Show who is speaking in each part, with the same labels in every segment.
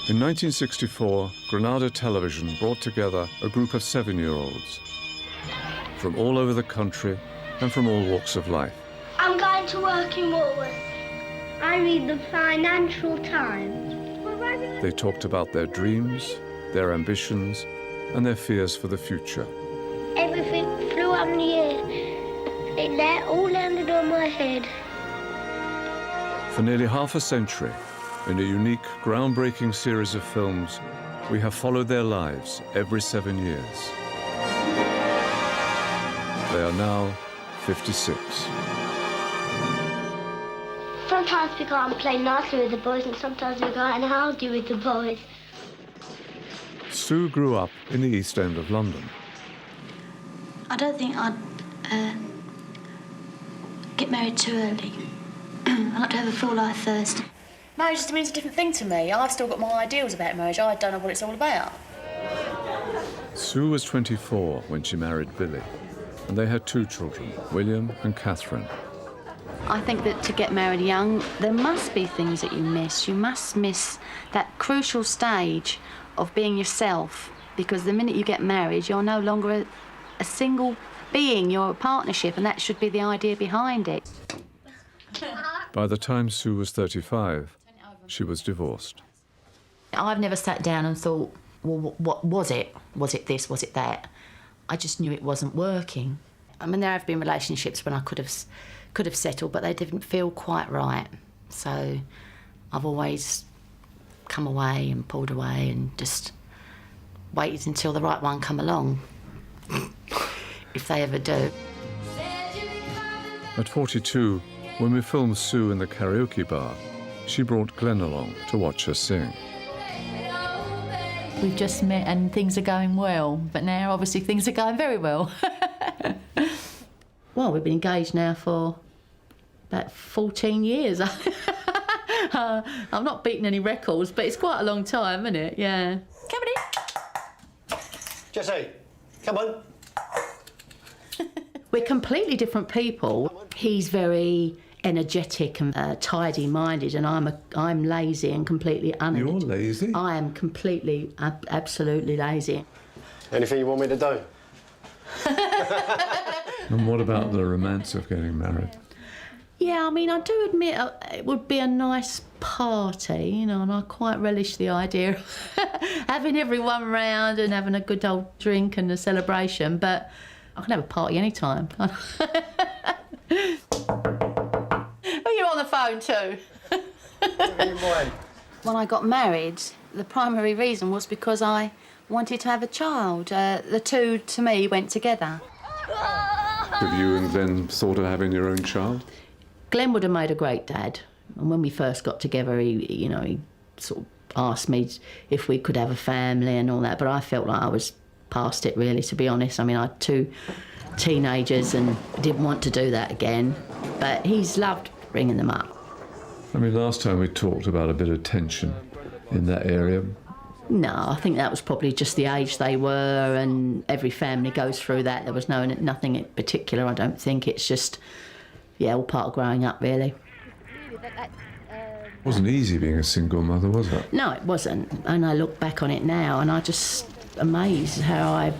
Speaker 1: In 1964, Granada Television brought together a group of 7-year-olds from all over the country and from all walks of life.
Speaker 2: I'm going to work in Woolworths. I read the Financial Times.
Speaker 1: They talked about their dreams, their ambitions, and their fears for the future.
Speaker 2: Everything flew up in the air. It all landed on my head.
Speaker 1: For nearly half a century, in a unique, groundbreaking series of films, we have followed their lives every 7 years. They are now 56.
Speaker 2: Sometimes we go and play nicely with the boys, and sometimes we go and argue with the boys.
Speaker 1: Sue grew up in the East End of London.
Speaker 3: I don't think I'd get married too early. I like to have a full life first.
Speaker 4: Marriage just means a different thing to me. I've still got my ideals about marriage. I don't know what it's all about.
Speaker 1: Sue was 24 when she married Billy, and they had 2 children, William and Catherine.
Speaker 3: I think that to get married young, there must be things that you miss. You must miss that crucial stage of being yourself, because the minute you get married, you're no longer a single being, you're a partnership, and that should be the idea behind it.
Speaker 1: By the time Sue was 35, she was divorced.
Speaker 3: I've never sat down and thought, well, what was it? Was it this? Was it that? I just knew it wasn't working. I mean, there have been relationships when I could have settled, but they didn't feel quite right. So I've always come away and pulled away and just waited until the right one come along, if they ever do.
Speaker 1: At 42, when we filmed Sue in the karaoke bar, she brought Glenn along to watch her sing.
Speaker 5: We've just met and things are going well, but now obviously things are going very well.
Speaker 3: Well, we've been engaged now for about 14 years. I'm not beating any records, but it's quite a long time, isn't it? Yeah. Come on in.
Speaker 6: Jesse, come on.
Speaker 3: We're completely different people. He's very energetic and tidy-minded, and I'm lazy and completely unenergetic.
Speaker 1: You're lazy?
Speaker 3: I am completely, absolutely lazy.
Speaker 6: Anything you want me to do?
Speaker 1: And what about the romance of getting married?
Speaker 3: Yeah, I mean, I do admit it would be a nice party, you know, and I quite relish the idea of having everyone round and having a good old drink and a celebration, but I can have a party anytime. Oh, you're on the phone too. When I got married, the primary reason was because I wanted to have a child. The two, to me, went together.
Speaker 1: Have you and Glenn thought of having your own child?
Speaker 3: Glenn would have made a great dad. And when we first got together, he sort of asked me if we could have a family and all that, but I felt like I was past it, really, to be honest. I mean, I had 2 teenagers and didn't want to do that again, but he's loved bringing them up.
Speaker 1: I mean, last time we talked about a bit of tension in that area.
Speaker 3: No, I think that was probably just the age they were, and every family goes through that. There was nothing in particular, I don't think. It's just, yeah, all part of growing up, really.
Speaker 1: It wasn't easy being a single mother, was it?
Speaker 3: No, it wasn't. And I look back on it now, and I just amazed how I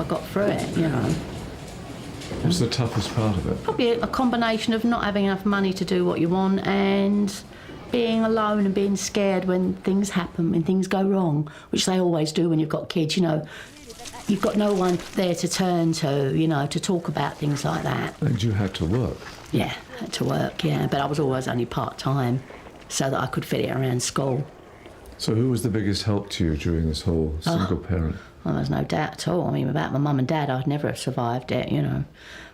Speaker 3: got through it, you know.
Speaker 1: What's the toughest part of it?
Speaker 3: Probably a combination of not having enough money to do what you want and being alone and being scared when things happen, when things go wrong, which they always do when you've got kids, you know. You've got no one there to turn to, you know, to talk about things like that.
Speaker 1: And you had to work.
Speaker 3: Yeah, had to work, yeah, but I was always only part-time so that I could fit it around school.
Speaker 1: So who was the biggest help to you during this whole single parent?
Speaker 3: Well, there's no doubt at all. I mean, without my mum and dad, I'd never have survived it, you know.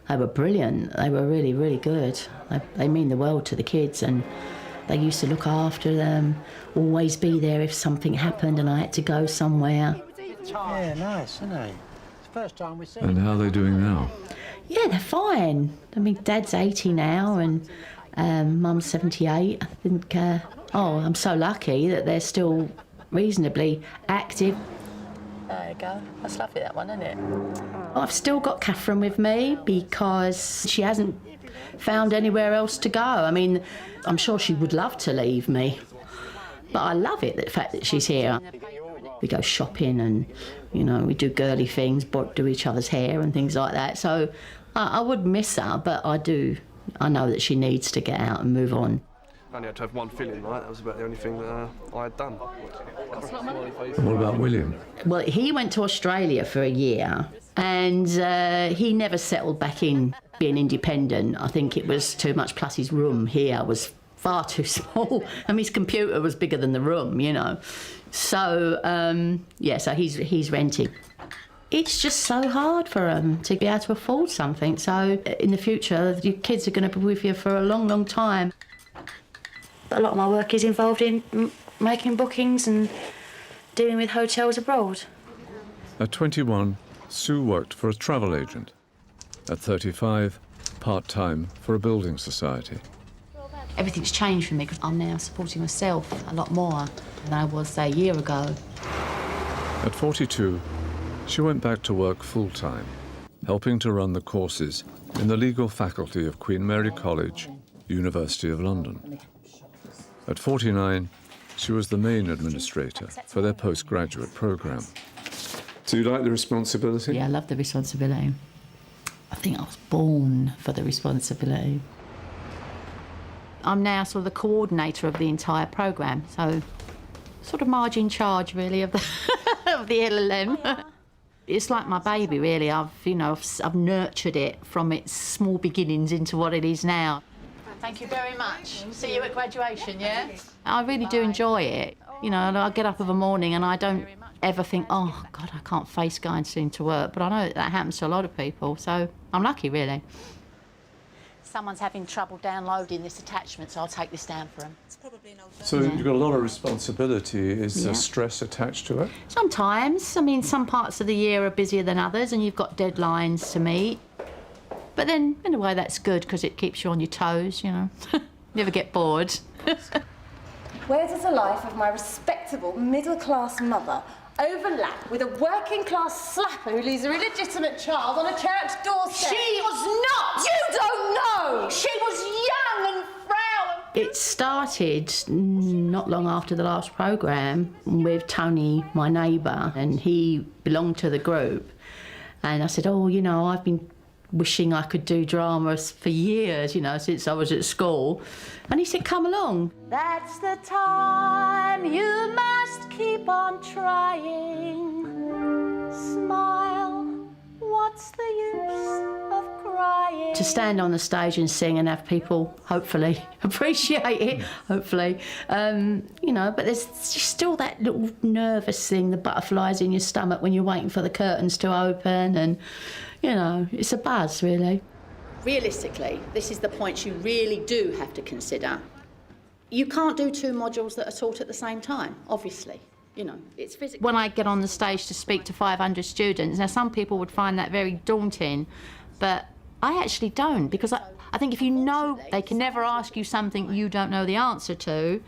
Speaker 3: They were brilliant. They were really, really good. They mean the world to the kids, and they used to look after them, always be there if something happened and I had to go somewhere.
Speaker 6: Yeah, nice, isn't it? It's the first time we've seen.
Speaker 1: And how are they doing now?
Speaker 3: Yeah, they're fine. I mean, Dad's 80 now and Mum's 78. I think, I'm so lucky that they're still reasonably active.
Speaker 5: There you go. That's lovely, that one, isn't it?
Speaker 3: I've still got Catherine with me because she hasn't found anywhere else to go. I mean, I'm sure she would love to leave me, But I love it, the fact that she's here. We go shopping and, you know, we do girly things, do each other's hair and things like that. So I would miss her, but I know that she needs to get out and move on.
Speaker 7: I only had to have one filling, right? That was about the only thing that I had done.
Speaker 1: What about William?
Speaker 3: Well, he went to Australia for a year and he never settled back in being independent. I think it was too much, plus his room here was far too small and his computer was bigger than the room, you know. So, so he's renting. It's just so hard for them to be able to afford something. So in the future, your kids are going to be with you for a long, long time. A lot of my work is involved in making bookings and dealing with hotels abroad.
Speaker 1: At 21, Sue worked for a travel agent. At 35, part-time for a building society.
Speaker 3: Everything's changed for me because I'm now supporting myself a lot more than I was, say, a year ago.
Speaker 1: At 42, she went back to work full-time, helping to run the courses in the legal faculty of Queen Mary College, University of London. At 49, she was the main administrator for their postgraduate programme. Do you like the responsibility?
Speaker 5: Yeah, I love the responsibility. I think I was born for the responsibility.
Speaker 3: I'm now sort of the coordinator of the entire programme, so sort of margin charge, really, of the, of the LLM. It's like my baby, really. I've nurtured it from its small beginnings into what it is now.
Speaker 5: Thank you very much. See you at graduation, yeah?
Speaker 3: I really do enjoy it. You know, I get up of a morning and I don't ever think, oh, God, I can't face going soon to work. But I know that happens to a lot of people, so I'm lucky, really. Someone's having trouble downloading this attachment, so I'll take this down for them.
Speaker 1: So you've got a lot of responsibility. Is there stress attached to it?
Speaker 3: Sometimes. I mean, some parts of the year are busier than others and you've got deadlines to meet. But then, in a way, that's good because it keeps you on your toes, you know. Never get bored.
Speaker 8: Where does the life of my respectable middle-class mother overlap with a working-class slapper who leaves a illegitimate child on a church doorstep?
Speaker 3: She was not!
Speaker 8: You don't know!
Speaker 3: She was young and frail. It started not long after the last programme with Tony, my neighbour, and he belonged to the group. And I said, oh, you know, I've been wishing I could do dramas for years, you know, since I was at school. And he said, come along. That's the time you must keep on trying. Smile, what's the use of crying? To stand on the stage and sing and have people, hopefully, appreciate it, hopefully. You know, but there's still that little nervous thing, the butterflies in your stomach when you're waiting for the curtains to open and, you know, it's a buzz, really. Realistically, this is the point you really do have to consider. You can't do two modules that are taught at the same time, obviously. You know, it's physical. When I get on the stage to speak to 500 students, now some people would find that very daunting, but I actually don't, because I think if you know they can never ask you something you don't know the answer to,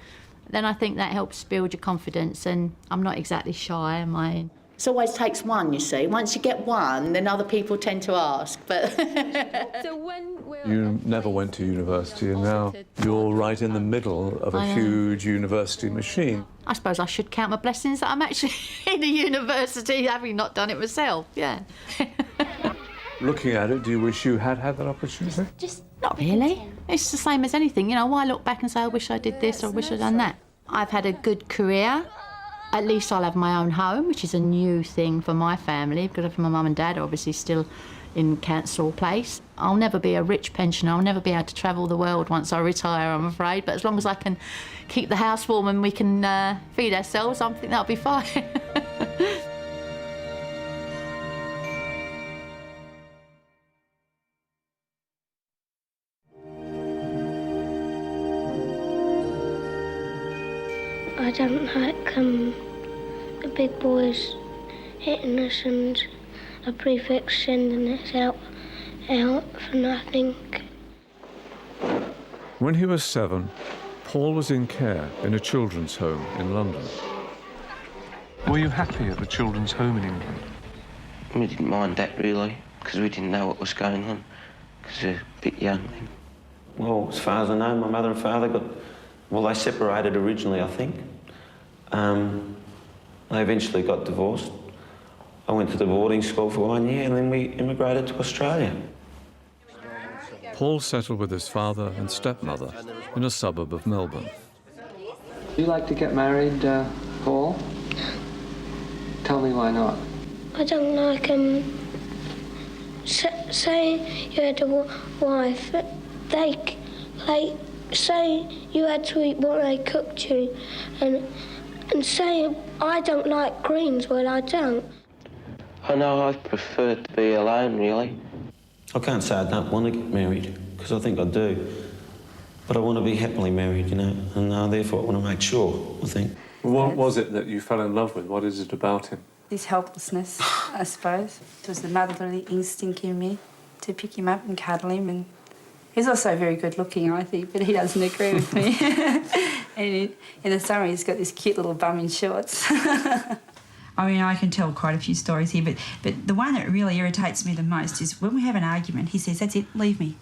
Speaker 3: then I think that helps build your confidence, and I'm not exactly shy, am I? It always takes one, you see. Once you get one, then other people tend to ask, but...
Speaker 1: You never went to university and now you're right in the middle of a huge university machine.
Speaker 3: I suppose I should count my blessings that I'm actually in a university, having not done it myself, yeah.
Speaker 1: Looking at it, do you wish you had had that opportunity?
Speaker 3: Just not really. It's the same as anything, you know. Why look back and say, I wish I did this or I wish I'd done that? I've had a good career. At least I'll have my own home, which is a new thing for my family, because my mum and dad are obviously still in Council Place. I'll never be a rich pensioner. I'll never be able to travel the world once I retire, I'm afraid. But as long as I can keep the house warm and we can feed ourselves, I think that'll be fine.
Speaker 2: I don't like the big boys hitting us and a prefect sending us out for nothing.
Speaker 1: When he was 7, Paul was in care in a children's home in London. Were you happy at the children's home in England?
Speaker 9: We didn't mind that, really, because we didn't know what was going on, because we were a bit young then.
Speaker 6: Well, as far as I know, my mother and father they separated originally, I think.
Speaker 9: They eventually got divorced. I went to the boarding school for 1 year and then we immigrated to Australia.
Speaker 1: Paul settled with his father and stepmother in a suburb of Melbourne.
Speaker 10: Do you like to get married, Paul? Tell me why not.
Speaker 2: I don't like say you had a wife, say you had to eat what they cooked you, and say I don't like greens, well I don't.
Speaker 9: I know I prefer to be alone, really. I can't say I don't want to get married, because I think I do. But I want to be happily married, you know, and therefore I want to make sure, I think.
Speaker 10: What was it that you fell in love with? What is it about him?
Speaker 11: This helplessness, I suppose. It was the motherly instinct in me to pick him up and cuddle him. And he's also very good looking, I think, but he doesn't agree with me. And in the summer, he's got this cute little bum in shorts.
Speaker 12: I mean, I can tell quite a few stories here, but the one that really irritates me the most is when we have an argument, he says, "That's it, leave me."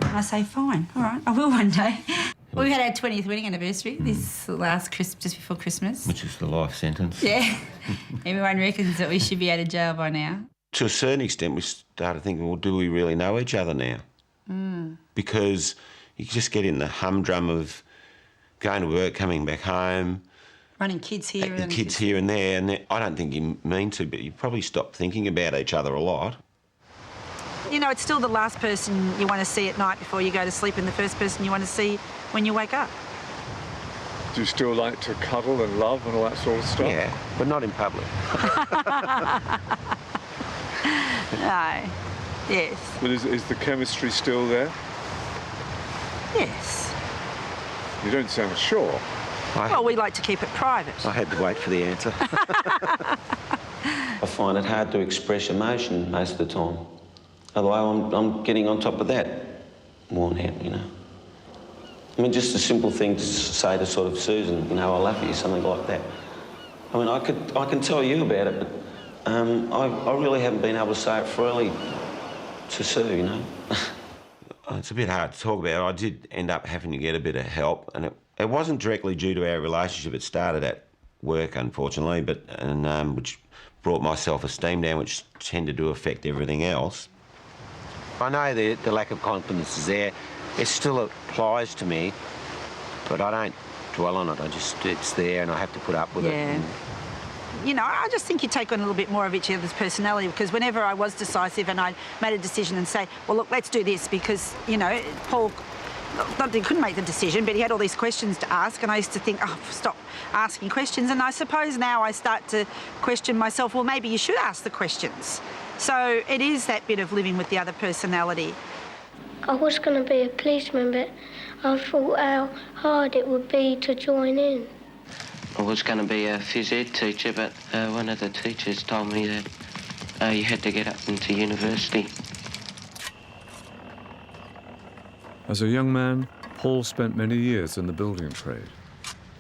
Speaker 12: And I say, "Fine, all right, I will one day." We had our 20th wedding anniversary this last Christmas, just before Christmas.
Speaker 9: Which is the life sentence.
Speaker 12: Yeah. Everyone reckons that we should be out of jail by now.
Speaker 9: To a certain extent, we started thinking, well, do we really know each other now? Because you just get in the humdrum of going to work, coming back home.
Speaker 12: Running kids here and
Speaker 9: kids here and there. And I don't think you mean to, but you probably stop thinking about each other a lot.
Speaker 12: You know, it's still the last person you want to see at night before you go to sleep and the first person you want to see when you wake up.
Speaker 1: Do you still like to cuddle and love and all that sort of stuff?
Speaker 9: Yeah, but not in public.
Speaker 12: No. Yes.
Speaker 1: But is the chemistry still there?
Speaker 12: Yes.
Speaker 1: You don't sound sure.
Speaker 12: Well, we like to keep it private.
Speaker 9: I had to wait for the answer. I find it hard to express emotion most of the time. Although I'm getting on top of that more now, you know. I mean, just a simple thing to say to sort of Susan, you know, I love you, something like that. I mean, I can tell you about it, but I really haven't been able to say it freely to Sue, you know. It's a bit hard to talk about. I did end up having to get a bit of help, and it wasn't directly due to our relationship. It started at work, unfortunately, which brought my self-esteem down, which tended to affect everything else. I know the lack of confidence is there. It still applies to me, but I don't dwell on it. It's there and I have to put up with it. And...
Speaker 12: You know, I just think you take on a little bit more of each other's personality, because whenever I was decisive and I made a decision and say, well, look, let's do this, because, you know, Paul, not that he couldn't make the decision, but he had all these questions to ask, and I used to think, oh, stop asking questions. And I suppose now I start to question myself, well, maybe you should ask the questions. So it is that bit of living with the other personality.
Speaker 2: I was going to be a policeman, but I thought how hard it would be to join in.
Speaker 9: I was going to be a phys ed teacher, but one of the teachers told me that you had to get up into university.
Speaker 1: As a young man, Paul spent many years in the building trade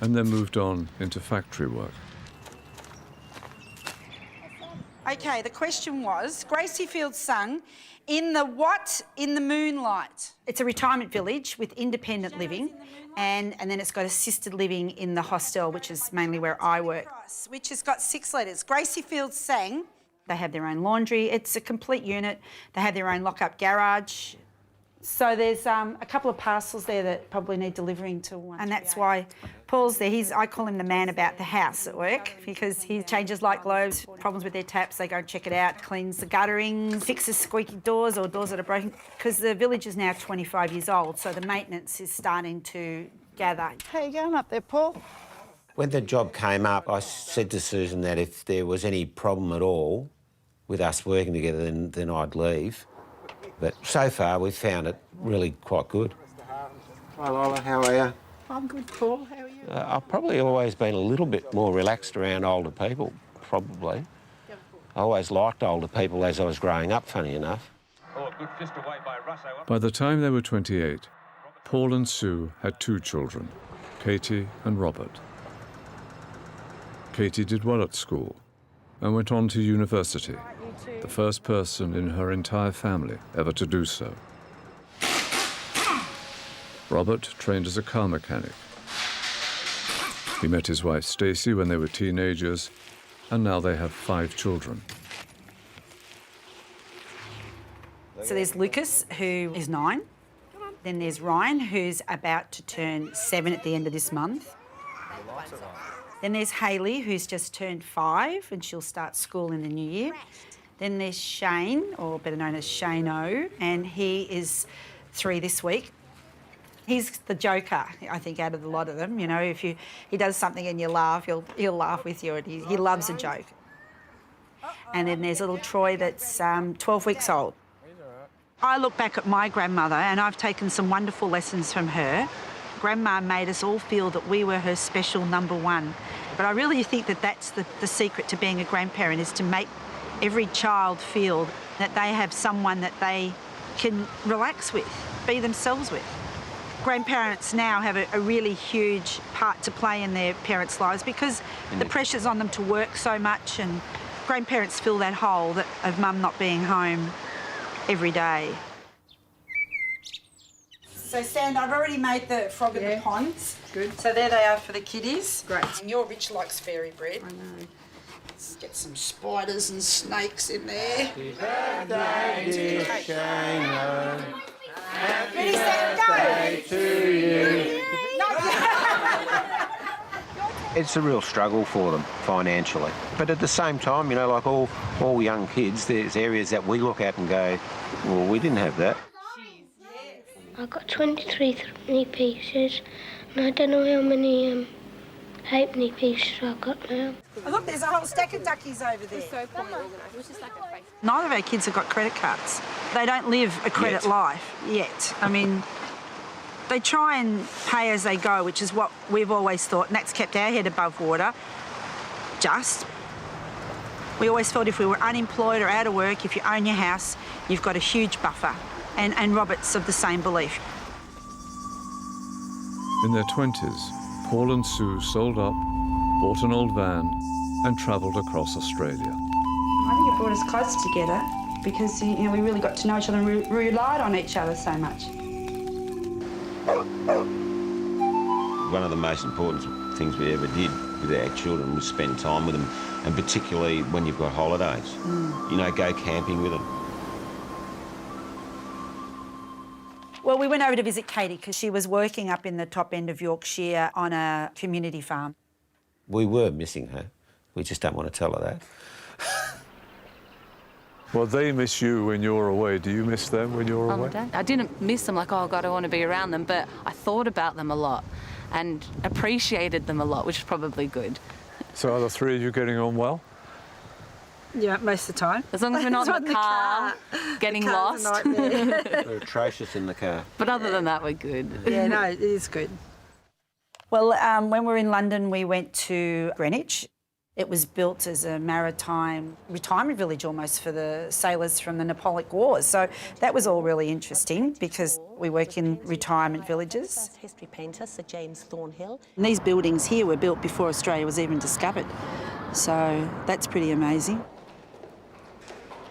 Speaker 1: and then moved on into factory work.
Speaker 12: OK, the question was, Gracie Field sung, in the what in the moonlight? It's a retirement village with independent living, and then it's got assisted living in the hostel, which is mainly where I work, which has got 6 letters. Gracie Field sang. They have their own laundry. It's a complete unit. They have their own lock-up garage. So there's a couple of parcels there that probably need delivering to one. And that's why Paul's there. I call him the man about the house at work, because he changes light globes, problems with their taps, they go and check it out, cleans the gutterings, fixes squeaky doors or doors that are broken, because the village is now 25 years old, so the maintenance is starting to gather.
Speaker 8: How you going up there, Paul?
Speaker 6: When the job came up, I said to Susan that if there was any problem at all with us working together, then I'd leave. But so far, we've found it really quite good.
Speaker 7: Hi, Lola, how are you?
Speaker 8: I'm good, Paul. How are you?
Speaker 6: I've probably always been a little bit more relaxed around older people, probably. I always liked older people as I was growing up, funny enough.
Speaker 1: By the time they were 28, Paul and Sue had 2 children, Katie and Robert. Katie did well at school and went on to university, the first person in her entire family ever to do so. Robert trained as a car mechanic. He met his wife Stacey when they were teenagers, and now they have 5 children.
Speaker 12: So there's Lucas, who is 9. Then there's Ryan, who's about to turn 7 at the end of this month. Then there's Hayley, who's just turned 5, and she'll start school in the new year. Then there's Shane, or better known as Shane-O, and he is 3 this week. He's the joker, I think, out of the lot of them. You know, if he does something and you laugh, he'll laugh with you, and he loves a joke. And then there's little Troy that's 12 weeks old. I look back at my grandmother and I've taken some wonderful lessons from her. Grandma made us all feel that we were her special number one. But I really think that that's the secret to being a grandparent, is to make every child feel that they have someone that they can relax with, be themselves with. Grandparents now have a really huge part to play in their parents' lives because the pressure's on them to work so much, and grandparents fill that hole of mum not being home every day. So, Sand, I've already made the frog in the ponds. Good. So there they are for the kiddies. Great. And your Rich likes fairy bread. I know. Let's get some spiders and snakes in there. Happy birthday, dear Shane-O. Ready, set, go! To you.
Speaker 6: It's a real struggle for them financially. But at the same time, you know, like all young kids, there's areas that we look at and go, well, we didn't have that.
Speaker 2: I've got 23 threepenny pieces, and I don't know how many halfpenny pieces I've got now.
Speaker 12: Oh, look, there's a whole stack of duckies over there. Neither of our kids have got credit cards. They don't live a credit life yet. I mean, they try and pay as they go, which is what we've always thought, and that's kept our head above water. We always felt if we were unemployed or out of work, if you own your house, you've got a huge buffer. And Robert's of the same belief.
Speaker 1: In their 20s, Paul and Sue sold up, bought an old van, and travelled across Australia.
Speaker 11: I think it brought us close together because, you know, we really got to know each other and we relied on each other so much.
Speaker 6: One of the most important things we ever did with our children was spend time with them, and particularly when you've got holidays. You know, go camping with them.
Speaker 12: Well, we went over to visit Katie because she was working up in the top end of Yorkshire on a community farm.
Speaker 6: We were missing her. We just don't want to tell her that.
Speaker 1: Well, they miss you when you're away. Do you miss them when you're away?
Speaker 13: I didn't miss them like, oh, God, I want to be around them, but I thought about them a lot and appreciated them a lot, which is probably good.
Speaker 1: So are the 3 of you getting on well?
Speaker 12: Yeah, most of the time.
Speaker 13: As long as we're not in the car, getting lost.
Speaker 6: They're atrocious in the car.
Speaker 13: But other than that, we're good.
Speaker 12: Yeah, no, it is good. Well, when we were in London, we went to Greenwich. It was built as a maritime retirement village almost for the sailors from the Napoleonic Wars. So that was all really interesting because we work in retirement villages.
Speaker 14: History painter Sir James Thornhill.
Speaker 12: And these buildings here were built before Australia was even discovered. So that's pretty amazing.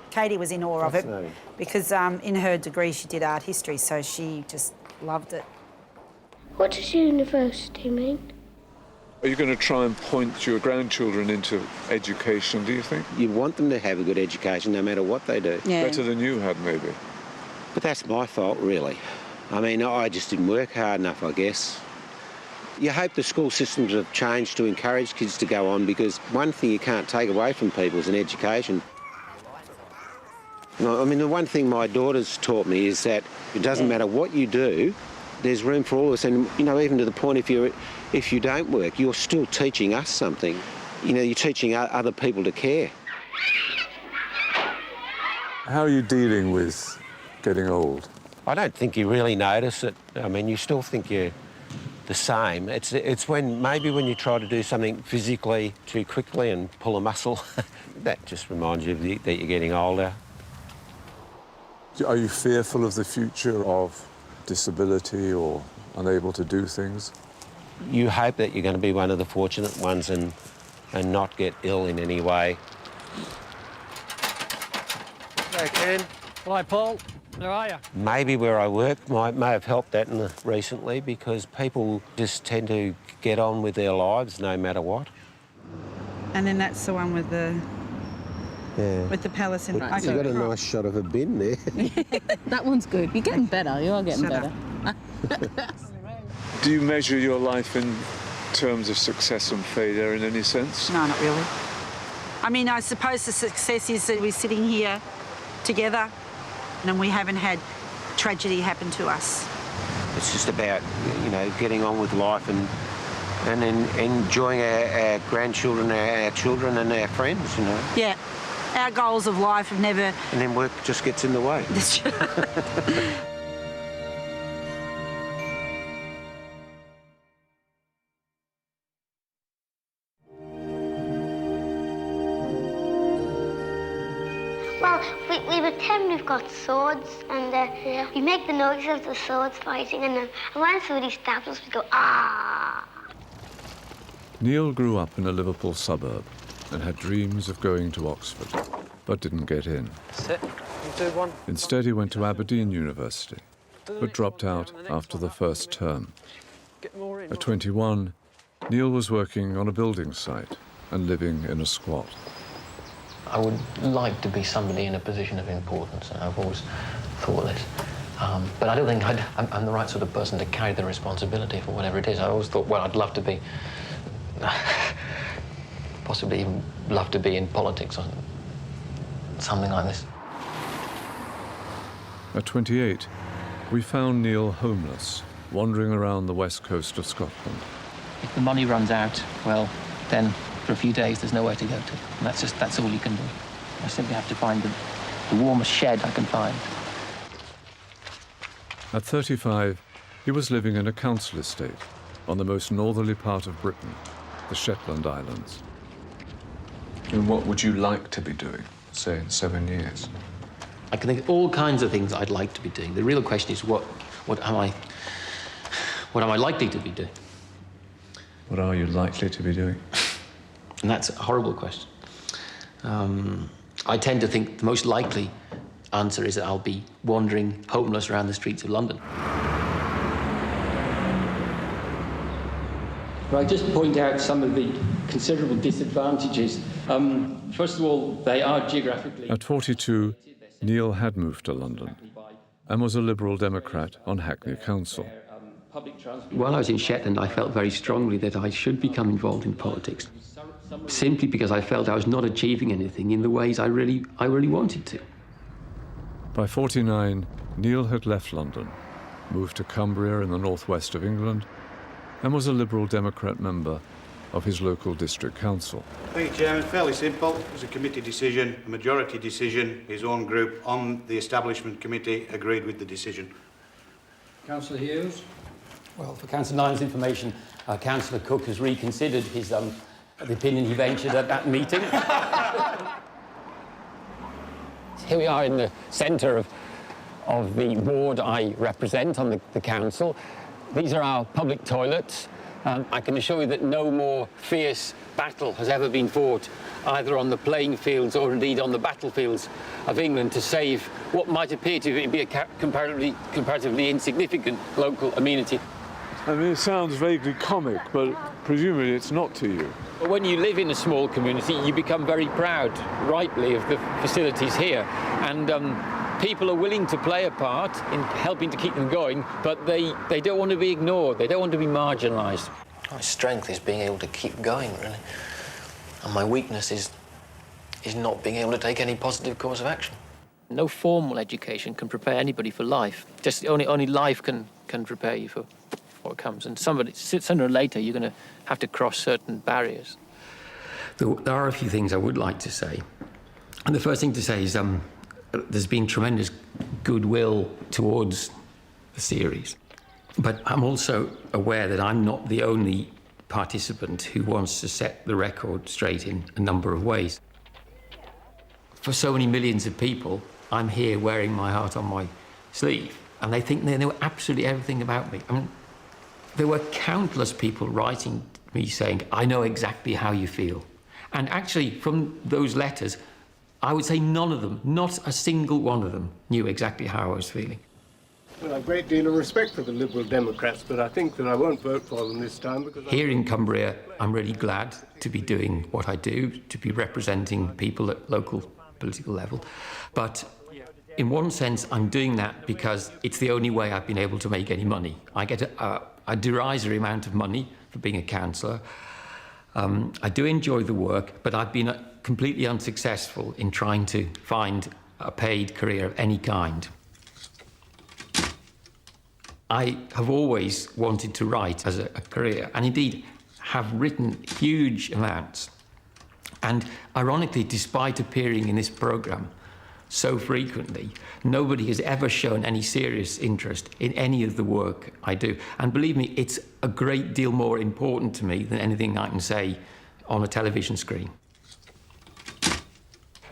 Speaker 12: Katie was in awe of it because in her degree she did art history, so she just loved it.
Speaker 2: What does university mean?
Speaker 1: Are you going to try and point your grandchildren into education, do you think?
Speaker 6: You want them to have a good education no matter what they do.
Speaker 12: Yeah.
Speaker 1: Better than you had, maybe.
Speaker 6: But that's my fault, really. I mean, I just didn't work hard enough, I guess. You hope the school systems have changed to encourage kids to go on, because one thing you can't take away from people is an education. I mean, the one thing my daughter's taught me is that it doesn't matter what you do, there's room for all of us. And, you know, even to the point if you don't work, you're still teaching us something. You know, you're teaching other people to care.
Speaker 1: How are you dealing with getting old?
Speaker 6: I don't think you really notice it. I mean, you still think you're the same. It's when maybe when you try to do something physically too quickly and pull a muscle, that just reminds you that you're getting older.
Speaker 1: Are you fearful of the future of disability or unable to do things?
Speaker 6: You hope that you're going to be one of the fortunate ones and not get ill in any way. Hello, Ken.
Speaker 15: Hi, Paul. How are you?
Speaker 6: Maybe where I work may have helped that recently, because people just tend to get on with their lives no matter what.
Speaker 12: And then that's the one with the palace in
Speaker 6: You've got a nice shot of a bin there.
Speaker 13: That one's good. You're getting better. You are getting
Speaker 12: Shut
Speaker 13: better.
Speaker 1: Do you measure your life in terms of success and failure in any sense?
Speaker 12: No, not really. I mean, I suppose the success is that we're sitting here together and we haven't had tragedy happen to us.
Speaker 6: It's just about, you know, getting on with life and enjoying our grandchildren, our children and our friends, you know.
Speaker 12: Yeah, our goals of life have never...
Speaker 6: And then work just gets in the way.
Speaker 2: Well, we pretend we've got swords and we make the noises of the swords fighting, and then when somebody stabs us, we go, ah!
Speaker 1: Neil grew up in a Liverpool suburb and had dreams of going to Oxford, but didn't get in.
Speaker 15: Sit. You do one.
Speaker 1: Instead, he went to Aberdeen University, but dropped out after the first term.
Speaker 15: Get more in.
Speaker 1: At 21, Neil was working on a building site and living in a squat.
Speaker 16: I would like to be somebody in a position of importance, and I've always thought this. But I don't think I'm the right sort of person to carry the responsibility for whatever it is. I always thought, well, I'd love to be, possibly even love to be in politics or something like this.
Speaker 1: At 28, we found Neil homeless, wandering around the west coast of Scotland.
Speaker 16: If the money runs out, well, then for a few days there's nowhere to go to. And that's all you can do. I simply have to find the warmest shed I can find.
Speaker 1: At 35, he was living in a council estate on the most northerly part of Britain, the Shetland Islands. And what would you like to be doing, say, in 7 years?
Speaker 16: I can think of all kinds of things I'd like to be doing. The real question is what am I likely to be doing?
Speaker 1: What are you likely to be doing?
Speaker 16: And that's a horrible question. I tend to think the most likely answer is that I'll be wandering homeless around the streets of London.
Speaker 10: Well, I just point out some of the considerable disadvantages. First of all, they are geographically...
Speaker 1: At 42, Neil had moved to London and was a Liberal Democrat on Hackney Council.
Speaker 16: While I was in Shetland, I felt very strongly that I should become involved in politics, simply because I felt I was not achieving anything in the ways I really wanted to.
Speaker 1: By 49, Neil had left London, moved to Cumbria in the northwest of England, and was a Liberal Democrat member of his local district council.
Speaker 17: Thank you, Chairman. Fairly simple. It was a committee decision, a majority decision. His own group on the Establishment Committee agreed with the decision.
Speaker 10: Councillor Hughes? Well, for Councillor Lyon's information, Councillor Cook has reconsidered his the opinion he ventured at that meeting.
Speaker 18: Here we are in the centre of the ward I represent on the council. These are our public toilets. I can assure you that no more fierce battle has ever been fought, either on the playing fields or indeed on the battlefields of England, to save what might appear to be a comparatively insignificant local amenity.
Speaker 1: I mean, it sounds vaguely comic, but presumably it's not to you.
Speaker 18: But when you live in a small community, you become very proud, rightly, of the facilities here. And people are willing to play a part in helping to keep them going, but they don't want to be ignored. They don't want to be marginalised.
Speaker 16: My strength is being able to keep going, really. And my weakness is not being able to take any positive course of action. No formal education can prepare anybody for life. Just only life can prepare you for what comes. And sooner or later, you're going to have to cross certain barriers. There are a few things I would like to say. And the first thing to say is there's been tremendous goodwill towards the series. But I'm also aware that I'm not the only participant who wants to set the record straight in a number of ways. For so many millions of people, I'm here wearing my heart on my sleeve, and they think they know absolutely everything about me. I mean, there were countless people writing to me saying, I know exactly how you feel. And actually, from those letters,
Speaker 10: I would say none of them, not a single one of them, knew exactly how I was feeling.
Speaker 19: Well, I have a great deal of respect for the Liberal Democrats, but I think that I won't vote for them this time because...
Speaker 10: Here in Cumbria, I'm really glad to be doing what I do, to be representing people at local political level. But in one sense, I'm doing that because it's the only way I've been able to make any money. I get a derisory amount of money for being a councillor. I do enjoy the work, but I've been completely unsuccessful in trying to find a paid career of any kind. I have always wanted to write as a career, and indeed have written huge amounts. And ironically, despite appearing in this programme so frequently, nobody has ever shown any serious interest in any of the work I do. And believe me, it's a great deal more important to me than anything I can say on a television screen.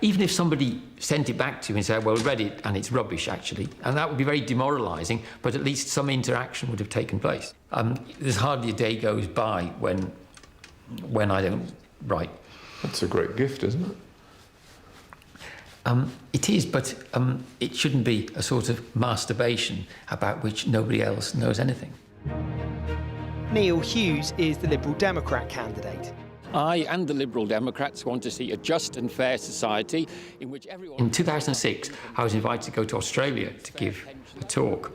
Speaker 10: Even if somebody sent it back to you and said, well, read it and it's rubbish, actually, and that would be very demoralising, but at least some interaction would have taken place. There's hardly a day goes by when I don't write.
Speaker 1: That's a great gift, isn't it?
Speaker 10: It is, but it shouldn't be a sort of masturbation about which nobody else knows anything.
Speaker 20: Neil Hughes is the Liberal Democrat candidate.
Speaker 18: I and the Liberal Democrats want to see a just and fair society in which everyone...
Speaker 10: In 2006, I was invited to go to Australia to give a talk.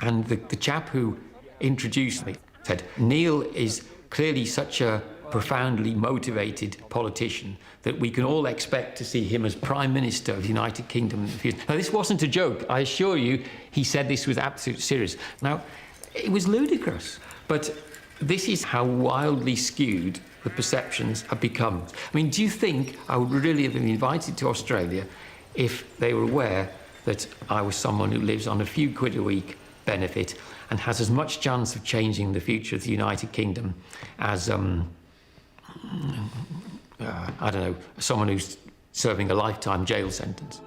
Speaker 10: And the chap who introduced me said, Neil is clearly such a profoundly motivated politician that we can all expect to see him as Prime Minister of the United Kingdom in the future. Now, this wasn't a joke. I assure you, he said this with absolute serious. Now, it was ludicrous, but this is how wildly skewed the perceptions have become. I mean, do you think I would really have been invited to Australia if they were aware that I was someone who lives on a few quid a week benefit and has as much chance of changing the future of the United Kingdom as, I don't know, someone who's serving a lifetime jail sentence?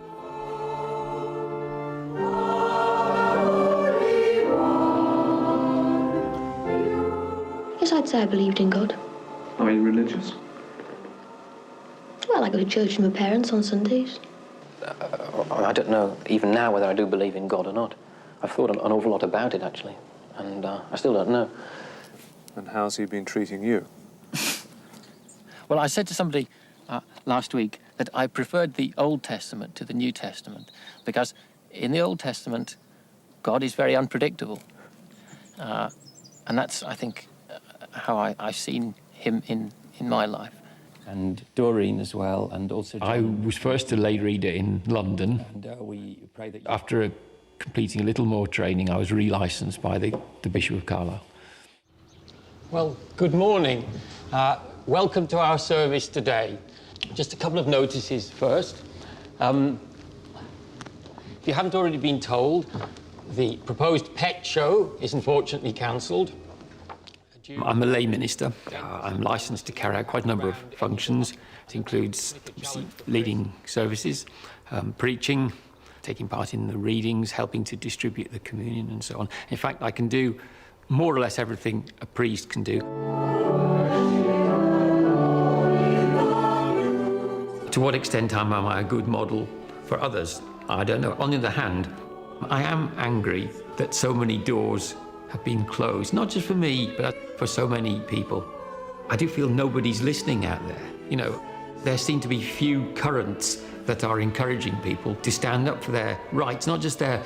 Speaker 2: Yes, I'd say I believed in God.
Speaker 1: Are you religious?
Speaker 2: Well, I go to church with my parents on Sundays.
Speaker 16: I don't know even now whether I do believe in God or not. I've thought an awful lot about it, actually, and I still don't know.
Speaker 1: And how's he been treating you?
Speaker 16: Well, I said to somebody last week that I preferred the Old Testament to the New Testament because in the Old Testament, God is very unpredictable. And that's, I think, how I've seen him in my life.
Speaker 10: And Doreen as well, and also John. I was first a lay reader in London. And we pray that after completing a little more training, I was re-licensed by the Bishop of Carlisle.
Speaker 18: Well, good morning. Welcome to our service today. Just a couple of notices first. If you haven't already been told, the proposed pet show is unfortunately cancelled.
Speaker 10: I'm a lay minister. I'm licensed to carry out quite a number of functions. It includes leading services, preaching, taking part in the readings, helping to distribute the communion and so on. In fact, I can do more or less everything a priest can do. To what extent am I a good model for others? I don't know. On the other hand, I am angry that so many doors have been closed, not just for me, but for so many people. I do feel nobody's listening out there. You know, there seem to be few currents that are encouraging people to stand up for their rights, not just their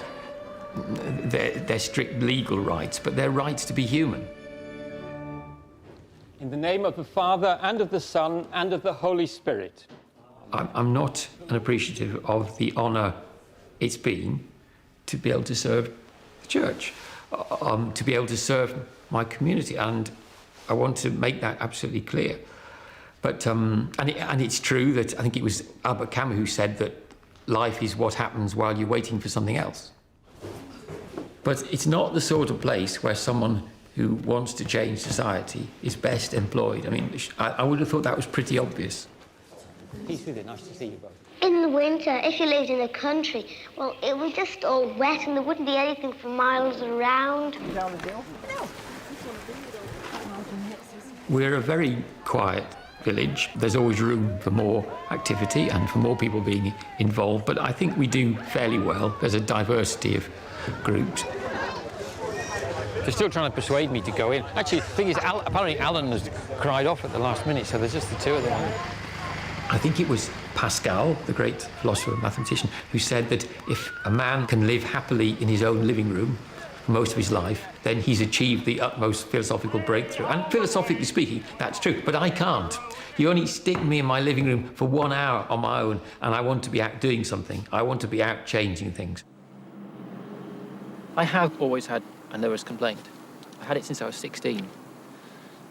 Speaker 10: strict legal rights, but their rights to be human.
Speaker 18: In the name of the Father, and of the Son, and of the Holy Spirit.
Speaker 10: I'm not unappreciative of the honour it's been to be able to serve the church, to be able to serve my community, and I want to make that absolutely clear. But and it's true that I think it was Albert Camus who said that life is what happens while you're waiting for something else. But it's not the sort of place where someone who wants to change society is best employed. I mean, I would have thought that was pretty obvious.
Speaker 18: Peace with you, nice to see you both.
Speaker 2: In the winter, if you lived in the country, well, it was just all wet and there wouldn't be anything for miles around.
Speaker 10: We're a very quiet village. There's always room for more activity and for more people being involved, but I think we do fairly well. There's a diversity of groups.
Speaker 18: They're still trying to persuade me to go in. Actually, the thing is, apparently Alan has cried off at the last minute, so there's just the two of them.
Speaker 10: I think it was Pascal, the great philosopher and mathematician, who said that if a man can live happily in his own living room for most of his life, then he's achieved the utmost philosophical breakthrough. And philosophically speaking, that's true, but I can't. You only stick me in my living room for 1 hour on my own, and I want to be out doing something. I want to be out changing things.
Speaker 16: I have always had a nervous complaint. I had it since I was 16.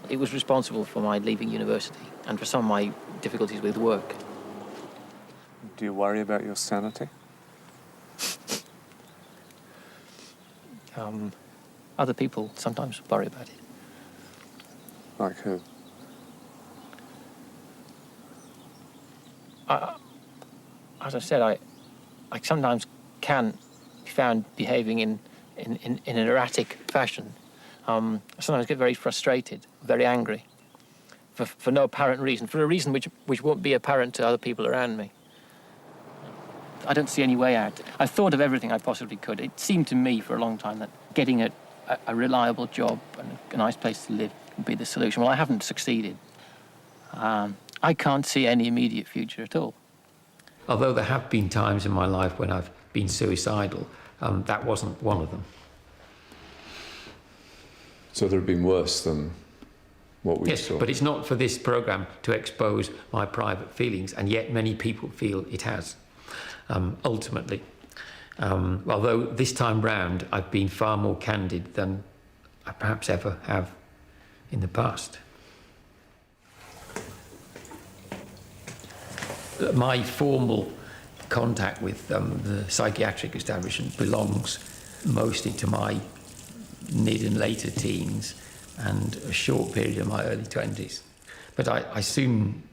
Speaker 16: It was responsible for my leaving university and for some of my difficulties with work.
Speaker 1: Do you worry about your sanity?
Speaker 16: Other people sometimes worry about it.
Speaker 1: Like who?
Speaker 16: As I said, I sometimes can be found behaving in an erratic fashion. I sometimes get very frustrated, very angry, for no apparent reason, for a reason which won't be apparent to other people around me. I don't see any way out. I've thought of everything I possibly could. It seemed to me for a long time that getting a reliable job and a nice place to live would be the solution. Well, I haven't succeeded. I can't see any immediate future at all.
Speaker 10: Although there have been times in my life when I've been suicidal, that wasn't one of them.
Speaker 1: So there have been worse than what we
Speaker 10: Yes,
Speaker 1: saw?
Speaker 10: but it's not for this programme to expose my private feelings, and yet many people feel it has, ultimately. Although this time round I've been far more candid than I perhaps ever have in the past. My formal contact with the psychiatric establishment belongs mostly to my mid and later teens and a short period of my early 20s. But I soon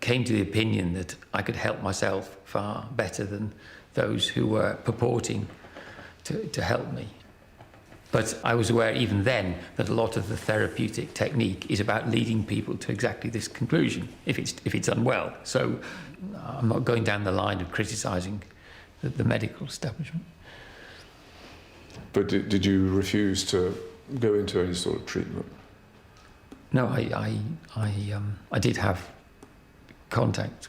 Speaker 10: came to the opinion that I could help myself far better than those who were purporting to help me. But I was aware even then that a lot of the therapeutic technique is about leading people to exactly this conclusion, if it's unwell. So I'm not going down the line of criticising the medical establishment.
Speaker 1: But did you refuse to go into any sort of treatment?
Speaker 10: No, I did have contact.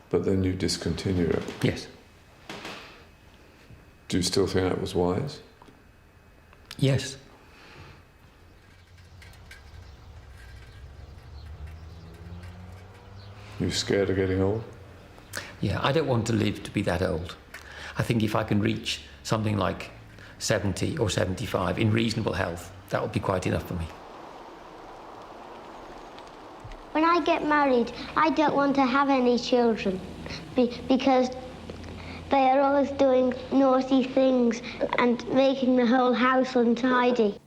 Speaker 1: But then you discontinued it?
Speaker 10: Yes.
Speaker 1: Do you still think that was wise?
Speaker 10: Yes.
Speaker 1: You scared of getting old?
Speaker 10: Yeah, I don't want to live to be that old. I think if I can reach something like 70 or 75 in reasonable health, that would be quite enough for me.
Speaker 2: When I get married, I don't want to have any children because they are always doing naughty things and making the whole house untidy.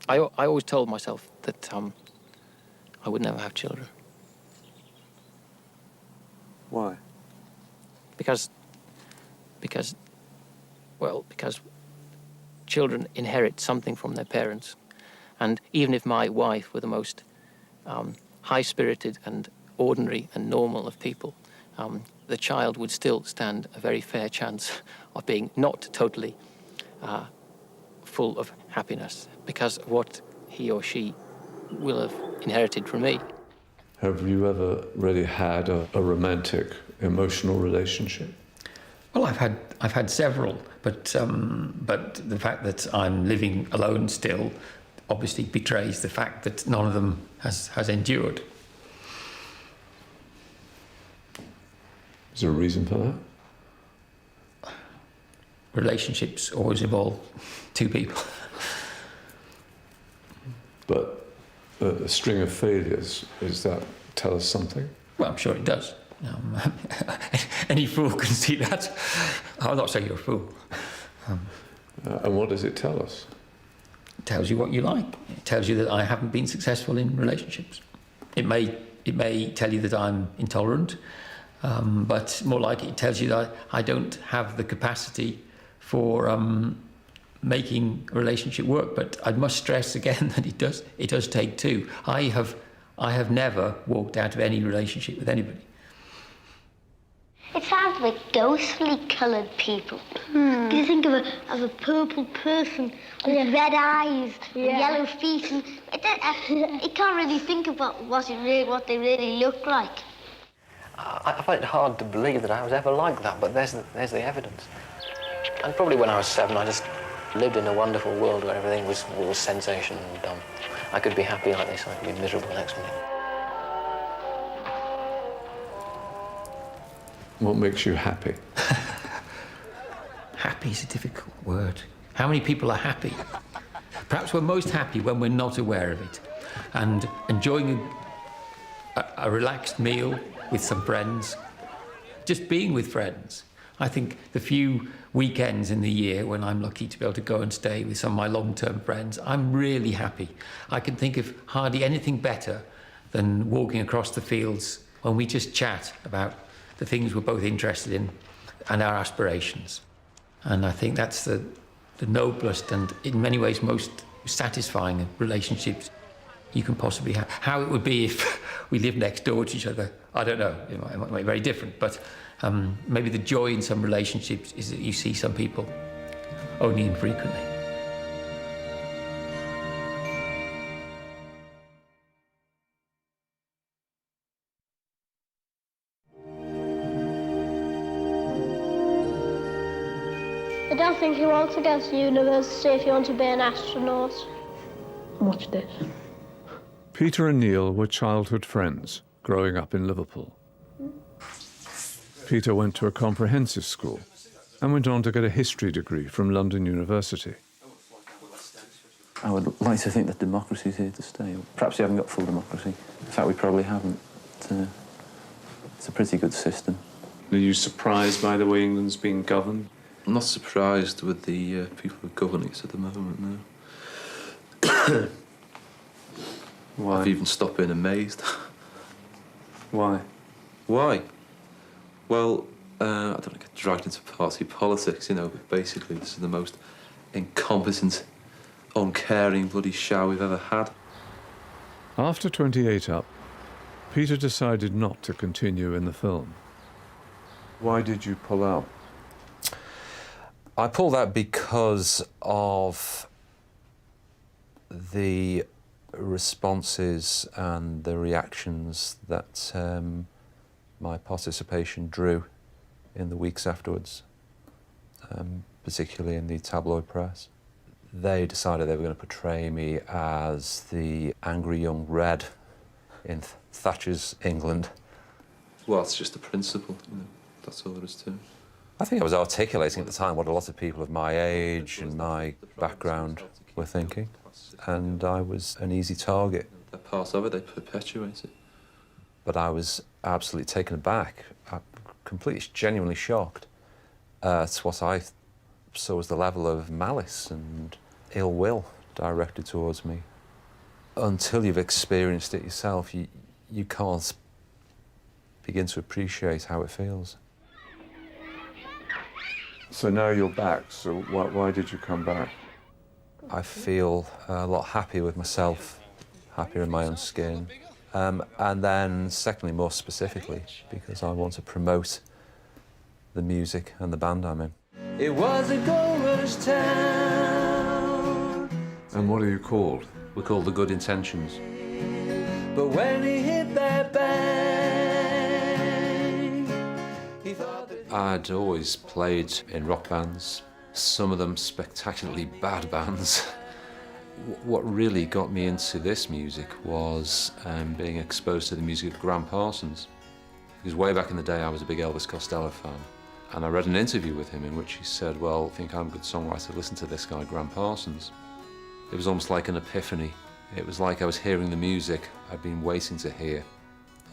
Speaker 16: I always told myself that I would never have children.
Speaker 1: Why?
Speaker 16: Because children inherit something from their parents. And even if my wife were the most high-spirited and ordinary and normal of people, the child would still stand a very fair chance of being not totally full of happiness because of what he or she will have inherited from me.
Speaker 1: Have you ever really had a romantic, emotional relationship?
Speaker 10: Well, I've had several, but the fact that I'm living alone still obviously betrays the fact that none of them has endured.
Speaker 1: Is there a reason for that?
Speaker 10: Relationships always involve two people.
Speaker 1: But a string of failures, does that tell us something?
Speaker 10: Well, I'm sure it does. Any fool can see that. I'm not saying you're a fool.
Speaker 1: And what does it tell us?
Speaker 10: It tells you what you like. It tells you that I haven't been successful in relationships. It may tell you that I'm intolerant, but more likely it tells you that I don't have the capacity for making a relationship work. But I must stress again that it does take two. I have never walked out of any relationship with anybody.
Speaker 2: It sounds like ghostly coloured people. Do you think of a purple person with red eyes and yellow feet? And you can't really think about what they really look like.
Speaker 16: I find it hard to believe that I was ever like that, but there's the evidence. And probably when I was 7, I just lived in a wonderful world where everything was sensation and dumb. I could be happy like this, I could be miserable next minute.
Speaker 1: What makes you happy?
Speaker 10: Happy is a difficult word. How many people are happy? Perhaps we're most happy when we're not aware of it. And enjoying a relaxed meal with some friends, just being with friends. I think the few weekends in the year when I'm lucky to be able to go and stay with some of my long-term friends, I'm really happy. I can think of hardly anything better than walking across the fields when we just chat about the things we're both interested in and our aspirations. And I think that's the noblest and in many ways most satisfying relationships you can possibly have. How it would be if we lived next door to each other, I don't know. It might be very different, but maybe the joy in some relationships is that you see some people only infrequently.
Speaker 21: I don't think you want to go to university if you want to be an astronaut. Watch this.
Speaker 1: Peter and Neil were childhood friends growing up in Liverpool. Peter went to a comprehensive school and went on to get a history degree from London University.
Speaker 22: I would like to think that democracy is here to stay. Perhaps we haven't got full democracy. In fact, we probably haven't. It's a pretty good system.
Speaker 23: Are you surprised by the way England's being governed? I'm not surprised with the people who are governing us at the moment, no.
Speaker 22: Why?
Speaker 23: I've even stopped being amazed.
Speaker 22: Why?
Speaker 23: Why? Well, I don't want to get dragged into party politics, you know, but basically this is the most incompetent, uncaring bloody show we've ever had.
Speaker 1: After 28 Up, Peter decided not to continue in the film. Why did you pull out?
Speaker 24: I pulled out because of the responses and the reactions that my participation drew in the weeks afterwards, particularly in the tabloid press. They decided they were going to portray me as the angry young red in Thatcher's England.
Speaker 23: Well, it's just a principle, you know, that's all there is to it.
Speaker 24: I think I was articulating at the time what a lot of people of my age and my background were thinking, and I was an easy target.
Speaker 23: They're part of it, they perpetuate it.
Speaker 24: But I was absolutely taken aback, completely, genuinely shocked at what I saw as the level of malice and ill will directed towards me. Until you've experienced it yourself, you can't begin to appreciate how it feels.
Speaker 1: So now you're back, so why did you come back?
Speaker 24: I feel a lot happier with myself, happier in my own skin. And then, secondly, more specifically, because I want to promote the music and the band I'm in.
Speaker 23: It was a gold rush town.
Speaker 1: And what are you called?
Speaker 23: We're called The Good Intentions.
Speaker 24: But when he hit that bang, he thought that... I'd always played in rock bands, some of them spectacularly bad bands. What really got me into this music was being exposed to the music of Graham Parsons. Because way back in the day I was a big Elvis Costello fan, and I read an interview with him in which he said, well, I think I'm a good songwriter, listen to this guy, Graham Parsons. It was almost like an epiphany. It was like I was hearing the music I'd been waiting to hear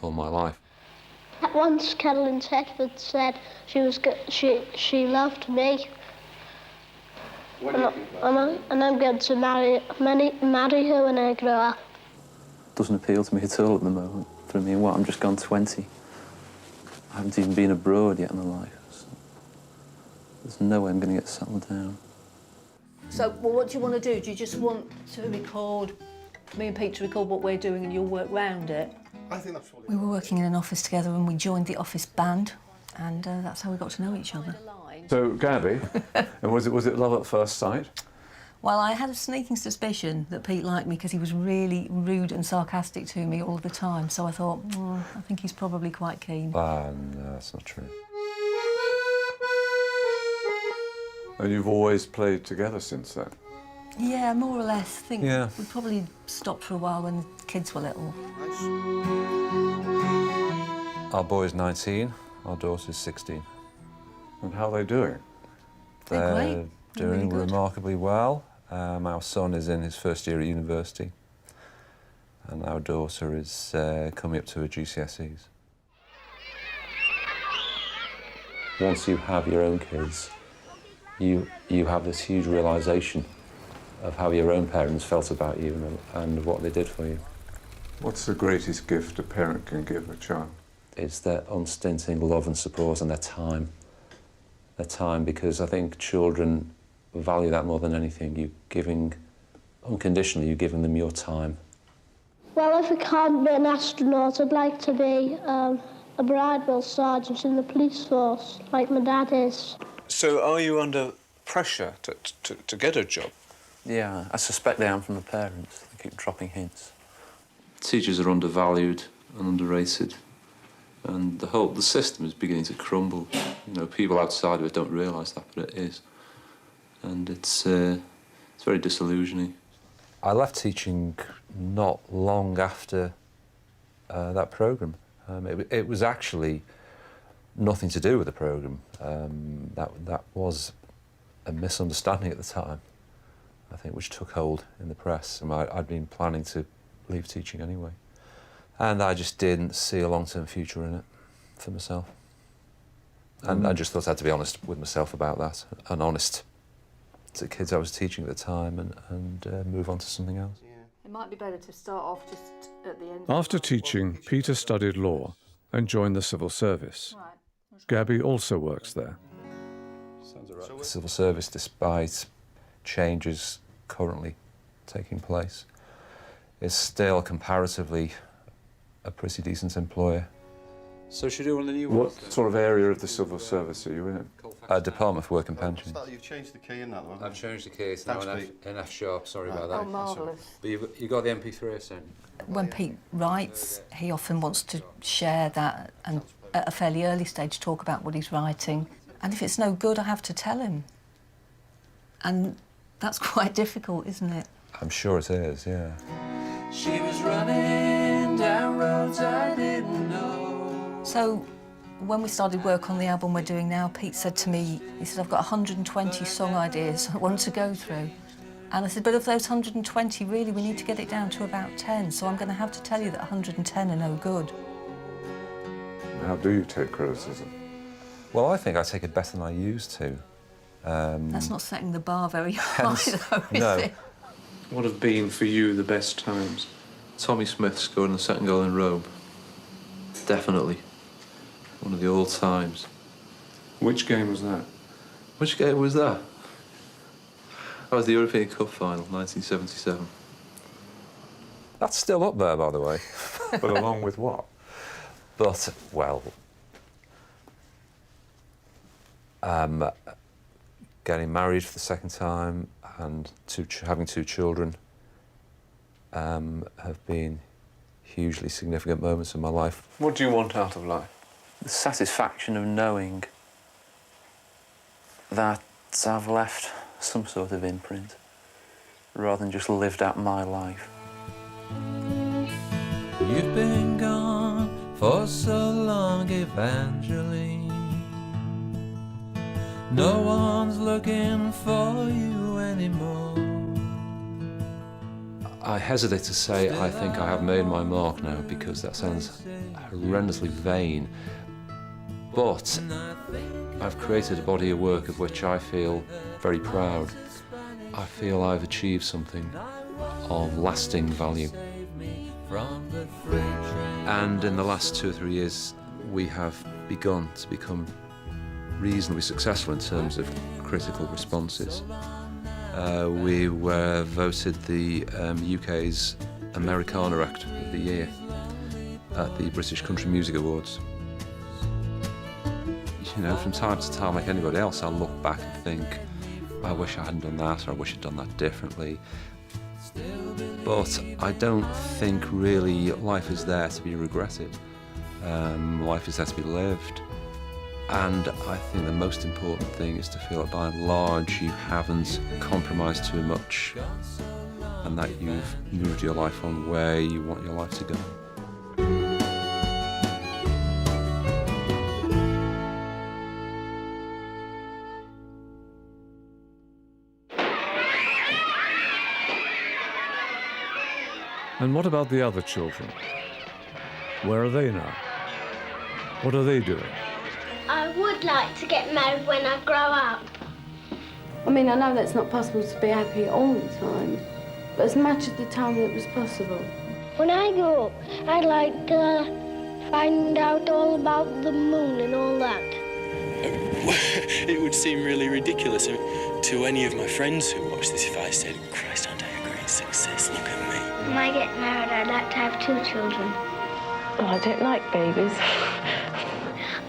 Speaker 24: all my life.
Speaker 21: Once Carolyn Tedford said she loved me. And I'm going to marry her when I grow up.
Speaker 22: Doesn't appeal to me at all at the moment. For me, I'm just gone 20. I haven't even been abroad yet in my life. So there's no way I'm going to get settled down.
Speaker 3: So, well, what do you want to do? Do you just want to record, me and Pete to record what we're doing and you'll work round it?
Speaker 19: I think that's
Speaker 3: We were working in an office together and we joined the office band, and that's how we got to know each other.
Speaker 1: So, Gabby, and was it love at first sight?
Speaker 3: Well, I had a sneaking suspicion that Pete liked me because he was really rude and sarcastic to me all the time. So I thought, I think he's probably quite keen.
Speaker 1: No, that's not true. And you've always played together since then?
Speaker 3: Yeah, more or less. I think
Speaker 1: Yeah.
Speaker 3: we probably stopped for a while when the kids were little.
Speaker 24: Our boy's 19, our daughter's 16.
Speaker 1: And how are they doing?
Speaker 3: They're great. They're really
Speaker 24: doing
Speaker 3: good.
Speaker 24: remarkably well. Our son is in his first year at university, and our daughter is coming up to her GCSEs.
Speaker 22: Once you have your own kids, you have this huge realisation of how your own parents felt about you and what they did for you.
Speaker 1: What's the greatest gift a parent can give a child?
Speaker 22: It's their unstinting love and support and their time. Their time, because I think children value that more than anything. You giving, unconditionally, you're giving them your time.
Speaker 21: Well, if I can't be an astronaut, I'd like to be a bridewell sergeant in the police force, like my dad is.
Speaker 1: So are you under pressure to get a job?
Speaker 22: Yeah, I suspect they am from the parents. They keep dropping hints.
Speaker 23: Teachers are undervalued and underrated, and the system is beginning to crumble. You know, people outside of it don't realise that, but it is, and it's very disillusioning.
Speaker 24: I left teaching not long after that programme. It was actually nothing to do with the programme. That was a misunderstanding at the time, I think, which took hold in the press. And I'd been planning to leave teaching anyway. And I just didn't see a long-term future in it for myself. And I just thought I had to be honest with myself about that, and honest to the kids I was teaching at the time, and move on to something else.
Speaker 3: It might be better to start off just at the end.
Speaker 1: After teaching, Peter studied law and joined the civil service. Gabby also works there.
Speaker 24: The civil service, despite changes currently taking place, is still comparatively a pretty decent employer.
Speaker 23: So should you do one of the new
Speaker 1: What sort of area of the civil service are you in?
Speaker 24: Department for Work and Pensions.
Speaker 4: You've changed the key in that one.
Speaker 24: I've changed the key. It's now an F sharp. Sorry about
Speaker 3: Oh,
Speaker 24: that.
Speaker 3: marvellous.
Speaker 24: But you got the MP3 soon.
Speaker 3: When Pete writes, he often wants to share that and at a fairly early stage talk about what he's writing. And if it's no good, I have to tell him. And that's quite difficult, isn't it?
Speaker 24: I'm sure it is, yeah.
Speaker 5: She was running down roads I didn't know.
Speaker 3: So when we started work on the album we're doing now, Pete said to me, he said, I've got 120 song ideas I want to go through. And I said, but of those 120, really, we need to get it down to about 10. So I'm going to have to tell you that 110 are no good.
Speaker 1: How do you take criticism?
Speaker 24: Well, I think I take it better than I used to.
Speaker 3: That's not setting the bar very high, though, is
Speaker 24: no.
Speaker 3: it?
Speaker 23: What have been for you the best times? Tommy Smith scoring the second goal in Rome. Definitely. One of the old times.
Speaker 1: Which game was that?
Speaker 23: Which game was that? That was the European Cup final, 1977.
Speaker 24: That's still up there, by the way.
Speaker 1: But along with what?
Speaker 24: But, well, getting married for the second time and having two children have been hugely significant moments in my life.
Speaker 1: What do you want out of life?
Speaker 22: The satisfaction of knowing that I've left some sort of imprint, rather than just lived out my life.
Speaker 5: You've been gone for so long, Evangeline. No one's looking for you anymore.
Speaker 24: I hesitate to say I think I have made my mark now, because that sounds horrendously vain. But I've created a body of work of which I feel very proud. I feel I've achieved something of lasting value. And in the last 2 or 3 years, we have begun to become reasonably successful in terms of critical responses. we were voted the UK's Americana Act of the Year at the British Country Music Awards. You know, from time to time, like anybody else, I'll look back and think, I wish I hadn't done that, or I wish I'd done that differently. But I don't think really life is there to be regretted. Life is there to be lived. And I think the most important thing is to feel that by and large you haven't compromised too much and that you've moved your life on where you want your life to go.
Speaker 1: And what about the other children? Where are they now? What are they doing?
Speaker 21: I would like to get married when I grow up.
Speaker 4: I mean, I know that's not possible to be happy all the time, but as much of the time that was possible.
Speaker 21: When I grow up, I'd like to find out all about the moon and all that.
Speaker 7: It would seem really ridiculous to any of my friends who watch this if I said, Christ, aren't I a great success? Look at me.
Speaker 21: When I get married, I'd like to have 2 children.
Speaker 4: Oh, I don't like babies.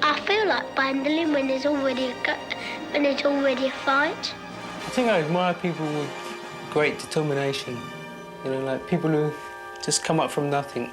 Speaker 21: I feel like binding when there's already a fight.
Speaker 15: I think I admire people with great determination. You know, like people who just come up from nothing.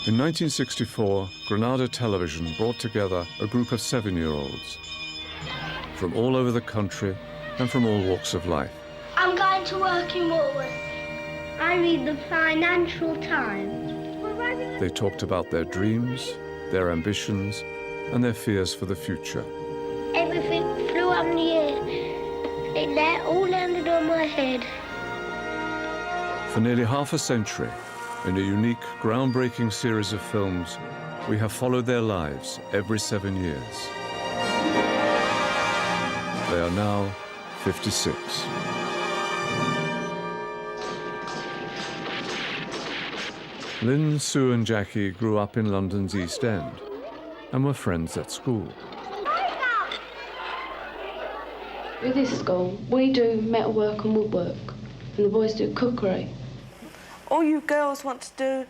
Speaker 1: In 1964, Granada Television brought together a group of 7-year-olds from all over the country and from all walks of life.
Speaker 21: I'm going to work in Woolworths. I read the Financial Times.
Speaker 1: They talked about their dreams, their ambitions, and their fears for the future.
Speaker 21: Everything flew up in the air. It all landed on my head.
Speaker 1: For nearly half a century, in a unique, groundbreaking series of films, we have followed their lives every 7 years. They are now 56. Lynn, Sue and Jackie grew up in London's East End and were friends at school.
Speaker 4: With this school, we do metalwork and woodwork, and the boys do cookery.
Speaker 8: All you girls want to do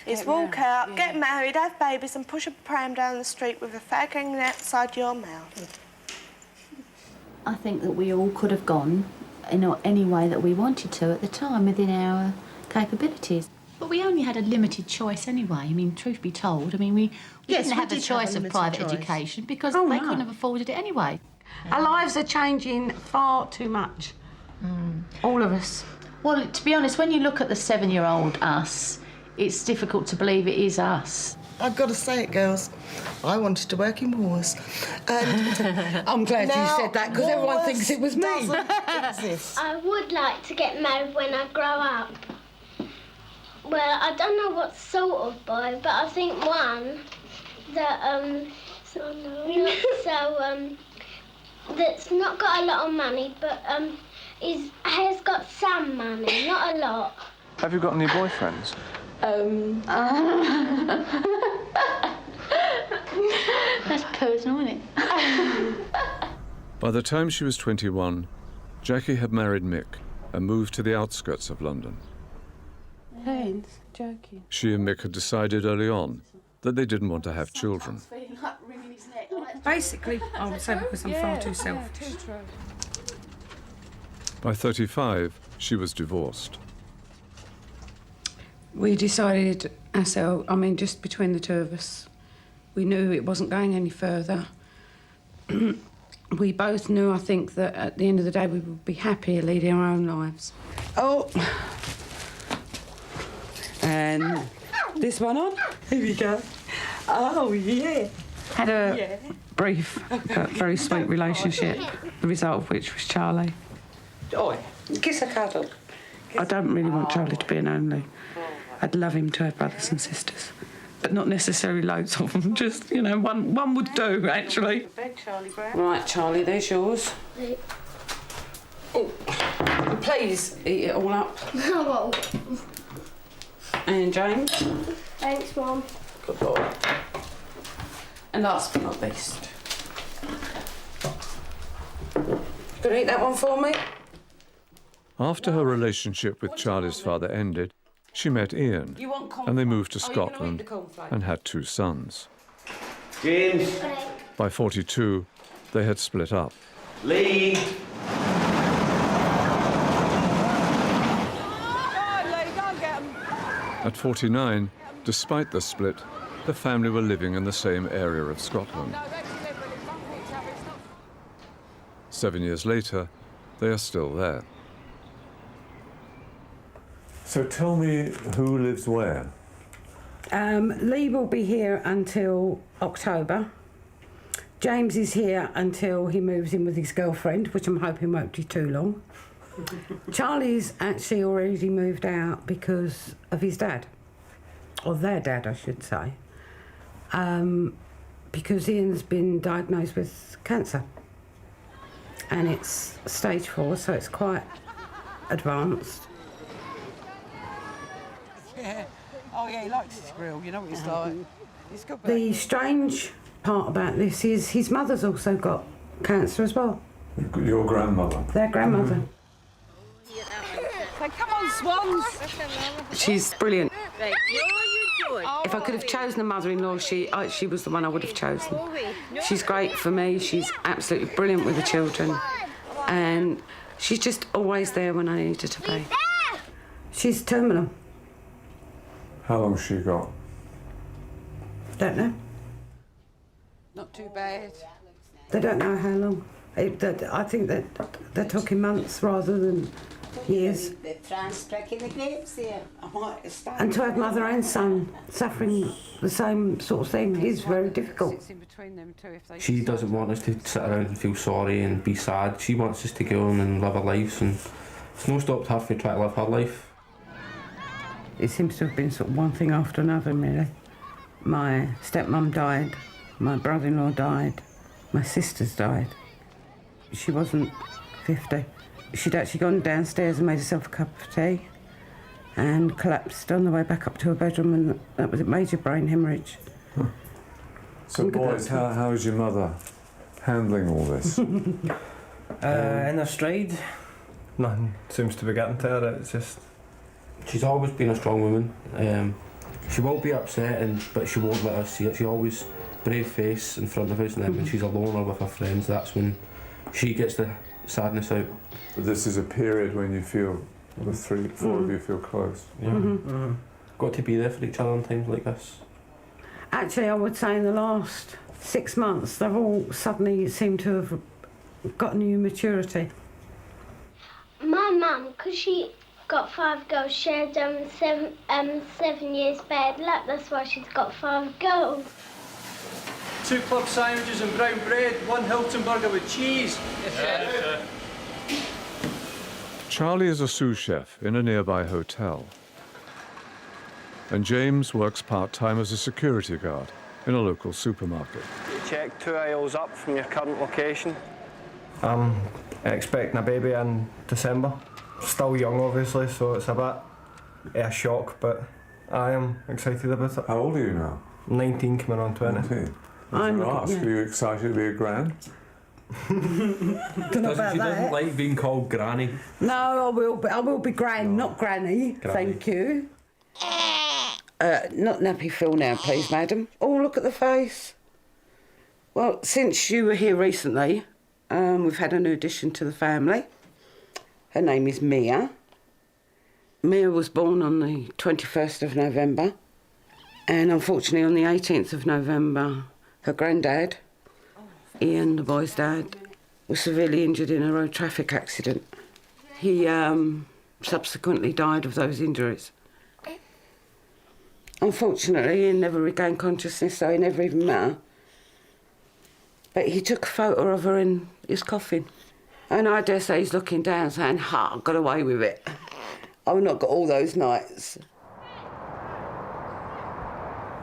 Speaker 8: is walk out, get married, have babies and push a pram down the street with a fag hanging outside your mouth.
Speaker 9: I think that we all could have gone in any way that we wanted to at the time within our capabilities.
Speaker 25: But we only had a limited choice anyway. I mean, truth be told, I mean, we didn't have a choice of private education because they couldn't have afforded it anyway.
Speaker 26: Our lives are changing far too much. All of us.
Speaker 25: Well, to be honest, when you look at the 7-year-old us, it's difficult to believe it is us.
Speaker 27: I've got to say it, girls. I wanted to work in Woolworths. And
Speaker 26: I'm glad you said that because everyone thinks it was me.
Speaker 27: Exist.
Speaker 21: I would like to get married when I grow up. Well, I don't know what sort of boy, but I think one that that's not got a lot of money, but has got some money, not a lot.
Speaker 15: Have you got any boyfriends?
Speaker 25: That's personal, isn't it?
Speaker 1: By the time she was 21, Jackie had married Mick and moved to the outskirts of London.
Speaker 4: Haynes, joking.
Speaker 1: She and Mick had decided early on that they didn't want to have children.
Speaker 11: Basically, I would say because I'm far too selfish.
Speaker 1: By 35, she was divorced.
Speaker 26: We decided ourselves, I mean, just between the two of us, we knew it wasn't going any further. We both knew, I think, that at the end of the day we would be happier leading our own lives. Oh. And this one on. Here we go. Oh, yeah. Had a brief but very sweet relationship, the result of which was Charlie. Oh, kiss a cuddle. I don't really want Charlie to be an only. I'd love him to have brothers and sisters, but not necessarily loads of them. Just, you know, one would do, actually. Right, Charlie, there's yours. Oh, please eat it all up.
Speaker 21: I won't.
Speaker 26: And James.
Speaker 21: Thanks, Mum.
Speaker 26: Good boy. And last but not least. Gonna eat that one for me?
Speaker 1: After her relationship with Charlie's father ended, she met Ian, and they moved to Scotland and had 2 sons.
Speaker 6: James.
Speaker 1: By 42, they had split up.
Speaker 6: Lee.
Speaker 1: At 49, despite the split, the family were living in the same area of Scotland. 7 years later, they are still there. So tell me, who lives where?
Speaker 26: Lee will be here until October. James is here until he moves in with his girlfriend, which I'm hoping won't be too long. Charlie's actually already moved out because of his dad, or their dad, I should say, because Ian's been diagnosed with cancer, and it's stage 4, so it's quite advanced.
Speaker 6: Yeah. Oh, yeah, he likes his grill, you know what he's like. He's got
Speaker 26: The strange part about this is his mother's also got cancer as well.
Speaker 1: Your grandmother?
Speaker 26: Their grandmother.
Speaker 6: Come on, swans!
Speaker 26: She's brilliant. If I could have chosen a mother-in-law, she was the one I would have chosen. She's great for me. She's absolutely brilliant with the children. And she's just always there when I need her to be. She's terminal.
Speaker 1: How long's she got?
Speaker 26: Don't know.
Speaker 6: Not too bad.
Speaker 26: They don't know how long. I think that they're talking months rather than years. And to have mother and son suffering the same sort of thing is very difficult.
Speaker 12: She doesn't want us to sit around and feel sorry and be sad. She wants us to go on and live our lives, and it's no stopped her from trying to live her life.
Speaker 26: It seems to have been sort of one thing after another, really. My stepmum died, my brother-in-law died, my sisters died. She wasn't 50. She'd actually gone downstairs and made herself a cup of tea and collapsed on the way back up to her bedroom, and that was a major brain hemorrhage.
Speaker 1: So, boys, how is your mother handling all this?
Speaker 12: In her stride, nothing seems to be getting to her. It's just... She's always been a strong woman. She will be upset, but she won't let us see it. She always brave face in front of us, and then when she's alone or with her friends, that's when she gets the sadness out.
Speaker 1: But this is a period when you feel, the 3-4 of you feel close.
Speaker 12: Yeah. Got to be there for each other in times like this.
Speaker 26: Actually, I would say in the last 6 months, they've all suddenly seemed to have got new maturity.
Speaker 21: My mum, because she got 5 girls, she had 7 years bad luck. That's why she's got 5 girls.
Speaker 6: 2 club sandwiches and brown bread, 1 Hilton burger with cheese.
Speaker 1: Charlie is a sous chef in a nearby hotel. And James works part-time as a security guard in a local supermarket.
Speaker 6: Check 2 aisles up from your current location.
Speaker 12: I'm expecting a baby in December. Still young, obviously, so it's a bit a shock, but I am excited about it.
Speaker 1: How old are you now?
Speaker 12: 19, coming on 20.
Speaker 1: 19. Are you excited to be a gran?
Speaker 26: Don't know about
Speaker 12: she
Speaker 26: that.
Speaker 12: doesn't like being called Granny.
Speaker 26: No, I will be Gran, not Granny. Thank you. Not nappy Phil now, please, madam. Oh, look at the face. Well, since you were here recently, we've had a new addition to the family. Her name is Mia. Mia was born on the 21st of November, and unfortunately on the 18th of November, her granddad, Ian, the boy's dad, was severely injured in a road traffic accident. He subsequently died of those injuries. Unfortunately, he never regained consciousness, so he never even met her. But he took a photo of her in his coffin. And I dare say he's looking down saying, "Ha, I got away with it. I've not got all those nights."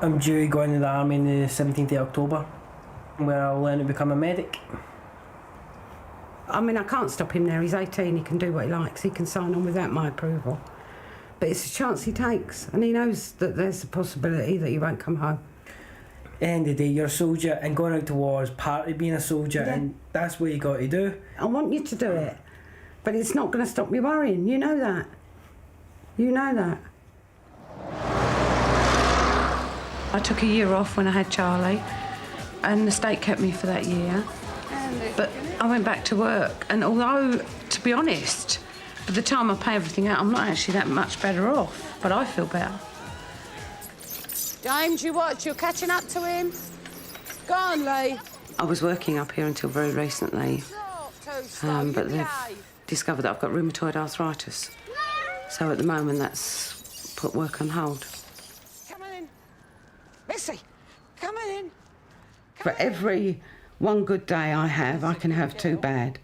Speaker 2: I'm due to go into the army on the 17th of October, where I'll learn to become a medic.
Speaker 26: I mean, I can't stop him now. He's 18, he can do what he likes. He can sign on without my approval. But it's a chance he takes, and he knows that there's a possibility that he won't come home.
Speaker 2: At the end of the day, you're a soldier, and going out to war is part of being a soldier, and that's what you got to do.
Speaker 26: I want you to do it, but it's not going to stop me worrying. You know that. You know that.
Speaker 4: I took a year off when I had Charlie, and the state kept me for that year. But I went back to work, and although, to be honest, by the time I pay everything out, I'm not actually that much better off, but I feel better.
Speaker 26: James, you watch. You're catching up to him. Go on, Lee. I was working up here until very recently, but they've discovered that I've got rheumatoid arthritis. So at the moment, that's put work on hold. Come on in. Missy, come on in. For every one good day I have, I can have two bad,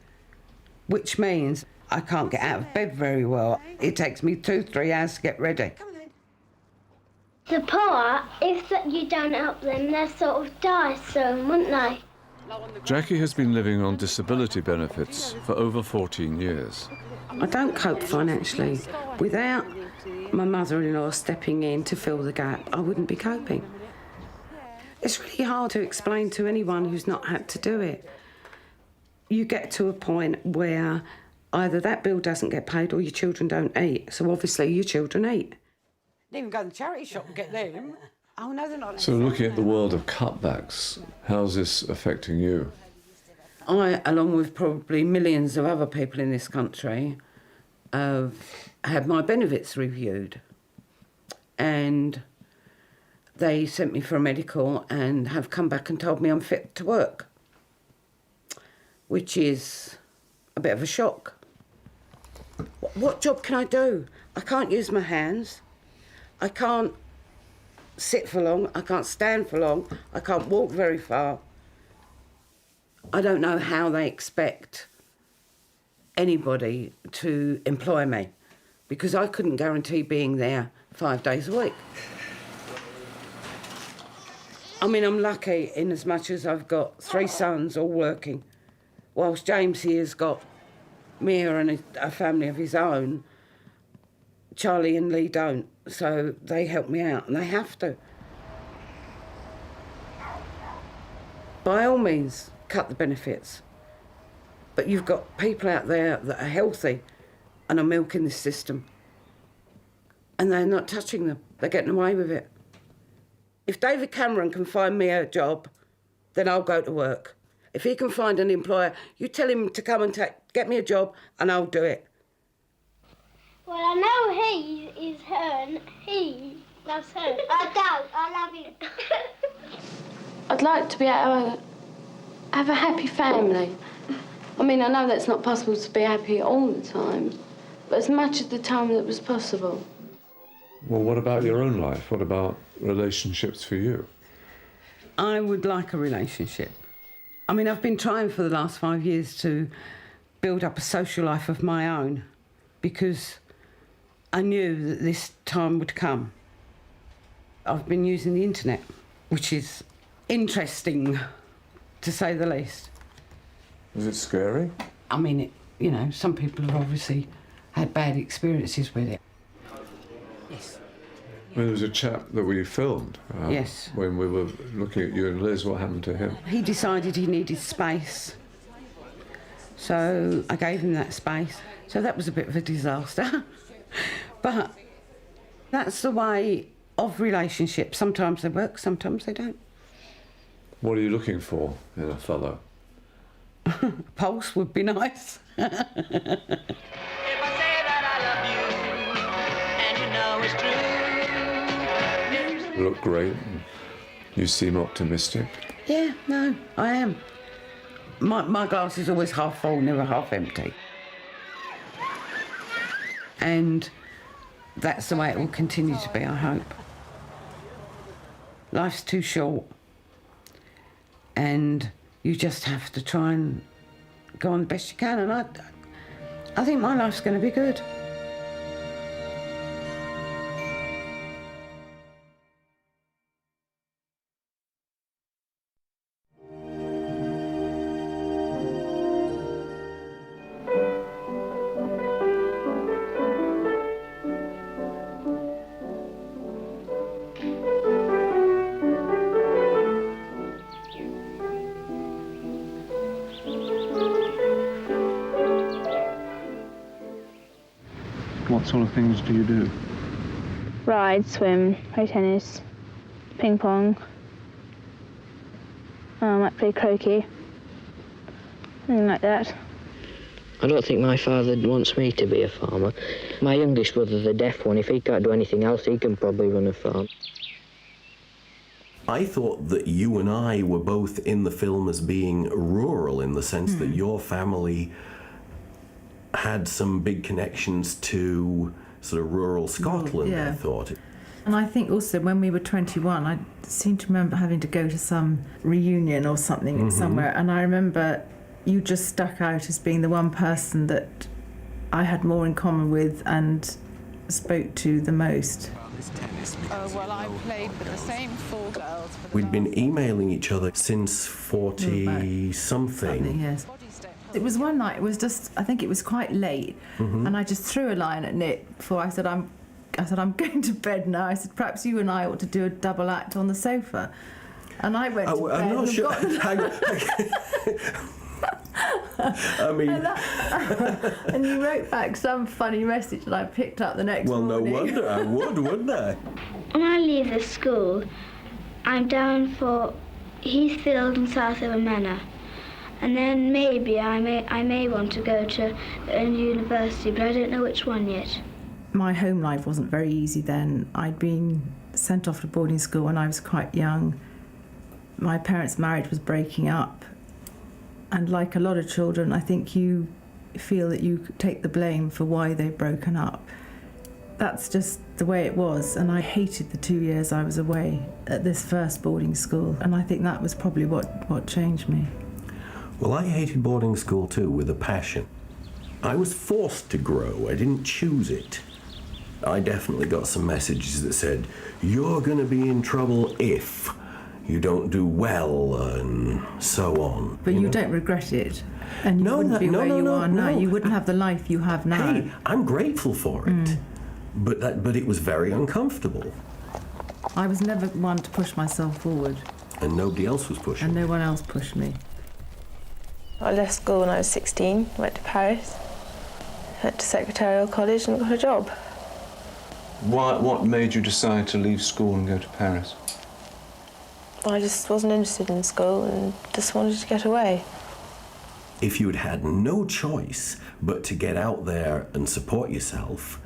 Speaker 26: which means I can't get out of bed very well. It takes me 2-3 hours to get ready.
Speaker 21: The poor, if you don't help them, they'll sort of die soon, wouldn't they?
Speaker 1: Jackie has been living on disability benefits for over 14 years.
Speaker 26: I don't cope financially. Without my mother-in-law stepping in to fill the gap, I wouldn't be coping. It's really hard to explain to anyone who's not had to do it. You get to a point where either that bill doesn't get paid or your children don't eat. So obviously your children eat. Didn't even go to the charity shop and get them. Oh, no, they're not.
Speaker 1: So looking at the world of cutbacks, how's this affecting you?
Speaker 26: I, along with probably millions of other people in this country, have had my benefits reviewed. And they sent me for a medical and have come back and told me I'm fit to work, which is a bit of a shock. What job can I do? I can't use my hands. I can't sit for long. I can't stand for long. I can't walk very far. I don't know how they expect anybody to employ me, because I couldn't guarantee being there 5 days a week. I mean, I'm lucky in as much as I've got 3 sons all working, whilst James here's got Mia and a family of his own. Charlie and Lee don't, so they help me out, and they have to. By all means, cut the benefits. But you've got people out there that are healthy and are milking this system, and they're not touching them. They're getting away with it. If David Cameron can find me a job, then I'll go to work. If he can find an employer, you tell him to come and get me a job, and I'll do it.
Speaker 21: Well, I know he is her and he loves her. I don't. I love him.
Speaker 4: I'd like to be able to have a happy family. I mean, I know that's not possible to be happy all the time, but as much of the time that was possible.
Speaker 1: Well, what about your own life? What about relationships for you?
Speaker 26: I would like a relationship. I mean, I've been trying for the last 5 years to build up a social life of my own, because I knew that this time would come. I've been using the internet, which is interesting, to say the least.
Speaker 1: Is it scary?
Speaker 26: I mean, some people have obviously had bad experiences with it. Yes.
Speaker 1: Well, there was a chap that we filmed.
Speaker 26: Yes.
Speaker 1: When we were looking at you and Liz, what happened to him?
Speaker 26: He decided he needed space, so I gave him that space. So that was a bit of a disaster. But that's the way of relationships. Sometimes they work, sometimes they don't.
Speaker 1: What are you looking for in a fellow?
Speaker 26: Pulse would be nice.
Speaker 1: You look great. You seem optimistic.
Speaker 26: Yeah, no, I am. My glass is always half full, never half empty. And that's the way it will continue to be, I hope. Life's too short, and you just have to try and go on the best you can, and I think my life's going to be good.
Speaker 10: What sort of things do you do?
Speaker 13: Ride, swim, play tennis, ping pong. I might play croquet, something like that.
Speaker 14: I don't think my father wants me to be a farmer. My youngest brother, the deaf one, if he can't do anything else, he can probably run a farm.
Speaker 16: I thought that you and I were both in the film as being rural, in the sense that your family had some big connections to sort of rural Scotland,
Speaker 17: yeah.
Speaker 16: I thought.
Speaker 17: And I think also when we were 21, I seem to remember having to go to some reunion or something somewhere, and I remember you just stuck out as being the one person that I had more in common with and spoke to the most.
Speaker 26: Well, I played with the same 4 girls.
Speaker 16: We'd been emailing each other since 40-something.
Speaker 17: Yes. It was one night, it was just, I think it was quite late, and I just threw a line at Nick before I said, I'm going to bed now. I said, perhaps you and I ought to do a double act on the sofa. And I went to bed.
Speaker 16: I'm not sure. I mean...
Speaker 17: and you wrote back some funny message that I picked up the next morning.
Speaker 16: Well, no wonder I would, wouldn't I?
Speaker 21: When I leave the school, I'm down for Heathfield and Southaven Manor. And then maybe I may want to go to a university, but I don't know which one yet.
Speaker 17: My home life wasn't very easy then. I'd been sent off to boarding school when I was quite young. My parents' marriage was breaking up. And like a lot of children, I think you feel that you take the blame for why they've broken up. That's just the way it was, and I hated the 2 years I was away at this first boarding school, and I think that was probably what changed me.
Speaker 16: Well, I hated boarding school too, with a passion. I was forced to grow, I didn't choose it. I definitely got some messages that said, you're going to be in trouble if you don't do well, and so on.
Speaker 17: But you don't regret it, and you wouldn't be where you are now. You wouldn't have the life you have now.
Speaker 16: Hey, I'm grateful for it, but it was very uncomfortable.
Speaker 17: I was never one to push myself forward.
Speaker 16: And nobody else was pushing.
Speaker 17: And no one else pushed me.
Speaker 8: I left school when I was 16, went to Paris, went to Secretarial College and got a job.
Speaker 1: What made you decide to leave school and go to Paris?
Speaker 8: I just wasn't interested in school and just wanted to get away.
Speaker 16: If you'd had no choice but to get out there and support yourself,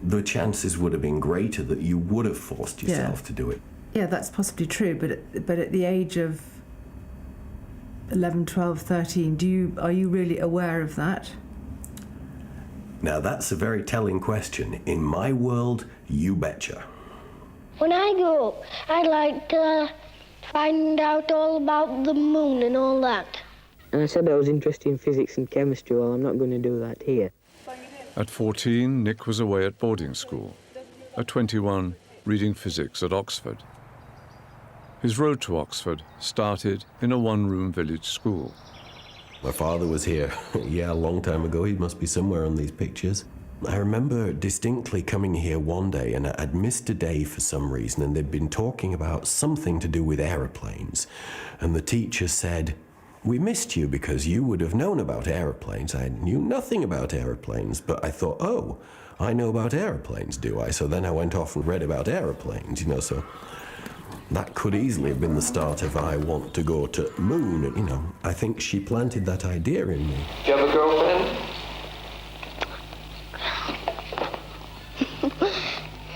Speaker 16: the chances would have been greater that you would have forced yourself to do it.
Speaker 17: Yeah, that's possibly true, but at the age of 11, 12, 13, are you really aware of that?
Speaker 16: Now that's a very telling question. In my world, you betcha.
Speaker 21: When I grow up, I'd like to find out all about the moon and all that.
Speaker 14: And I said I was interested in physics and chemistry. Well, I'm not going to do that here.
Speaker 1: At 14, Nick was away at boarding school. At 21, reading physics at Oxford. His road to Oxford started in a one-room village school.
Speaker 16: My father was here, a long time ago. He must be somewhere on these pictures. I remember distinctly coming here one day, and I'd missed a day for some reason, and they'd been talking about something to do with aeroplanes. And the teacher said, "We missed you because you would have known about aeroplanes." I knew nothing about aeroplanes, but I thought, oh, I know about aeroplanes, do I? So then I went off and read about aeroplanes, so that could easily have been the start of I want to go to moon. And, I think she planted that idea in me.
Speaker 5: Do you have a girlfriend?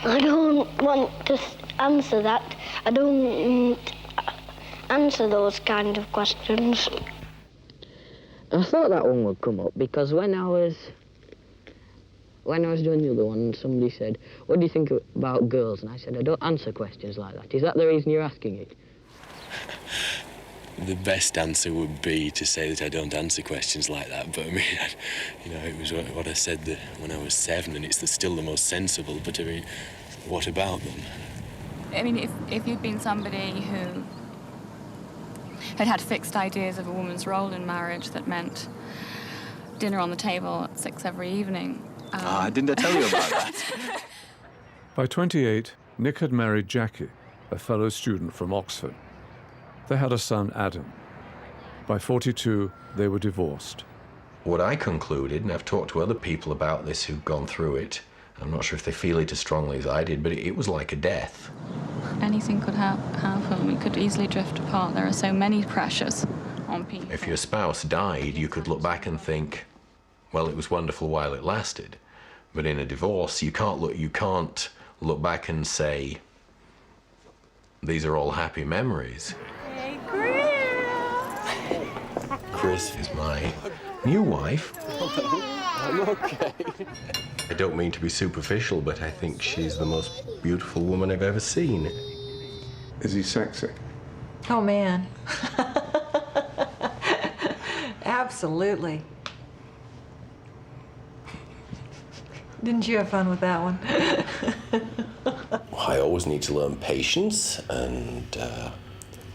Speaker 21: I don't want to answer that. I don't answer those kind of questions.
Speaker 14: I thought that one would come up because when I was When I was doing the other one, somebody said, what do you think about girls? And I said, I don't answer questions like that. Is that the reason you're asking it?
Speaker 7: The best answer would be to say that I don't answer questions like that, but I mean, it was what I said when I was 7, and it's still the most sensible, but I mean, what about them?
Speaker 3: I mean, if you'd been somebody who had fixed ideas of a woman's role in marriage that meant dinner on the table at 6 every evening...
Speaker 18: didn't I tell you about that?
Speaker 1: By 28, Nick had married Jackie, a fellow student from Oxford. They had a son, Adam. By 42, they were divorced.
Speaker 16: What I concluded, and I've talked to other people about this who've gone through it, I'm not sure if they feel it as strongly as I did, but it was like a death.
Speaker 3: Anything could happen. We could easily drift apart. There are so many pressures on people.
Speaker 16: If your spouse died, you could look back and think, well, it was wonderful while it lasted. But in a divorce, you can't look back and say, these are all happy memories.
Speaker 3: Hey,
Speaker 16: Chris is my new wife.
Speaker 18: I'm okay.
Speaker 16: I don't mean to be superficial, but I think she's the most beautiful woman I've ever seen.
Speaker 1: Is he sexy?
Speaker 19: Oh, man. Absolutely. Didn't you have fun with that one?
Speaker 16: I always need to learn patience, and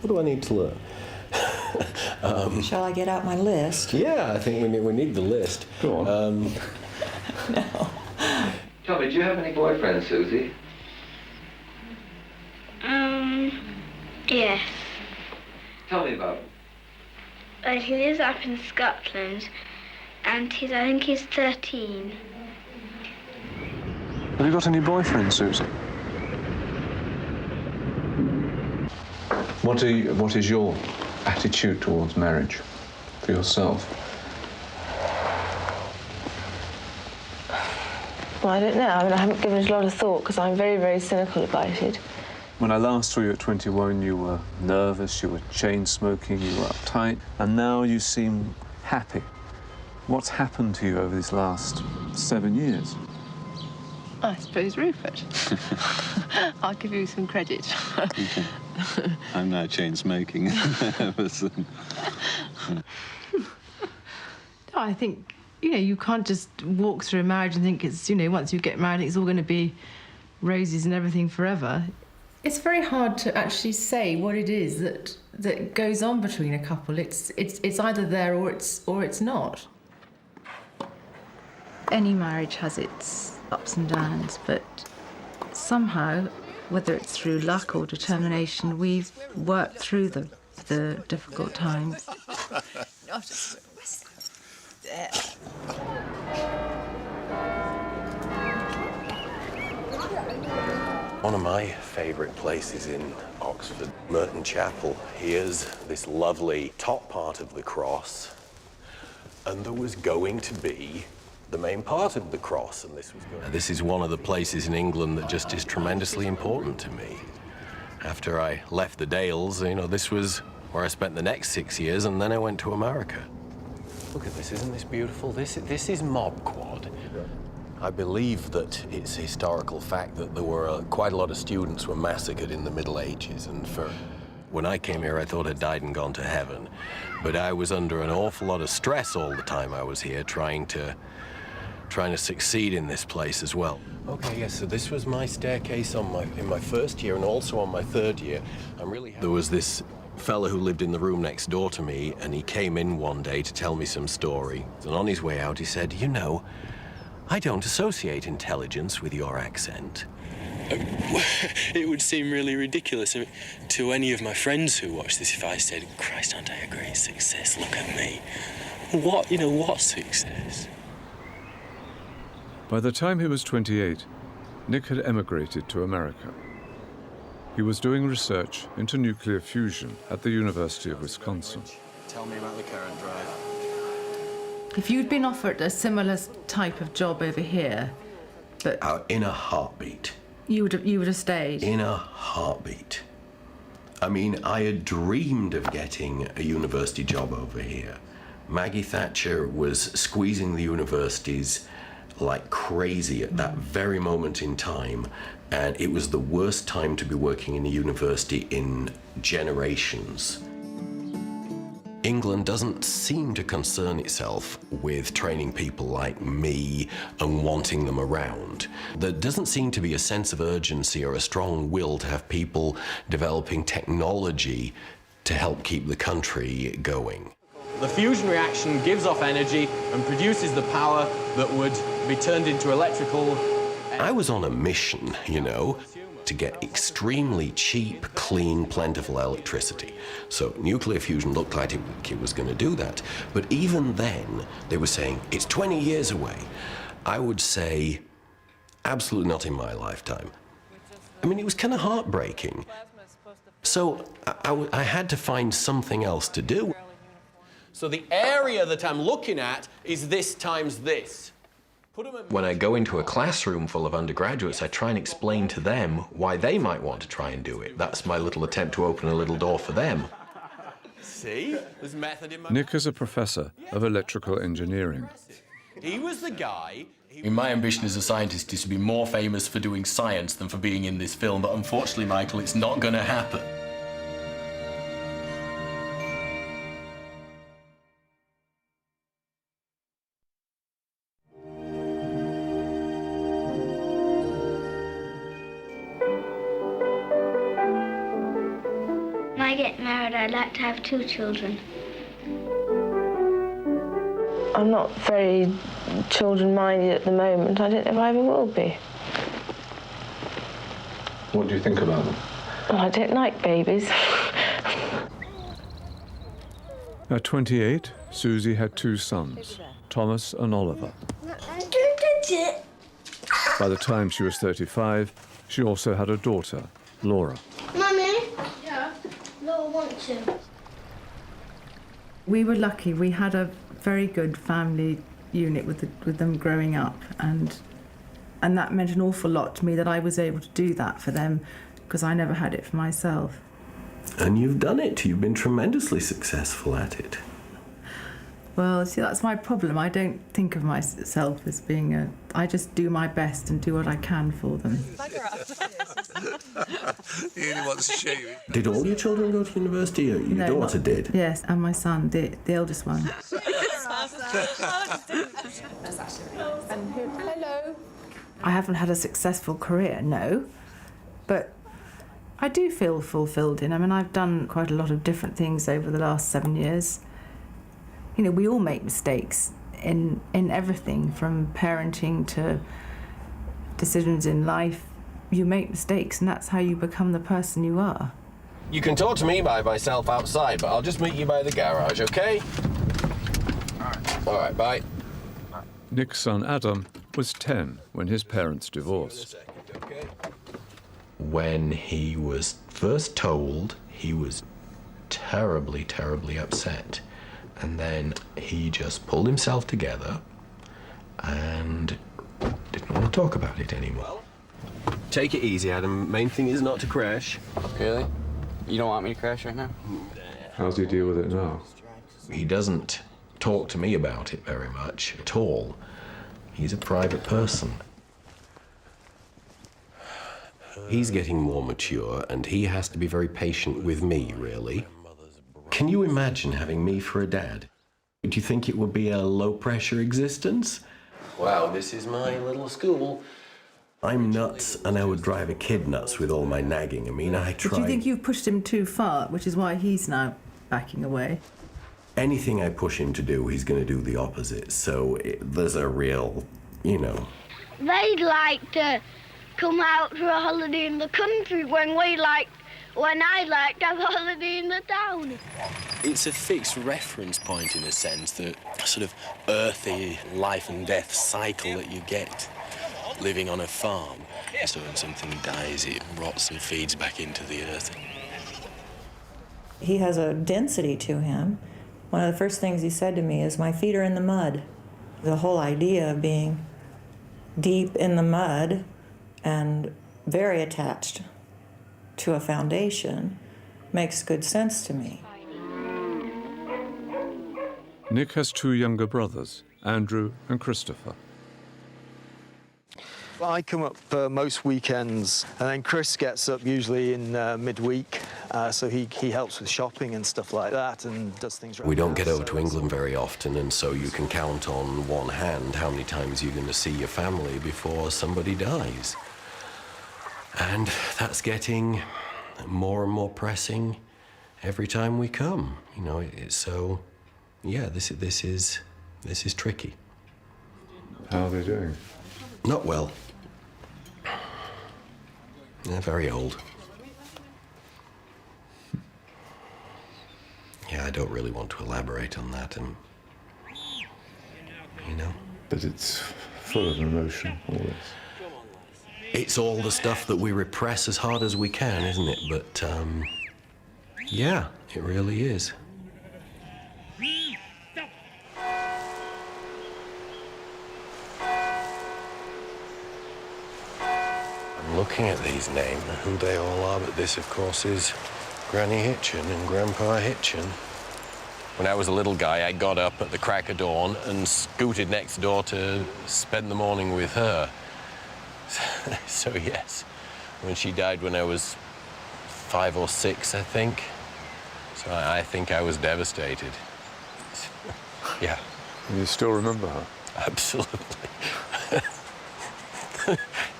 Speaker 16: what do I need to learn?
Speaker 19: Shall I get out my list?
Speaker 16: Yeah, I think we need the list. Go on.
Speaker 19: No.
Speaker 20: Tommy, do you have any boyfriends, Susie?
Speaker 21: Yes.
Speaker 20: Tell me about him.
Speaker 21: He lives up in Scotland, and I think he's 13.
Speaker 10: Have you got any boyfriends, Susie?
Speaker 1: What is your attitude towards marriage for yourself?
Speaker 22: Well, I don't know. I mean, I haven't given it a lot of thought because I'm very, very cynical about it.
Speaker 1: When I last saw you at 21, you were nervous, you were chain-smoking, you were uptight, and now you seem happy. What's happened to you over these last 7 years?
Speaker 22: I suppose Rupert. I'll give you some credit.
Speaker 18: I'm now chain-smoking.
Speaker 17: I think, you can't just walk through a marriage and think it's, once you get married, it's all going to be roses and everything forever. It's very hard to actually say what it is that goes on between a couple. It's either there or it's not. Any marriage has its ups and downs, but somehow, whether it's through luck or determination, we've worked through the difficult times.
Speaker 16: One of my favourite places in Oxford, Merton Chapel. Here's this lovely top part of the cross, and there was going to be the main part of the cross, and this is one of the places in England that just is tremendously important to me. After I left the Dales, this was where I spent the next 6 years, and then I went to America. Look at this, isn't this beautiful? This is Mob Quad. I believe that it's a historical fact that there were quite a lot of students were massacred in the Middle Ages, and when I came here, I thought I'd died and gone to heaven. But I was under an awful lot of stress all the time I was here, trying to succeed in this place as well. Okay, yes, so this was my staircase in my first year and also on my third year. There was this fella who lived in the room next door to me, and he came in one day to tell me some story. And on his way out, he said, I don't associate intelligence with your accent.
Speaker 7: It would seem really ridiculous to any of my friends who watch this if I said, Christ, aren't I a great success? Look at me. What success?
Speaker 1: By the time he was 28, Nick had emigrated to America. He was doing research into nuclear fusion at the University of Wisconsin.
Speaker 18: Tell me about the current drive.
Speaker 17: If you'd been offered a similar type of job over here, but
Speaker 16: in a heartbeat.
Speaker 17: You would have stayed.
Speaker 16: In a heartbeat. I mean, I had dreamed of getting a university job over here. Maggie Thatcher was squeezing the universities like crazy at that very moment in time, and it was the worst time to be working in a university in generations. England doesn't seem to concern itself with training people like me and wanting them around. There doesn't seem to be a sense of urgency or a strong will to have people developing technology to help keep the country going.
Speaker 9: The fusion reaction gives off energy and produces the power that would be turned into electrical...
Speaker 16: I was on a mission, you know, to get extremely cheap, clean, plentiful electricity. So nuclear fusion looked like it was going to do that. But even then, they were saying, it's 20 years away. I would say, absolutely not in my lifetime. I mean, it was kind of heartbreaking. So I had to find something else to do.
Speaker 9: So the area that I'm looking at is this times this.
Speaker 16: When I go into a classroom full of undergraduates, I try and explain to them why they might want to try and do it. That's my little attempt to open a little door for them.
Speaker 9: See? There's method in my...
Speaker 1: Nick is a professor of electrical engineering.
Speaker 9: He was the guy...
Speaker 11: My ambition as a scientist is to be more famous for doing science than for being in this film, but unfortunately, Michael, it's not going to happen.
Speaker 21: When I get married, I'd like to have 2 children.
Speaker 15: I'm not very children-minded at the moment. I don't know if I ever will be.
Speaker 18: What do you think about them?
Speaker 15: Well, I don't like babies.
Speaker 1: At 28, Susie had 2 sons, Thomas and Oliver. By the time she was 35, she also had a daughter, Laura.
Speaker 21: Mummy? Yeah? Laura wants to.
Speaker 17: We were lucky. We had a very good family unit with them growing up, and that meant an awful lot to me that I was able to do that for them, because I never had it for myself.
Speaker 16: And you've done it. You've been tremendously successful at it.
Speaker 17: Well, see, that's my problem. I don't think of myself as being I just do my best and do what I can for them.
Speaker 18: He only wants to show you.
Speaker 16: Did all your children go to university? Your daughter did?
Speaker 17: Yes, and my son, the eldest one.
Speaker 22: Hello.
Speaker 17: I haven't had a successful career, no, but I do feel fulfilled in. I mean, I've done quite a lot of different things over the last 7 years. You know, we all make mistakes in everything, from parenting to decisions in life. You make mistakes, and that's how you become the person you are.
Speaker 16: You can talk to me by myself outside, but I'll just meet you by the garage, okay? All right, bye.
Speaker 1: Nick's son Adam was 10 when his parents divorced.
Speaker 16: When he was first told, he was terribly, terribly upset. And then he just pulled himself together and didn't want to talk about it anymore. Take it easy, Adam. Main thing is not to crash.
Speaker 23: Really? You don't want me to crash right now?
Speaker 1: How does he deal with it now?
Speaker 16: He doesn't talk to me about it very much at all. He's a private person. He's getting more mature, and he has to be very patient with me, really. Can you imagine having me for a dad? Do you think it would be a low-pressure existence? Wow, this is my little school. I'm nuts, and I would drive a kid nuts with all my nagging. I mean, I try...
Speaker 17: But do you think you've pushed him too far, which is why he's now backing away?
Speaker 16: Anything I push him to do, he's going to do the opposite. So there's a real, you know...
Speaker 21: They'd like to come out for a holiday in the country when I like to have a holiday in the town.
Speaker 7: It's a fixed reference point, in a sense, that sort of earthy life and death cycle that you get living on a farm. So when something dies, it rots and feeds back into the earth.
Speaker 19: He has a density to him. One of the first things he said to me is, "My feet are in the mud." The whole idea of being deep in the mud and very attached to a foundation makes good sense to me.
Speaker 1: Nick has 2 younger brothers, Andrew and Christopher.
Speaker 2: I come up most weekends, and then Chris gets up usually in midweek, so he helps with shopping and stuff like that, and does things around
Speaker 16: We don't
Speaker 2: the
Speaker 16: get
Speaker 2: house,
Speaker 16: over to
Speaker 2: so-
Speaker 16: England very often, and so you can count on one hand how many times you're going to see your family before somebody dies. And that's getting more and more pressing every time we come. You know, so yeah, this is tricky.
Speaker 1: How are they doing?
Speaker 16: Not well. They're very old. Yeah, I don't really want to elaborate on that, and you know.
Speaker 1: But it's full of emotion, all this.
Speaker 16: It's all the stuff that we repress as hard as we can, isn't it? But, yeah, it really is. I'm looking at these names, who they all are, but this, of course, is Granny Hitchin and Grandpa Hitchin. When I was a little guy, I got up at the crack of dawn and scooted next door to spend the morning with her. So, yes, when she died when I was 5 or 6, I think. So I think I was devastated. Yeah.
Speaker 1: And you still remember her?
Speaker 16: Absolutely.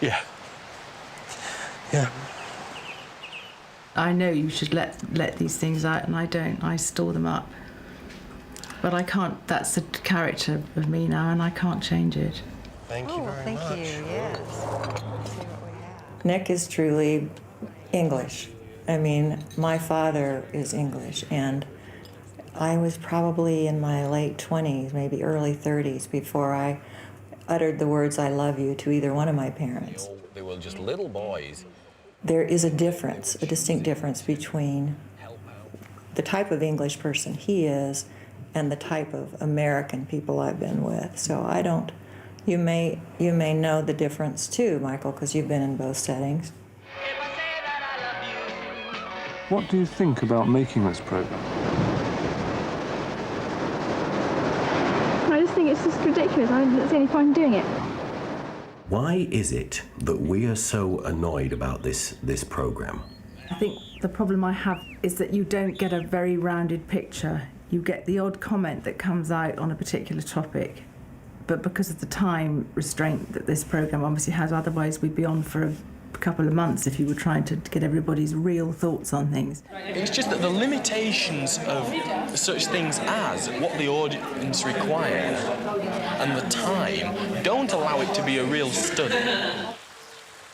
Speaker 16: Yeah. Yeah.
Speaker 17: I know you should let these things out, and I don't. I store them up. But I can't. That's the character of me now, and I can't change it.
Speaker 16: Thank you very much.
Speaker 19: Thank you, yes. Let's see what we have. Nick is truly English. I mean, my father is English, and I was probably in my late 20s, maybe early 30s, before I uttered the words, "I love you," to either one of my parents.
Speaker 7: They were just little boys.
Speaker 19: There is a difference, a distinct difference between the type of English person he is and the type of American people I've been with. So I don't, you may know the difference too, Michael, because you've been in both settings.
Speaker 10: What do you think about making this program?
Speaker 13: I just think it's just ridiculous. I don't see any point in doing it.
Speaker 16: Why is it that we are so annoyed about this program?
Speaker 17: I think the problem I have is that you don't get a very rounded picture. You get the odd comment that comes out on a particular topic, but because of the time restraint that this program obviously has, otherwise we'd be on for a couple of months if you were trying to get everybody's real thoughts on things.
Speaker 7: It's just that the limitations of such things as what the audience require and the time don't allow it to be a real study.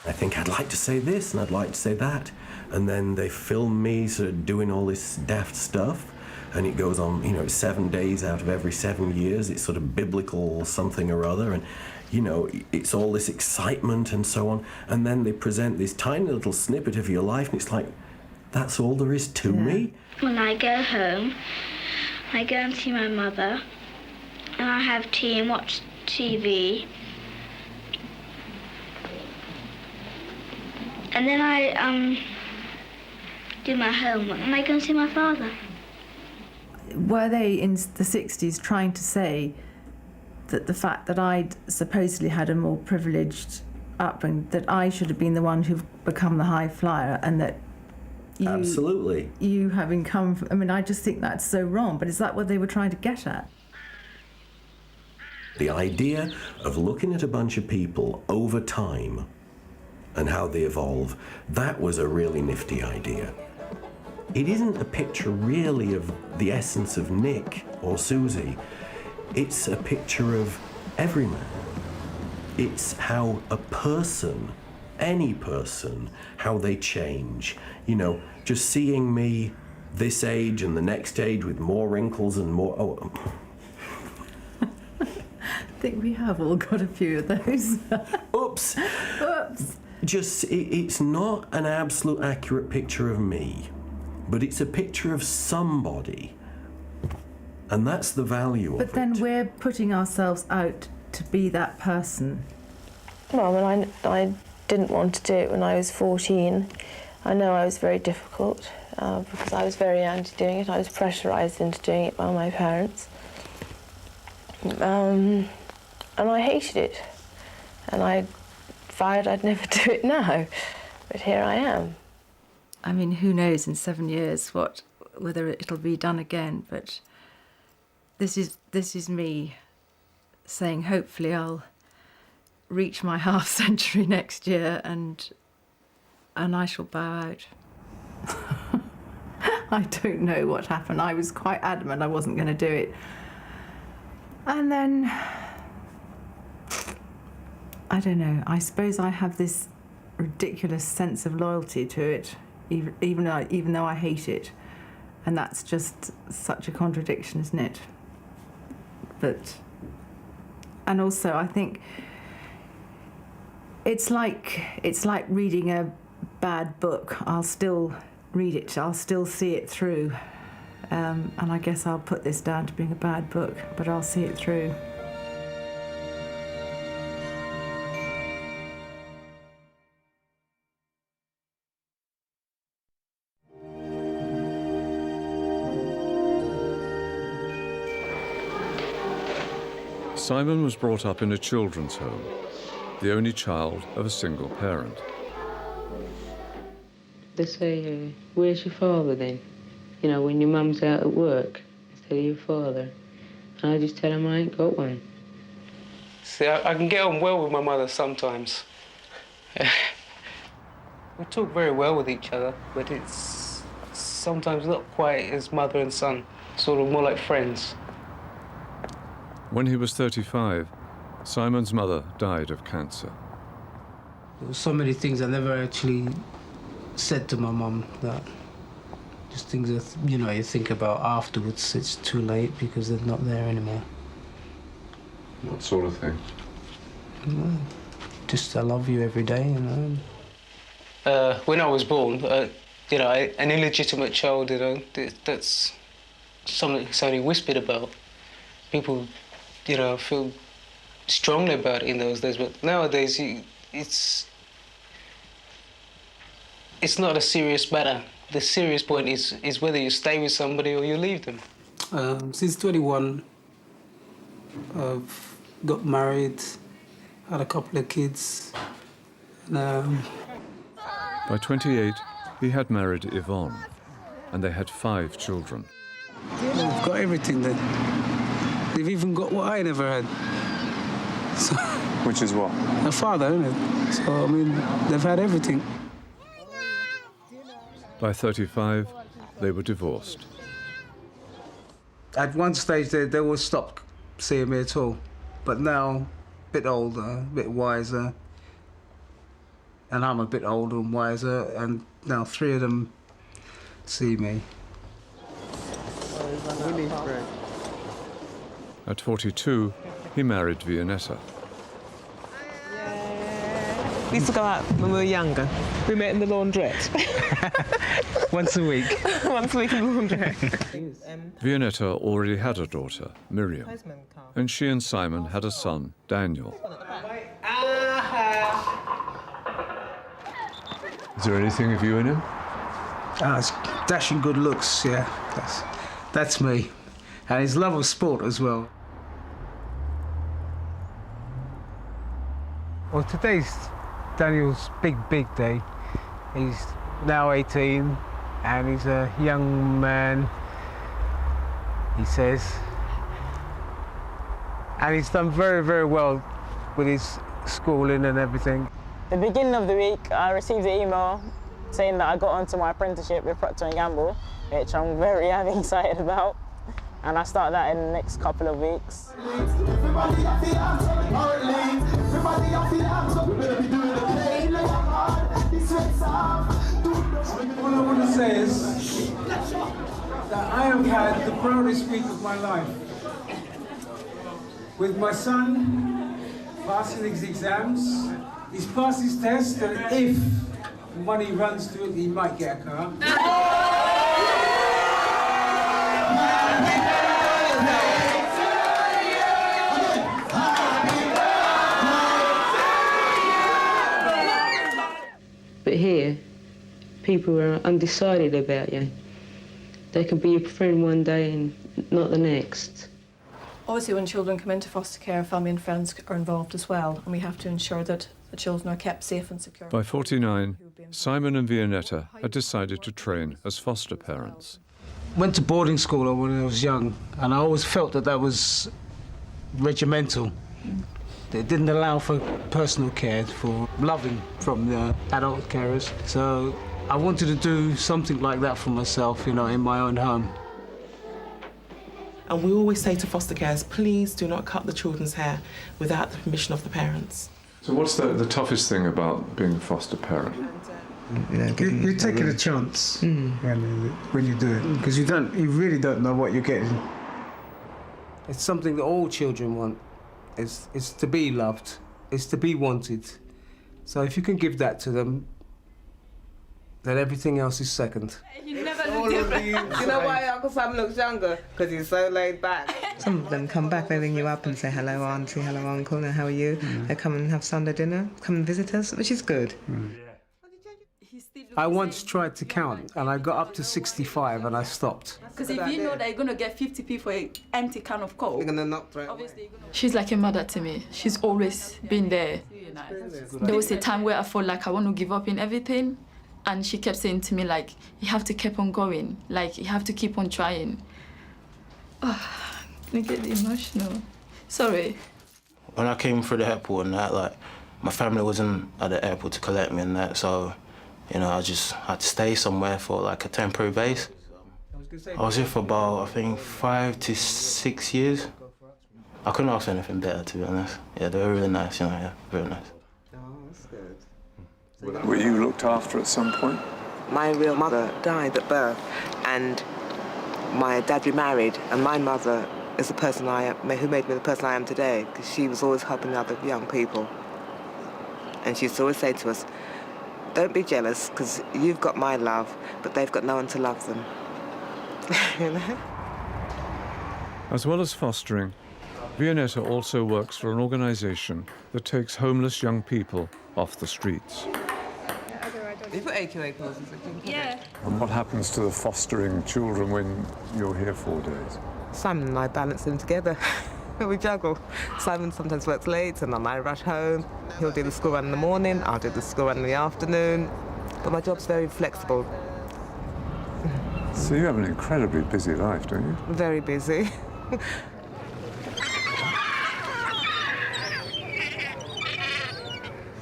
Speaker 16: I think I'd like to say this and I'd like to say that, and then they film me sort of doing all this daft stuff, and it goes on, you know, 7 days out of every 7 years. It's sort of biblical something or other, and you know, it's all this excitement and so on, and then they present this tiny little snippet of your life, and it's like, that's all there is to me?
Speaker 21: When I go home, I go and see my mother, and I have tea and watch TV. And then I do my homework, and I go and see my father.
Speaker 17: Were they in the 60s trying to say that the fact that I'd supposedly had a more privileged upbringing, that I should have been the one who've become the high flyer, and that you,
Speaker 16: Absolutely.
Speaker 17: You having come from, I mean, I just think that's so wrong, but is that what they were trying to get at?
Speaker 16: The idea of looking at a bunch of people over time and how they evolve, that was a really nifty idea. It isn't a picture really of the essence of Nick or Susie. It's a picture of every man. It's how a person, any person, how they change. You know, just seeing me this age and the next age with more wrinkles and more... Oh.
Speaker 17: I think we have all got a few of those.
Speaker 16: Oops.
Speaker 17: Oops.
Speaker 16: Just, it's not an absolute accurate picture of me, but it's a picture of somebody. And that's the value of it.
Speaker 17: But then we're putting ourselves out to be that person.
Speaker 15: Well, I mean, I didn't want to do it when I was 14. I know I was very difficult because I was very anti-doing it. I was pressurised into doing it by my parents. And I hated it. And I vowed I'd never do it now, but here I am.
Speaker 17: I mean, who knows in 7 years whether it'll be done again, but this is me saying hopefully I'll reach my half century next year and I shall bow out. I don't know what happened. I was quite adamant I wasn't going to do it. And then, I don't know, I suppose I have this ridiculous sense of loyalty to it, even though I hate it. And that's just such a contradiction, isn't it? And also I think it's like reading a bad book. I'll still read it, I'll still see it through. And I guess I'll put this down to being a bad book, but I'll see it through.
Speaker 1: Simon was brought up in a children's home, the only child of a single parent.
Speaker 4: They say, where's your father then? You know, when your mum's out at work, instead of your father. And I just tell them I ain't got one.
Speaker 6: See, I can get on well with my mother sometimes. We talk very well with each other, but it's sometimes not quite as mother and son, sort of more like friends.
Speaker 1: When he was 35, Simon's mother died of cancer.
Speaker 6: There were so many things I never actually said to my mum, that just things that, you know, you think about afterwards. It's too late because they're not there anymore.
Speaker 1: What sort of thing?
Speaker 6: Just I love you every day, you know. When I was born, you know, an illegitimate child, you know, that's something that's only whispered about. People, you know, feel strongly about it in those days, but nowadays it's not a serious matter. The serious point is whether you stay with somebody or you leave them. Since 21, I've got married, had a couple of kids. And,
Speaker 1: By 28, he had married Yvonne, and they had 5 children.
Speaker 6: they've got everything then. They've even got what I never had. So,
Speaker 18: which is what?
Speaker 6: A father, isn't it? So, I mean, they've had everything.
Speaker 1: By 35, they were divorced.
Speaker 6: At one stage, they all stopped seeing me at all. But now, a bit older, a bit wiser, and I'm a bit older and wiser, and now 3 of them see me.
Speaker 1: At 42, he married Vianetta.
Speaker 12: We used to go out when we were younger. We met in the laundrette.
Speaker 6: Once a week.
Speaker 12: Once a week in the laundrette.
Speaker 1: Vianetta already had a daughter, Miriam, and she and Simon had a son, Daniel. Is there anything of you in him?
Speaker 6: It's dashing good looks, yeah. That's me. And his love of sport as well. Well, today's Daniel's big day. He's now 18 and he's a young man, he says. And he's done very, very well with his schooling and everything.
Speaker 12: The beginning of the week, I received an email saying that I got onto my apprenticeship with Procter & Gamble, which I'm very excited about. And I start that in the next couple of weeks.
Speaker 6: What I want to say is that I have had the proudest week of my life. With my son passing his exams, he's passed his test, and if money runs to it, he might get a car.
Speaker 4: But here, people are undecided about you. They can be your friend one day and not the next.
Speaker 24: Obviously, when children come into foster care, family and friends are involved as well, and we have to ensure that
Speaker 5: the children are kept safe and secure.
Speaker 1: By 49, Simon and Vianetta had decided to train as foster parents.
Speaker 6: Went to boarding school when I was young, and I always felt that that was regimental. It didn't allow for personal care, for loving from the adult carers. So I wanted to do something like that for myself, in my own home.
Speaker 8: And we always say to foster carers, please do not cut the children's hair without the permission of the parents.
Speaker 1: So what's the toughest thing about being a foster parent?
Speaker 6: You're taking a chance when you do it, because you really don't know what you're getting. It's something that all children want. It's to be loved. It's to be wanted. So if you can give that to them, then everything else is second.
Speaker 12: You never look different. You know why Uncle Sam looks younger? Because he's so laid back.
Speaker 14: Some of them come back, they ring you up and say, hello, auntie, hello, uncle, and how are you? They come and have Sunday dinner, come and visit us, which is good.
Speaker 6: I once tried to count, and I got up to 65, and I stopped.
Speaker 5: Because if you know that you're going to get 50p for an empty can of Coke,
Speaker 12: you're going to knock right
Speaker 5: obviously. She's like a mother to me. She's always been there. There was a time where I felt like I want to give up in everything, and she kept saying to me, like, you have to keep on going, like, you have to keep on trying. Oh, I get emotional. Sorry.
Speaker 24: When I came through the airport and that, like, my family wasn't at the airport to collect me and that, so I just had to stay somewhere for like a temporary base. I was here for about, I think, 5 to 6 years. I couldn't ask for anything better, to be honest. Yeah, they were really nice, yeah, very nice.
Speaker 12: Oh, that's good.
Speaker 18: Were you looked after at some point?
Speaker 8: My real mother died at birth, and my dad remarried, and my mother is the person who made me the person I am today, because she was always helping other young people. And she used to always say to us, don't be jealous, because you've got my love, but they've got no one to love them.
Speaker 1: As well as fostering, Vianetta also works for an organisation that takes homeless young people off the streets.
Speaker 12: You put AQA poses,
Speaker 3: Yeah.
Speaker 1: And what happens to the fostering children when you're here 4 days?
Speaker 8: Simon and I balance them together. We juggle. Simon sometimes works late and then I rush home. He'll do the school run in the morning, I'll do the school run in the afternoon. But my job's very flexible.
Speaker 1: So you have an incredibly busy life, don't you?
Speaker 8: Very busy.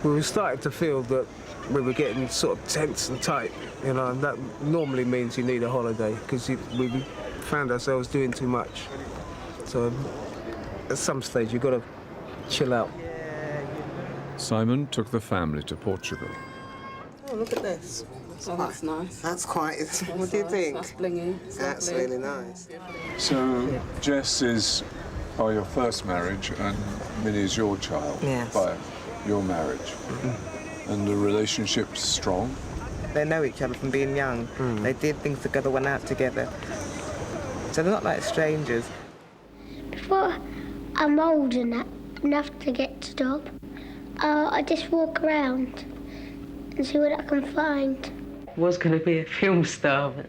Speaker 6: We started to feel that we were getting sort of tense and tight, and that normally means you need a holiday, because we found ourselves doing too much. So at some stage, you've got to chill out.
Speaker 1: Simon took the family to Portugal.
Speaker 8: Oh, look at this.
Speaker 12: Oh, that's nice.
Speaker 8: That's quite... What do you think?
Speaker 12: That's blingy.
Speaker 8: That's really nice.
Speaker 1: So Jess is by your first marriage and Minnie's your child by your marriage. And the relationship's strong?
Speaker 8: They know each other from being young. They did things together, went out together. So they're not like strangers.
Speaker 21: Before I'm old enough to get to job, I just walk around and see what I can find.
Speaker 4: I was going to be a film star, but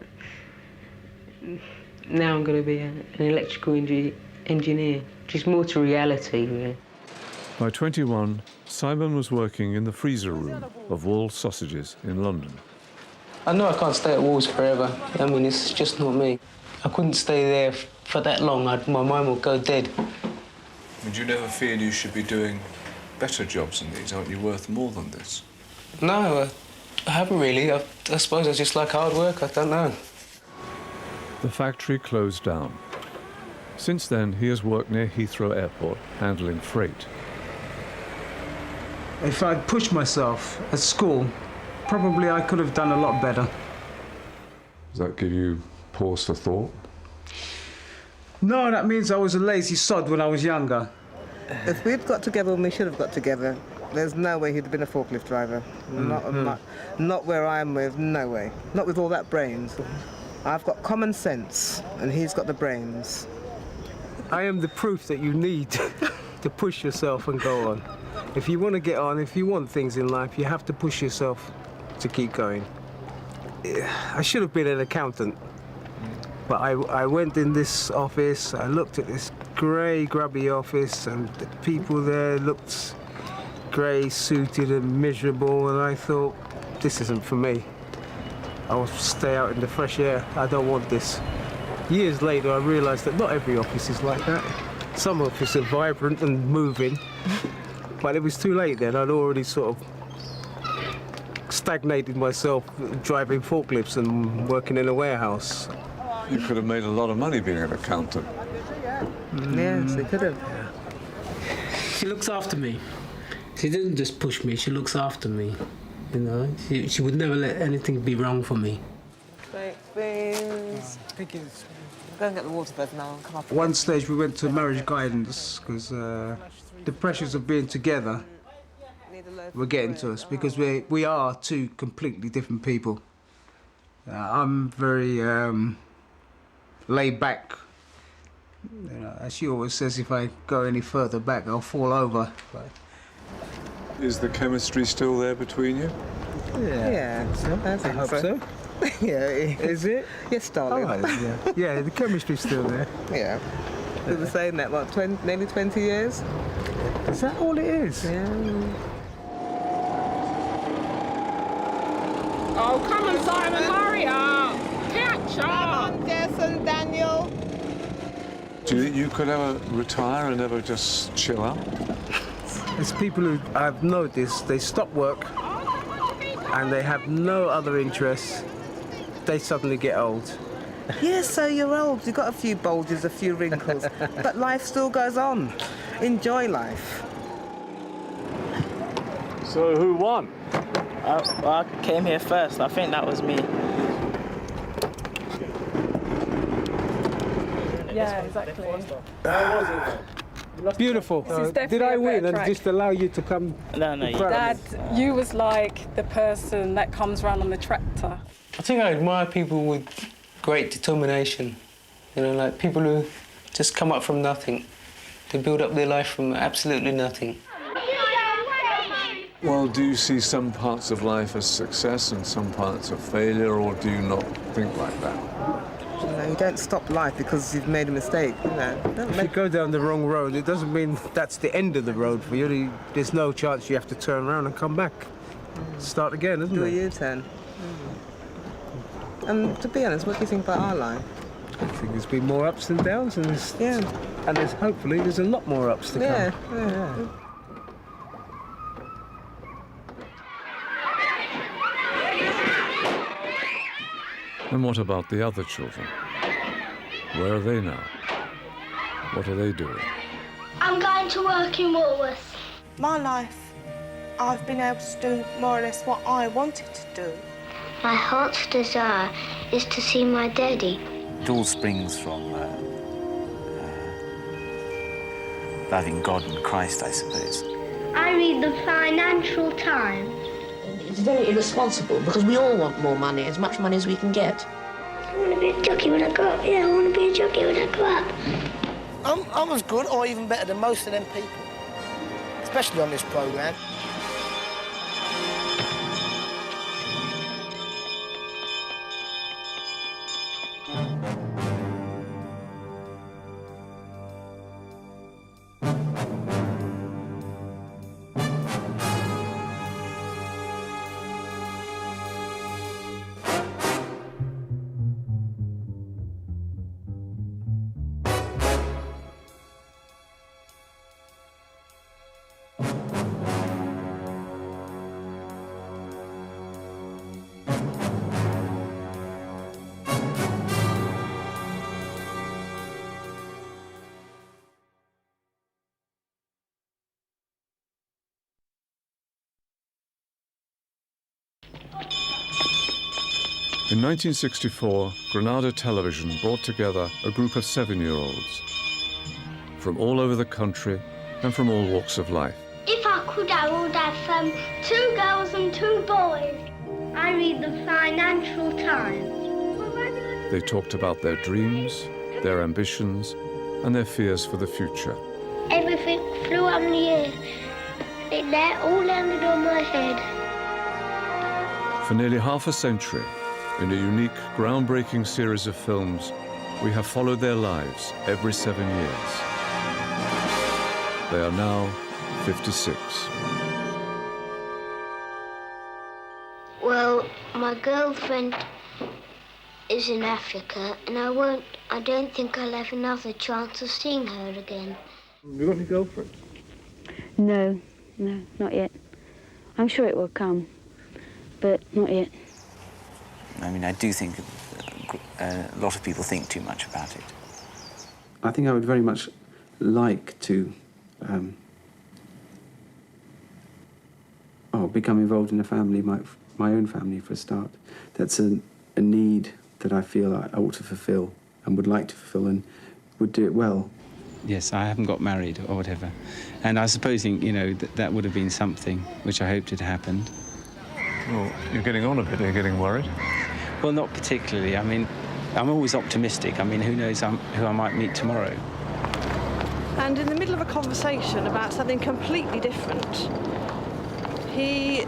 Speaker 4: now I'm going to be an electrical engineer, which is more to reality, really.
Speaker 1: By 21, Simon was working in the freezer room of Wall's Sausages in London.
Speaker 6: I know I can't stay at Wall's forever. I mean, it's just not me. I couldn't stay there for that long. My mind would go dead.
Speaker 1: Would you never feel you should be doing better jobs than these? Aren't you worth more than this?
Speaker 6: No, I haven't really. I suppose I just like hard work. I don't know.
Speaker 1: The factory closed down. Since then, he has worked near Heathrow Airport, handling freight.
Speaker 6: If I'd pushed myself at school, probably I could have done a lot better.
Speaker 1: Does that give you pause for thought?
Speaker 6: No, that means I was a lazy sod when I was younger.
Speaker 8: If we'd got together when we should have got together, there's no way he'd have been a forklift driver. Not where I'm with, no way. Not with all that brains. I've got common sense, and he's got the brains.
Speaker 6: I am the proof that you need to push yourself and go on. If you want to get on, if you want things in life, you have to push yourself to keep going. I should have been an accountant, but I went in this office, I looked at this grey, grubby office, and the people there looked
Speaker 9: grey suited and miserable, and I thought, this isn't for me. I will stay out in the fresh air. I don't want this. Years later, I realised that not every office is like that. Some offices are vibrant and moving, but it was too late then. I'd already sort of stagnated myself driving forklifts and working in a warehouse.
Speaker 1: You could have made a lot of money being an accountant.
Speaker 9: Yes, they could have.
Speaker 11: She looks after me. She doesn't just push me, she looks after me. You know, she would never let anything be wrong for me.
Speaker 8: Great beans. Go and get the water first and I'll come up.
Speaker 9: At one stage we went to marriage guidance because the pressures of being together were getting to us because we are two completely different people. I'm very laid back. You know, as she always says, if I go any further back, I'll fall over. But
Speaker 1: is the chemistry still there between you?
Speaker 9: Yeah, I hope so. Yeah, is it?
Speaker 8: Yes, darling.
Speaker 9: Oh, yeah, the chemistry's still there.
Speaker 8: Yeah. We were saying that, what, nearly 20 years?
Speaker 9: Is that all it is?
Speaker 8: Yeah.
Speaker 20: Oh, come on, Simon, hurry up! Catch up!
Speaker 8: Come on, Jess and Daniel.
Speaker 1: Do you think you could ever retire and ever just chill out?
Speaker 9: There's people who I've noticed, they stop work and they have no other interests. They suddenly get old.
Speaker 8: Yes, so you're old. You've got a few bulges, a few wrinkles, but life still goes on. Enjoy life.
Speaker 1: So who won?
Speaker 12: I came here first. I think that was me.
Speaker 13: Yeah, exactly.
Speaker 9: Beautiful. Did I win and just allow you to come?
Speaker 12: No, you
Speaker 13: Dad, you was like the person that comes round on the tractor.
Speaker 6: I think I admire people with great determination. You know, like people who just come up from nothing. They build up their life from absolutely nothing.
Speaker 1: Well, do you see some parts of life as success and some parts of failure, or do you not think like that?
Speaker 8: You know, you don't stop life because you've made a mistake. You know,
Speaker 9: if you go down the wrong road, it doesn't mean that's the end of the road for you. There's no chance you have to turn around and come back. Start again, isn't it?
Speaker 8: Do a U-turn. And to be honest, what do you think about our life?
Speaker 9: I think there's been more ups and downs, and there's hopefully there's a lot more ups to come.
Speaker 8: Yeah.
Speaker 1: And what about the other children? Where are they now? What are they doing?
Speaker 21: I'm going to work in Woolworths.
Speaker 22: My life, I've been able to do more or less what I wanted to do.
Speaker 21: My heart's desire is to see my daddy.
Speaker 25: It all springs from loving God and Christ, I suppose.
Speaker 21: I read the Financial Times.
Speaker 26: It's very irresponsible because we all want more money, as much money as we can get.
Speaker 21: I want to be a jockey when I grow up. Yeah, I want to be a jockey when I grow up.
Speaker 26: I'm as good or even better than most of them people, especially on this programme.
Speaker 1: In 1964, Granada Television brought together a group of 7-year-olds from all over the country and from all walks of life.
Speaker 21: If I could, I would have 2 girls and 2 boys. I read the Financial Times.
Speaker 1: They talked about their dreams, their ambitions, and their fears for the future.
Speaker 21: Everything flew up in the air. It all landed on my head.
Speaker 1: For nearly half a century, in a unique, groundbreaking series of films, we have followed their lives every 7 years. They are now 56.
Speaker 21: girlfriend is in Africa, and I don't think I'll have another chance of seeing her again.
Speaker 18: Have you got any girlfriend?
Speaker 21: No, not yet. I'm sure it will come, but not yet.
Speaker 25: I mean, I do think a lot of people think too much about it.
Speaker 2: I think I would very much like to become involved in a family, my own family for a start. That's a need that I feel I ought to fulfil and would like to fulfil and would do it well.
Speaker 7: Yes, I haven't got married or whatever. And I suppose, you know, that would have been something which I hoped had happened.
Speaker 1: Well, you're getting on a bit. Are you getting worried?
Speaker 7: Well, not particularly. I mean, I'm always optimistic. I mean, who knows who I might meet tomorrow.
Speaker 10: And in the middle of a conversation about something completely different, he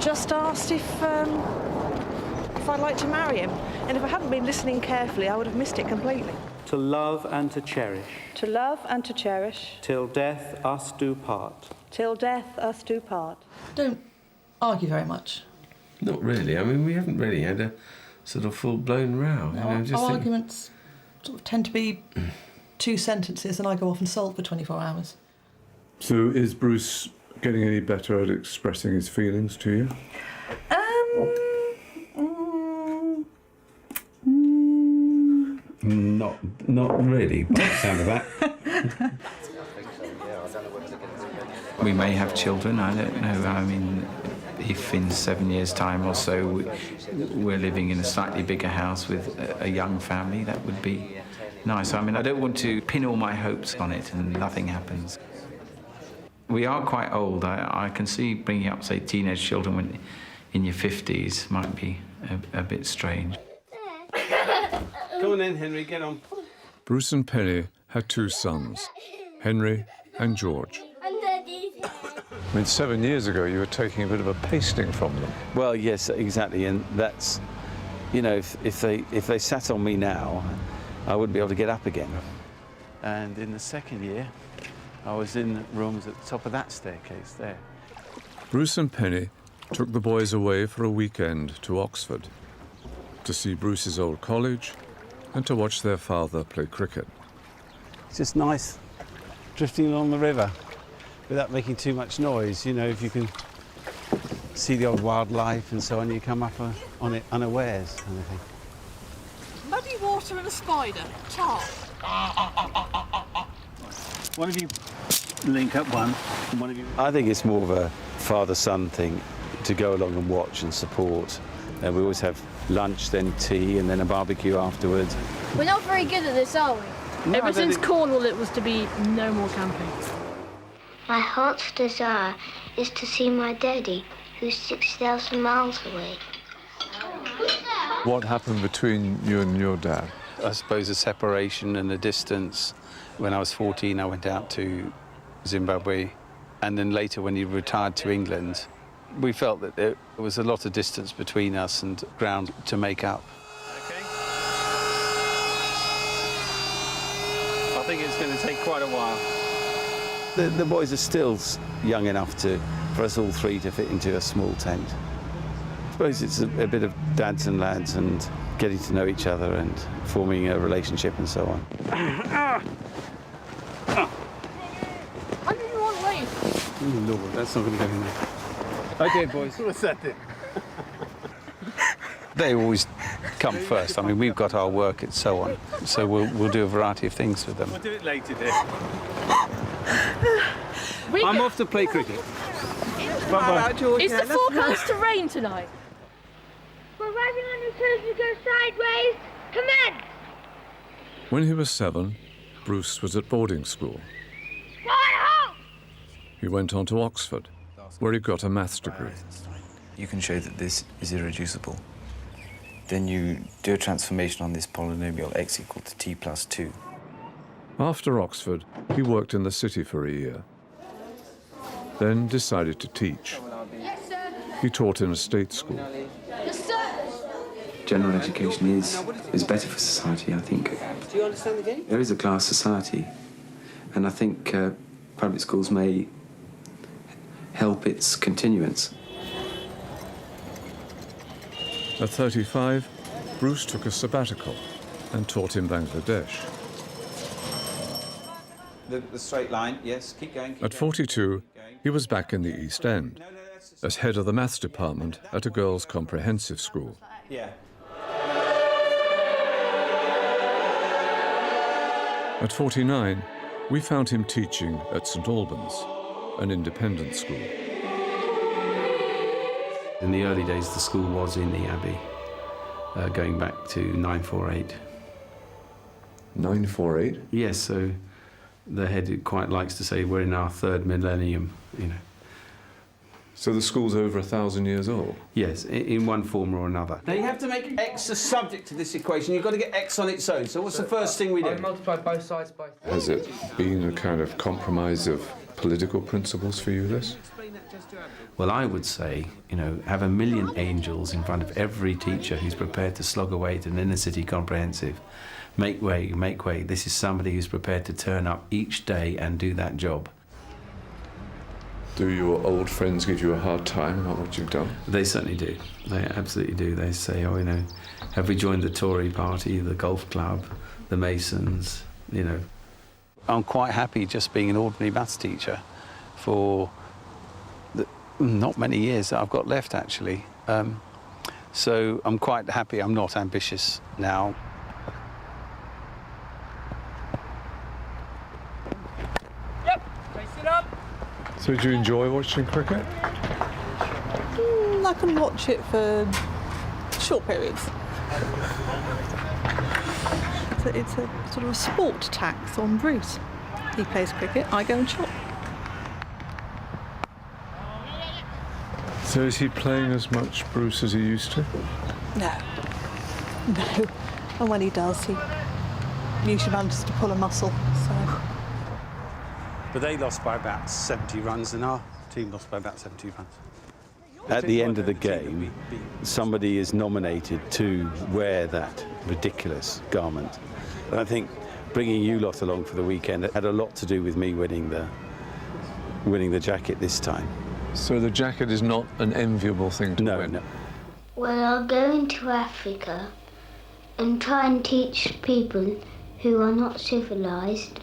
Speaker 10: just asked if I'd like to marry him. And if I hadn't been listening carefully, I would have missed it completely.
Speaker 16: To love and to cherish.
Speaker 10: To love and to cherish.
Speaker 16: Till death us do part.
Speaker 10: Till death us do part.
Speaker 19: Don't argue very much.
Speaker 23: Not really. I mean, we haven't really had a sort of full-blown row.
Speaker 19: No, our arguments sort of tend to be 2 sentences, and I go off and sulk for 24 hours.
Speaker 1: So is Bruce getting any better at expressing his feelings to you?
Speaker 23: Not really, by the sound of that.
Speaker 27: We may have children, I don't know. I mean, if in 7 years' time or so we're living in a slightly bigger house with a young family, that would be nice. I mean, I don't want to pin all my hopes on it and nothing happens. We are quite old. I can see bringing up, say, teenage children when in your 50s might be a bit strange.
Speaker 23: Come on in, Henry, get on.
Speaker 1: Bruce and Penny had 2 sons, Henry and George. I mean, 7 years ago, you were taking a bit of a pasting from them.
Speaker 7: Well, yes, exactly, and that's, you know, if they sat on me now, I wouldn't be able to get up again. And in the second year, I was in rooms at the top of that staircase there.
Speaker 1: Bruce and Penny took the boys away for a weekend to Oxford to see Bruce's old college and to watch their father play cricket.
Speaker 23: It's just nice drifting along the river without making too much noise. You know, if you can see the old wildlife and so on, you come up on it unawares kind of thing.
Speaker 19: Muddy water and a spider. Tar.
Speaker 23: One of you link up one, and one of you...
Speaker 7: I think it's more of a father-son thing to go along and watch and support. And we always have lunch, then tea, and then a barbecue afterwards.
Speaker 28: We're not very good at this, are we?
Speaker 23: No,
Speaker 28: Ever since Cornwall, it was to be no more camping.
Speaker 21: My heart's desire is to see my daddy, who's 6,000 miles away.
Speaker 1: What happened between you and your dad?
Speaker 7: I suppose a separation and a distance. When I was 14, I went out to Zimbabwe, and then later when he retired to England, we felt that there was a lot of distance between us and ground to make up.
Speaker 23: Okay. I think it's going to take quite a while.
Speaker 7: The boys are still young enough for us all 3 to fit into a small tent. I suppose it's a bit of dads and lads and getting to know each other and forming a relationship and so on.
Speaker 28: I didn't want to leave.
Speaker 23: Oh, Lord, that's not going to go in there. Okay, boys. What's that then?
Speaker 7: They always come first. I mean, we've got our work and so on, so we'll do a variety of things with them.
Speaker 23: We'll do it later, dear. I'm off to play cricket. Bye-bye.
Speaker 28: Is the forecast to rain tonight?
Speaker 21: We're riding on the toes to go sideways. Commence!
Speaker 1: When he was 7, Bruce was at boarding school. He went on to Oxford, where he got a maths degree.
Speaker 25: You can show that this is irreducible. Then you do a transformation on this polynomial x equal to t plus 2.
Speaker 1: After Oxford, he worked in the city for a year, then decided to teach. He taught in a state school.
Speaker 2: General education is better for society, I think.
Speaker 23: Do you understand the game?
Speaker 2: There is a class society, and I think public schools may help its continuance.
Speaker 1: At 35, Bruce took a sabbatical and taught in Bangladesh.
Speaker 7: The straight line, yes, keep going.
Speaker 1: At 42, he was back in the East End as head of the maths department at a girls' comprehensive school.
Speaker 7: Yeah.
Speaker 1: At 49, we found him teaching at St Albans, an independent school.
Speaker 7: In the early days, the school was in the Abbey, going back to 948.
Speaker 1: 948?
Speaker 7: Yes, so the head quite likes to say we're in our third millennium, you know.
Speaker 1: So the school's over 1,000 years old?
Speaker 7: Yes, in one form or another. Now you have to make x a subject to this equation. You've got to get x on its own. So what's the first thing we do?
Speaker 16: I multiply both sides by 3.
Speaker 1: Has it been a kind of compromise of political principles for you, this?
Speaker 7: Well, I would say, you know, have a million angels in front of every teacher who's prepared to slog away at an inner city comprehensive. Make way, make way. This is somebody who's prepared to turn up each day and do that job.
Speaker 1: Do your old friends give you a hard time about what you've done?
Speaker 7: They certainly do. They absolutely do. They say, oh, you know, have we joined the Tory party, the golf club, the Masons, you know. I'm quite happy just being an ordinary maths teacher for not many years that I've got left, actually. So I'm quite happy. I'm not ambitious now.
Speaker 20: Yep, race it up.
Speaker 1: So do you enjoy watching cricket?
Speaker 10: I can watch it for short periods. It's a sort of a sport tax on Bruce. He plays cricket, I go and shop.
Speaker 1: So is he playing as much, Bruce, as he used to?
Speaker 10: No. And when he does, he usually manages to pull a muscle, so...
Speaker 23: But they lost by about 70 runs and our team lost by about 70 runs.
Speaker 7: At the end of the game, somebody is nominated to wear that ridiculous garment. And I think bringing you lot along for the weekend had a lot to do with me winning the jacket this time.
Speaker 1: So the jacket is not an enviable thing to win? No.
Speaker 21: Well, I'll go into Africa and try and teach people who are not civilised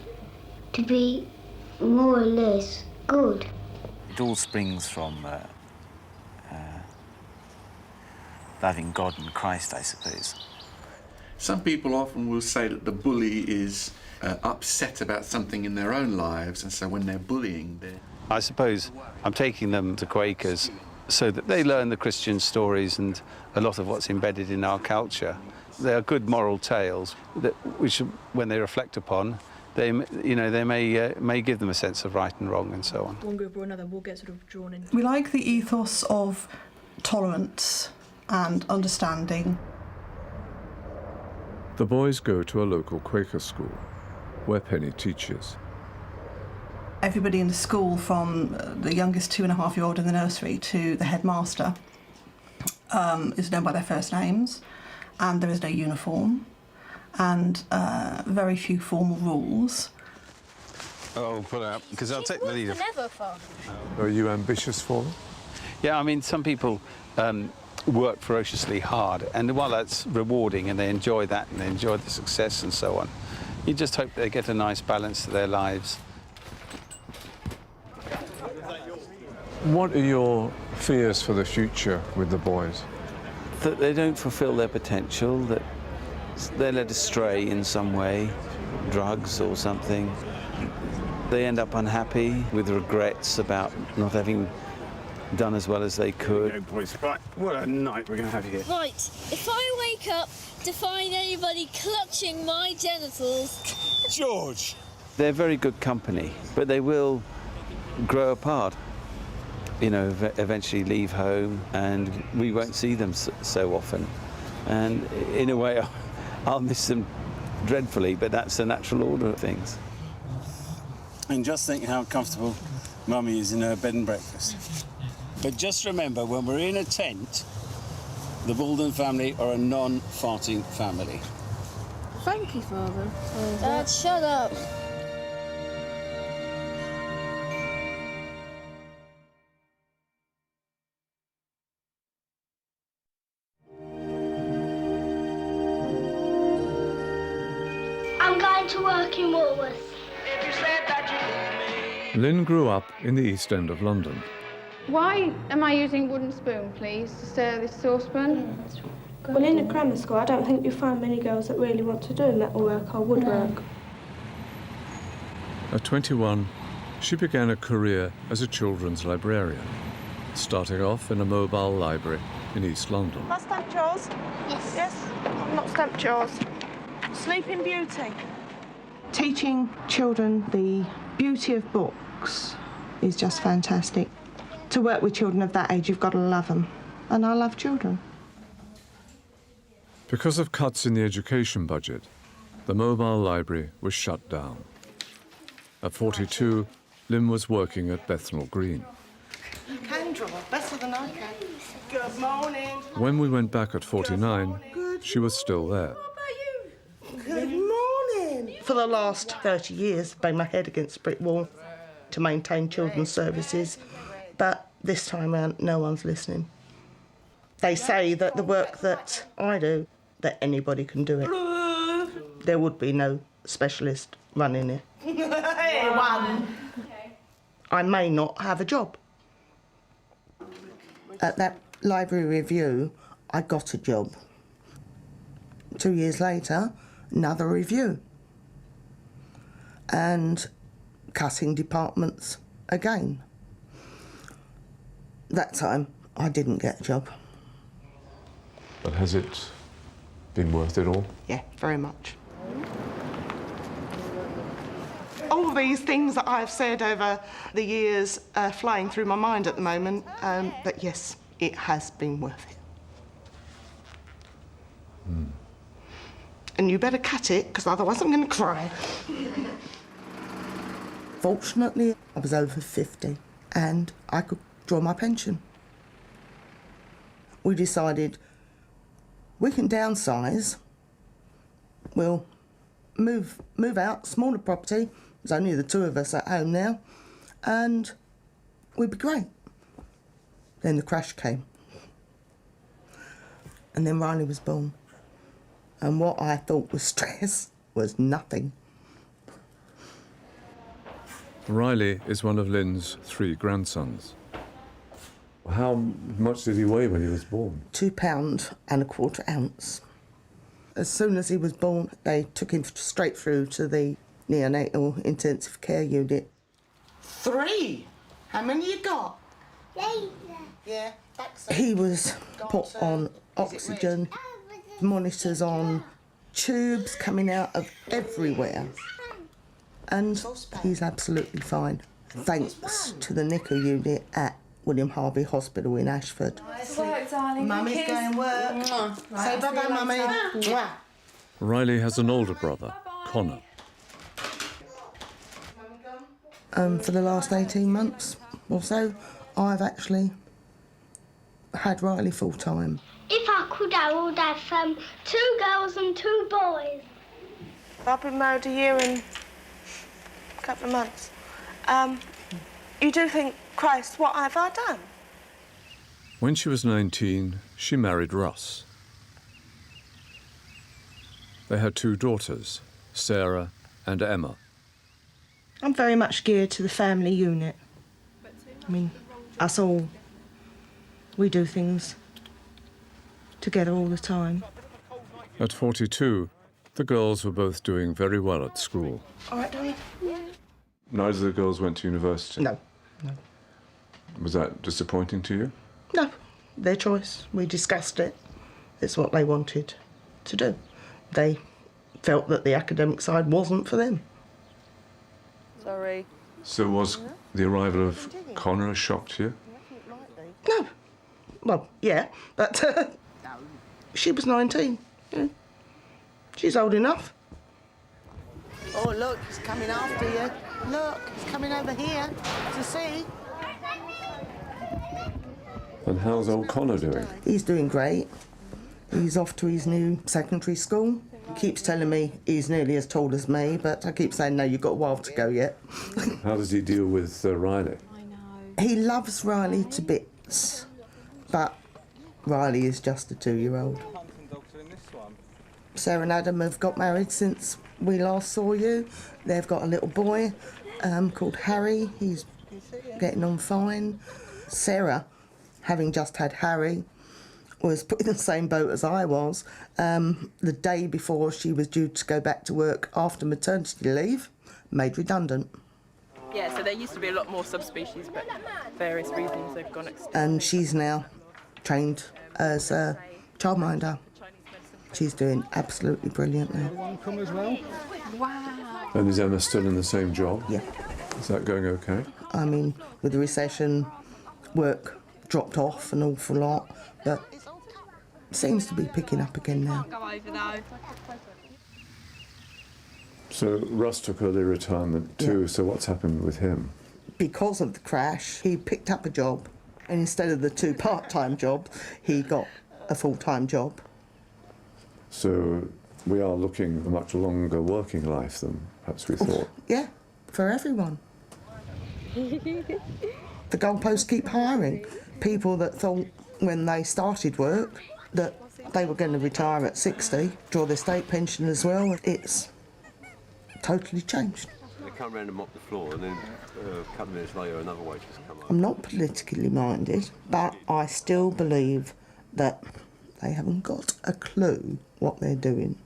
Speaker 21: to be more or less good.
Speaker 25: It all springs from loving God and Christ, I suppose.
Speaker 3: Some people often will say that the bully is upset about something in their own lives, and so when they're bullying, they're...
Speaker 7: I suppose I'm taking them to Quakers so that they learn the Christian stories and a lot of what's embedded in our culture. They are good moral tales that which, when they reflect upon, they may give them a sense of right and wrong and so on.
Speaker 28: One group or another will get sort of drawn in.
Speaker 19: We like the ethos of tolerance and understanding.
Speaker 1: The boys go to a local Quaker school, where Penny teaches.
Speaker 19: Everybody in the school, from the youngest 2.5-year-old in the nursery to the headmaster, is known by their first names, and there is no uniform, and very few formal rules.
Speaker 7: Oh, pull out, because I'll take the lead.
Speaker 1: Are you ambitious for them?
Speaker 7: Yeah, I mean, some people work ferociously hard, and while that's rewarding and they enjoy that and they enjoy the success and so on, you just hope they get a nice balance to their lives.
Speaker 1: What are your fears for the future with the boys?
Speaker 7: That they don't fulfil their potential, that they're led astray in some way, drugs or something. They end up unhappy with regrets about not having done as well as they could.
Speaker 23: Go, boys. Right, what a night we're going to have here.
Speaker 4: Right, if I wake up to find anybody clutching my genitals...
Speaker 23: George!
Speaker 7: They're very good company, but they will grow apart. You know, eventually leave home, and we won't see them so often. And in a way, I'll miss them dreadfully, but that's the natural order of things.
Speaker 23: And just think how comfortable Mummy is in her bed and breakfast. But just remember, when we're in a tent, the Baldwin family are a non-farting family.
Speaker 28: Thank you, Father.
Speaker 4: Dad, shut up.
Speaker 21: going to work in Woolworths.
Speaker 1: Lynn grew up in the East End of London.
Speaker 20: Why am I using wooden spoon, please, to stir this saucepan?
Speaker 22: Well, in a grammar school, I don't think you find many girls that really want to do metalwork or woodwork.
Speaker 1: At 21, she began a career as a children's librarian, starting off in a mobile library in East London.
Speaker 22: Have I stamped yours? Yes. Yes? I've not stamped yours. Sleeping Beauty.
Speaker 19: Teaching children the beauty of books is just fantastic. To work with children of that age, you've got to love them. And I love children.
Speaker 1: Because of cuts in the education budget, the mobile library was shut down. At 42, Lynn was working at Bethnal Green.
Speaker 22: You can draw better than I can. Good morning.
Speaker 1: When we went back at 49, she was still there.
Speaker 22: Good morning.
Speaker 26: For the last 30 years, banged my head against a brick wall to maintain children's services, but this time around, no one's listening. They say that the work that I do, that anybody can do it. There would be no specialist running it. I may not have a job. At that library review, I got a job. 2 years later, another review. And cutting departments again. That time, I didn't get a job.
Speaker 1: But has it been worth it all?
Speaker 26: Yeah, very much.
Speaker 22: All these things that I've said over the years are flying through my mind at the moment, but yes, it has been worth it. And you better cut it, because otherwise I'm going to cry.
Speaker 26: Fortunately, I was over 50 and I could draw my pension. We decided we can downsize, we'll move out, smaller property, there's only the two of us at home now, and we'd be great. Then the crash came. And then Riley was born. And what I thought was stress was nothing.
Speaker 1: Riley is one of Lynn's 3 grandsons. How much did he weigh when he was born?
Speaker 26: 2 pounds and a quarter ounce. As soon as he was born, they took him straight through to the neonatal intensive care unit.
Speaker 22: 3? How many you got?
Speaker 21: Yeah.
Speaker 26: He was put on oxygen, monitors on, tubes coming out of everywhere. And he's absolutely fine, thanks to the NICU unit at William Harvey Hospital in Ashford.
Speaker 22: Mummy's going to work. Say bye-bye, Mummy.
Speaker 1: Riley has an older brother, Connor.
Speaker 26: For the last 18 months or so, I've actually had Riley full-time.
Speaker 21: If I could, I would have 2 girls and 2 boys.
Speaker 22: I've been married a year and a couple of months. You do think, Christ, what have I done?
Speaker 1: When she was 19, she married Russ. They had 2 daughters, Sarah and Emma.
Speaker 26: I'm very much geared to the family unit. I mean, us all, we do things together all the time.
Speaker 1: At 42, the girls were both doing very well at school.
Speaker 26: All right, darling?
Speaker 1: Neither of the girls went to university?
Speaker 26: No.
Speaker 1: Was that disappointing to you?
Speaker 26: No, their choice. We discussed it. It's what they wanted to do. They felt that the academic side wasn't for them.
Speaker 22: Sorry.
Speaker 1: So was the arrival of Connor a shock to you?
Speaker 26: No. Well, yeah, but she was 19. Yeah. She's old enough.
Speaker 22: Oh, look, he's coming after you. Look, he's coming over here to see.
Speaker 1: And how's old Connor doing?
Speaker 26: He's doing great. He's off to his new secondary school. Keeps telling me he's nearly as tall as me, but I keep saying, no, you've got a while to go yet.
Speaker 1: How does he deal with Riley?
Speaker 26: He loves Riley to bits, but Riley is just a 2-year-old. Sarah and Adam have got married since we last saw you. They've got a little boy called Harry. He's getting on fine. Sarah, having just had Harry, was put in the same boat as I was. The day before she was due to go back to work after maternity leave, made redundant.
Speaker 5: Yeah, so there used to be a lot more subspecies, but for various reasons they've gone extinct.
Speaker 26: And she's now trained as a childminder. She's doing absolutely brilliant now.
Speaker 11: One come as well.
Speaker 1: Wow. And is Emma still in the same job?
Speaker 26: Yeah.
Speaker 1: Is that going okay?
Speaker 26: I mean, with the recession, work dropped off an awful lot, but seems to be picking up again now.
Speaker 5: Go over though.
Speaker 1: So Russ took early retirement too, so what's happened with him?
Speaker 26: Because of the crash, he picked up a job, and instead of the 2 part-time jobs, he got a full-time job.
Speaker 1: So we are looking at a much longer working life than perhaps we thought.
Speaker 26: Yeah, for everyone. The goalposts keep hiring. People that thought when they started work that they were going to retire at 60, draw their state pension as well. It's totally changed.
Speaker 12: They come round and mop the floor, and then a couple of minutes later another waitress come up.
Speaker 26: I'm not politically minded, but I still believe that they haven't got a clue what they're doing.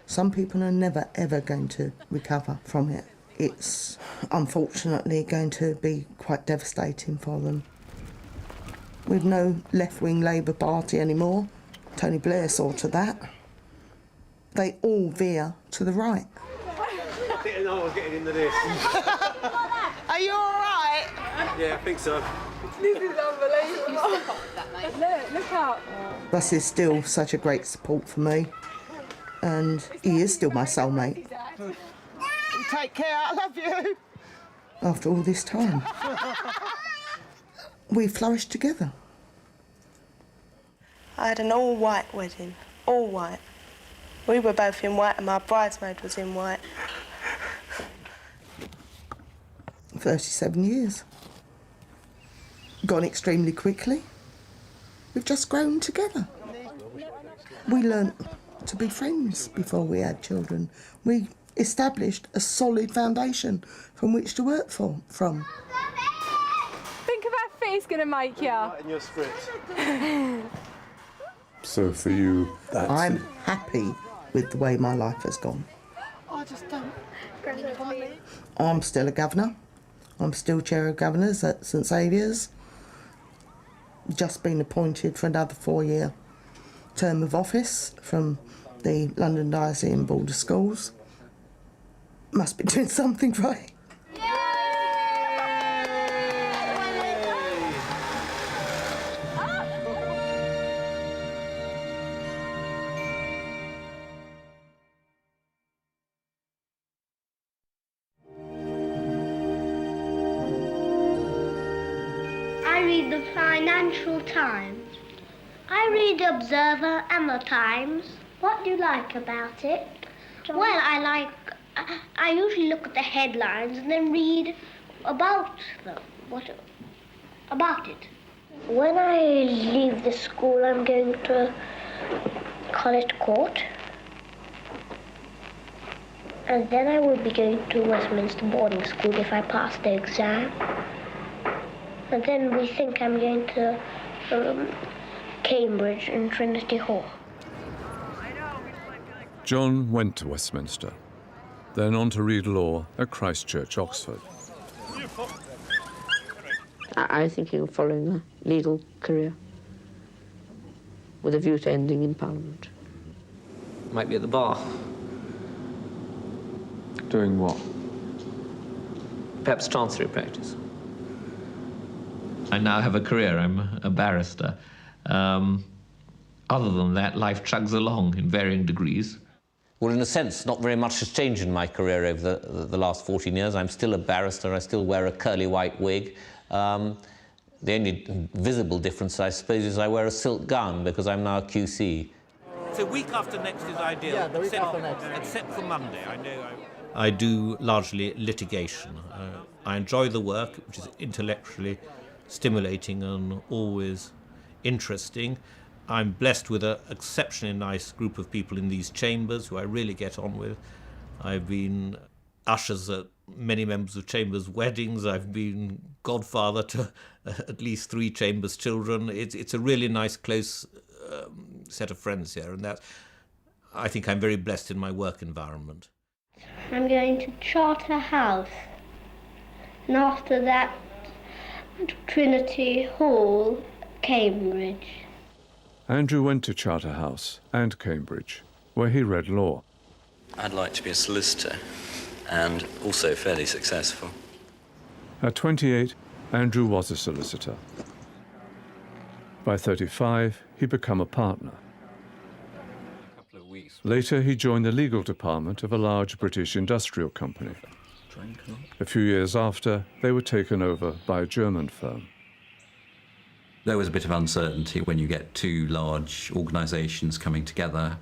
Speaker 26: Some people are never ever going to recover from it. It's unfortunately going to be quite devastating for them. We've no left-wing Labour Party anymore. Tony Blair saw to that. They all veer to the right.
Speaker 12: I didn't know I was getting into this.
Speaker 26: Are you all right?
Speaker 12: Yeah, I think so.
Speaker 5: This is unbelievable. Look up.
Speaker 26: Russ is still such a great support for me, and he is still my soulmate. Take care, I love you. After all this time, we flourished together.
Speaker 13: I had an all-white wedding, all white. We were both in white and my bridesmaid was in white.
Speaker 26: 37 years. Gone extremely quickly. We've just grown together. We learnt to be friends before we had children. We established a solid foundation from which to work from.
Speaker 5: Think of how fit it's going to make you.
Speaker 12: Right in your script.
Speaker 1: So for you, that's...
Speaker 26: I'm happy with the way my life has gone.
Speaker 5: I just don't.
Speaker 26: I'm still a governor. I'm still chair of governors at St Saviour's. Just been appointed for another 4-year term of office from the London Diocesan Board of Schools. Must be doing something right.
Speaker 21: I read the Financial Times. I read the Observer and the Times. What do you like about it? Well, I usually look at the headlines and then read about them. About it. When I leave the school, I'm going to College Court. And then I will be going to Westminster boarding school if I pass the exam. And then we think I'm going to Cambridge and Trinity Hall.
Speaker 1: John went to Westminster, then on to read law at Christ Church, Oxford.
Speaker 14: I'm thinking of following a legal career with a view to ending in Parliament.
Speaker 15: Might be at the bar.
Speaker 1: Doing what?
Speaker 15: Perhaps chancery practice. I now have a career. I'm a barrister. Other than that, life chugs along in varying degrees.
Speaker 17: Well, in a sense, not very much has changed in my career over the last 14 years. I'm still a barrister. I still wear a curly white wig. The only visible difference, I suppose, is I wear a silk gown because I'm now a QC.
Speaker 24: So week after next is ideal,
Speaker 29: yeah, the week after next.
Speaker 24: Except for Monday. I do largely litigation. I enjoy the work, which is intellectually stimulating and always interesting, I'm blessed with an exceptionally nice group of people in these chambers who I really get on with. I've been ushers at many members of Chambers' weddings. I've been godfather to at least 3 Chambers' children. It's a really nice, close set of friends here, and I think I'm very blessed in my work environment.
Speaker 21: I'm going to Charterhouse, and after that, Trinity Hall, Cambridge.
Speaker 1: Andrew went to Charterhouse and Cambridge, where he read law.
Speaker 2: I'd like to be a solicitor, and also fairly successful.
Speaker 1: At 28, Andrew was a solicitor. By 35, he'd become a partner. Later, he joined the legal department of a large British industrial company. A few years after, they were taken over by a German firm.
Speaker 2: There was a bit of uncertainty when you get 2 large organisations coming together.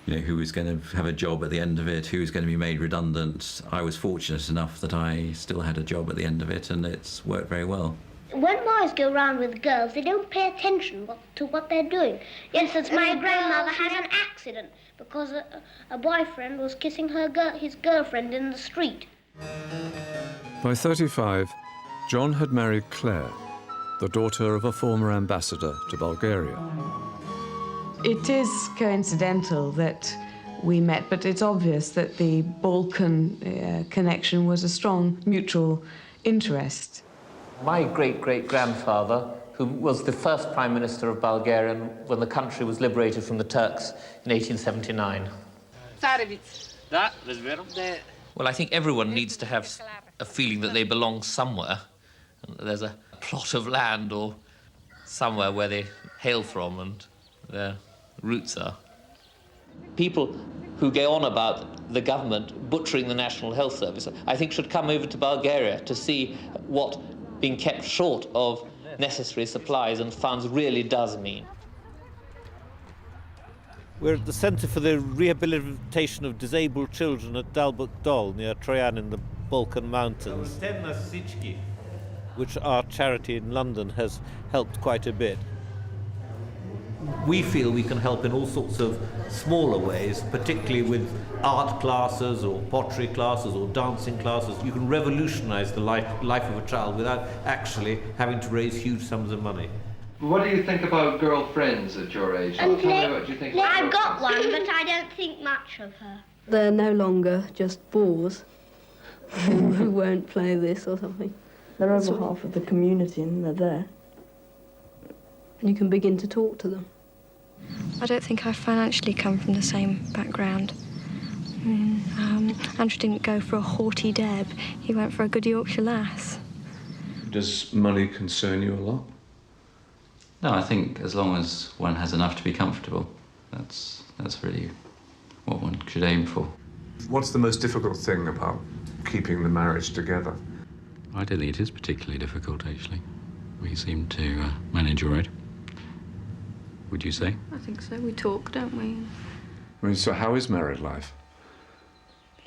Speaker 2: You know, who was going to have a job at the end of it, who was going to be made redundant. I was fortunate enough that I still had a job at the end of it, and it's worked very well.
Speaker 21: When boys go around with girls, they don't pay attention to what they're doing. For instance, my grandmother had an accident because a boyfriend was kissing his girlfriend in the street.
Speaker 1: By 35, John had married Claire, the daughter of a former ambassador to Bulgaria.
Speaker 6: It is coincidental that we met, but it's obvious that the Balkan connection was a strong mutual interest.
Speaker 17: My great-great-grandfather, who was the first Prime Minister of Bulgaria when the country was liberated from the Turks in 1879. Well, I think everyone needs to have a feeling that they belong somewhere, and that there's a plot of land or somewhere where they hail from and their roots are. People who go on about the government butchering the National Health Service, I think should come over to Bulgaria to see what being kept short of necessary supplies and funds really does mean.
Speaker 24: We're at the Centre for the Rehabilitation of Disabled Children at Dalbuk Dol, near Troyan in the Balkan Mountains, which our charity in London has helped quite a bit. We feel we can help in all sorts of smaller ways, particularly with art classes or pottery classes or dancing classes. You can revolutionise the life of a child without actually having to raise huge sums of money.
Speaker 8: What do you think about girlfriends at your age? Tell me what you think.
Speaker 21: I've got one, but I don't think much of her.
Speaker 6: They're no longer just bores who won't play this or something. They're over half of the community and they're there. And you can begin to talk to them.
Speaker 9: I don't think I financially come from the same background. Andrew didn't go for a haughty deb, he went for a good Yorkshire lass.
Speaker 1: Does money concern you a lot?
Speaker 2: No, I think as long as one has enough to be comfortable, that's really what one should aim for.
Speaker 1: What's the most difficult thing about keeping the marriage together?
Speaker 2: I don't think it is particularly difficult, actually. We seem to manage all right. Would you say?
Speaker 9: I think so. We talk, don't we?
Speaker 1: I mean, so how is married life?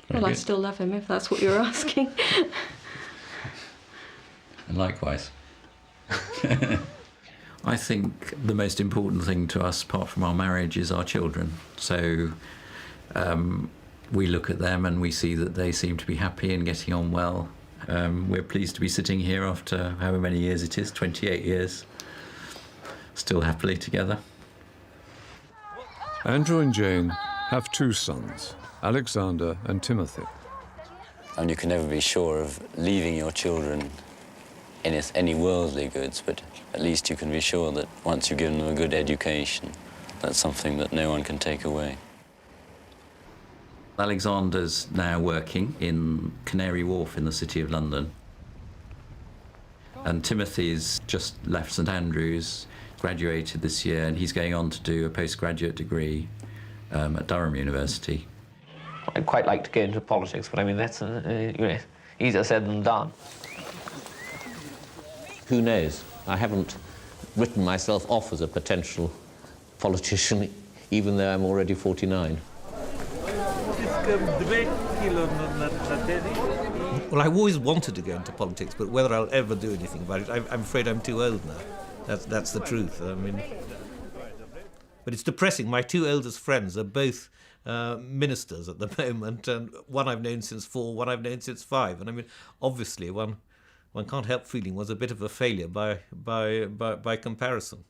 Speaker 9: Well, I still love him, if that's what you're asking.
Speaker 2: And likewise. I think the most important thing to us, apart from our marriage, is our children. So we look at them and we see that they seem to be happy and getting on well. We're pleased to be sitting here after however many years it is, 28 years, still happily together.
Speaker 1: Andrew and Jane have 2 sons, Alexander and Timothy.
Speaker 2: And you can never be sure of leaving your children any worldly goods, but at least you can be sure that once you've given them a good education, that's something that no one can take away. Alexander's now working in Canary Wharf in the City of London. And Timothy's just left St Andrews, graduated this year, and he's going on to do a postgraduate degree at Durham University.
Speaker 17: I'd quite like to get into politics, but I mean, that's easier said than done. Who knows? I haven't written myself off as a potential politician, even though I'm already 49.
Speaker 24: Well, I've always wanted to go into politics, but whether I'll ever do anything about it, I'm afraid I'm too old now. That's the truth. I mean, But it's depressing. My two oldest friends are both ministers at the moment, and one I've known since 4, one I've known since 5. And I mean, obviously, one can't help feeling was a bit of a failure by comparison.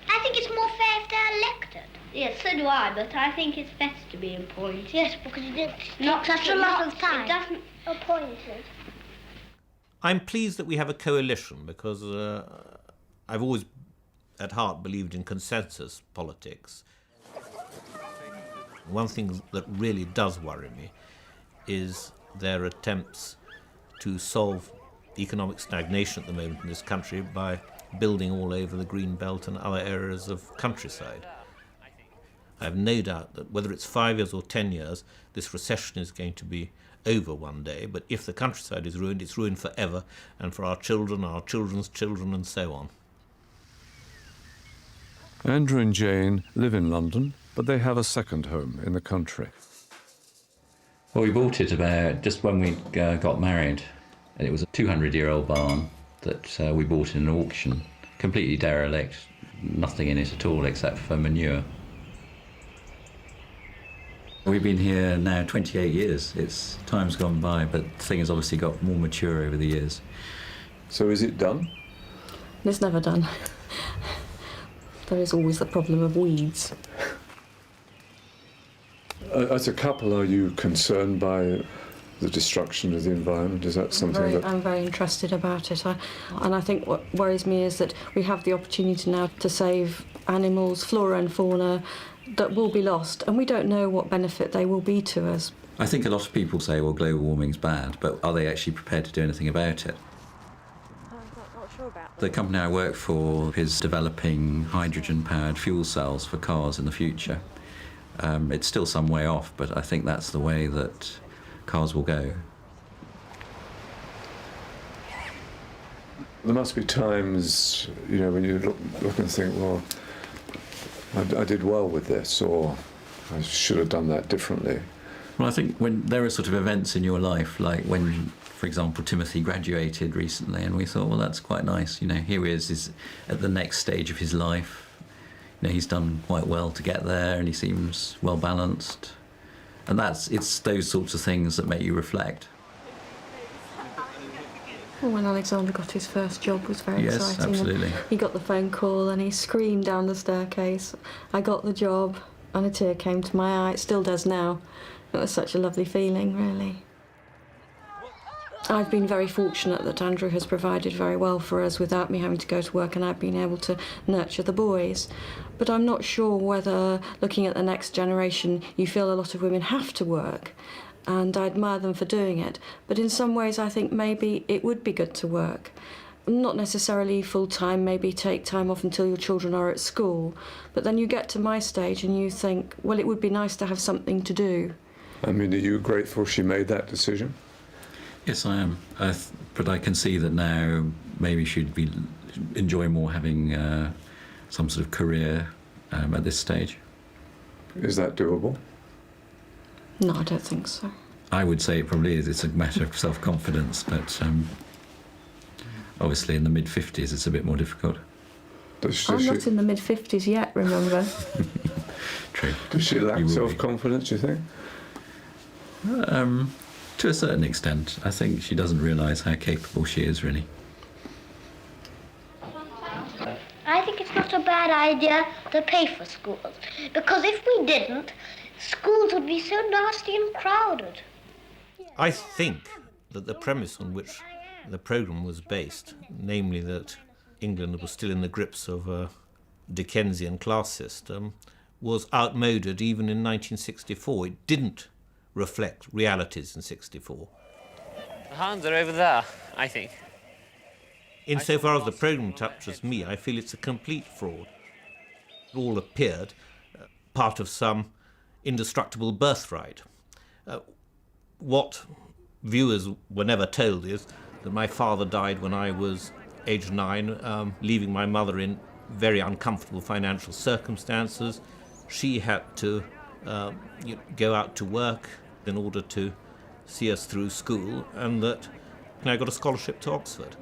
Speaker 21: I think it's more fair if they're elected. Yes, so do I, but I think it's better to be appointed. Yes, because it takes such a lot of time. It doesn't appointed.
Speaker 24: I'm pleased that we have a coalition because I've always, at heart, believed in consensus politics. One thing that really does worry me is their attempts to solve economic stagnation at the moment in this country by building all over the green belt and other areas of countryside. I have no doubt that whether it's 5 years or 10 years, this recession is going to be over one day, but if the countryside is ruined, it's ruined forever, and for our children, our children's children, and so on.
Speaker 1: Andrew and Jane live in London, but they have a second home in the country.
Speaker 2: Well, we bought it about just when we got married. It was a 200-year-old barn that we bought in an auction, completely derelict, nothing in it at all except for manure. We've been here now 28 years. Time's gone by, but the thing has obviously got more mature over the years.
Speaker 1: So is it done?
Speaker 6: It's never done. There is always the problem of weeds.
Speaker 1: As a couple, are you concerned by the destruction of the environment? Is that something
Speaker 6: I'm very interested about it. And I think what worries me is that we have the opportunity now to save animals, flora and fauna, that will be lost, and we don't know what benefit they will be to us.
Speaker 2: I think a lot of people say, well, global warming's bad, but are they actually prepared to do anything about it? The company I work for is developing hydrogen-powered fuel cells for cars in the future. It's still some way off, but I think that's the way that cars will go.
Speaker 1: There must be times, when you look and think, well, I did well with this, or I should have done that differently.
Speaker 2: Well, I think when there are sort of events in your life, like when, for example, Timothy graduated recently, and we thought, well, that's quite nice. Here he is at the next stage of his life. He's done quite well to get there, and he seems well balanced. And it's those sorts of things that make you reflect.
Speaker 6: Well, when Alexander got his first job was very exciting.
Speaker 2: Yes, absolutely.
Speaker 6: He got the phone call and he screamed down the staircase, I got the job, and a tear came to my eye. It still does now. It was such a lovely feeling, really. I've been very fortunate that Andrew has provided very well for us without me having to go to work, and I've been able to nurture the boys. But I'm not sure whether, looking at the next generation, you feel a lot of women have to work. And I admire them for doing it. But in some ways, I think maybe it would be good to work. Not necessarily full-time, maybe take time off until your children are at school. But then you get to my stage and you think, well, it would be nice to have something to do.
Speaker 1: I mean, are you grateful she made that decision?
Speaker 2: Yes, I am. But I can see that now maybe she'd enjoy more having some sort of career at this stage.
Speaker 1: Is that doable?
Speaker 6: No, I don't think so.
Speaker 2: I would say it probably is. It's a matter of self-confidence, but obviously in the mid-50s it's a bit more difficult.
Speaker 6: I'm not in the mid-50s yet, remember?
Speaker 2: True.
Speaker 1: Does she lack self-confidence, do you think?
Speaker 2: To a certain extent. I think she doesn't realise how capable she is, really.
Speaker 21: I think it's not a bad idea to pay for schools, because if we didn't, schools would be so nasty and crowded.
Speaker 24: I think that the premise on which the programme was based, namely that England was still in the grips of a Dickensian class system, was outmoded even in 1964. It didn't reflect realities in 64.
Speaker 3: The hounds are over there, I think.
Speaker 24: Insofar as the programme touches me, I feel it's a complete fraud. It all appeared part of some indestructible birthright. What viewers were never told is that my father died when I was age 9, leaving my mother in very uncomfortable financial circumstances. She had to go out to work in order to see us through school, and that I got a scholarship to Oxford.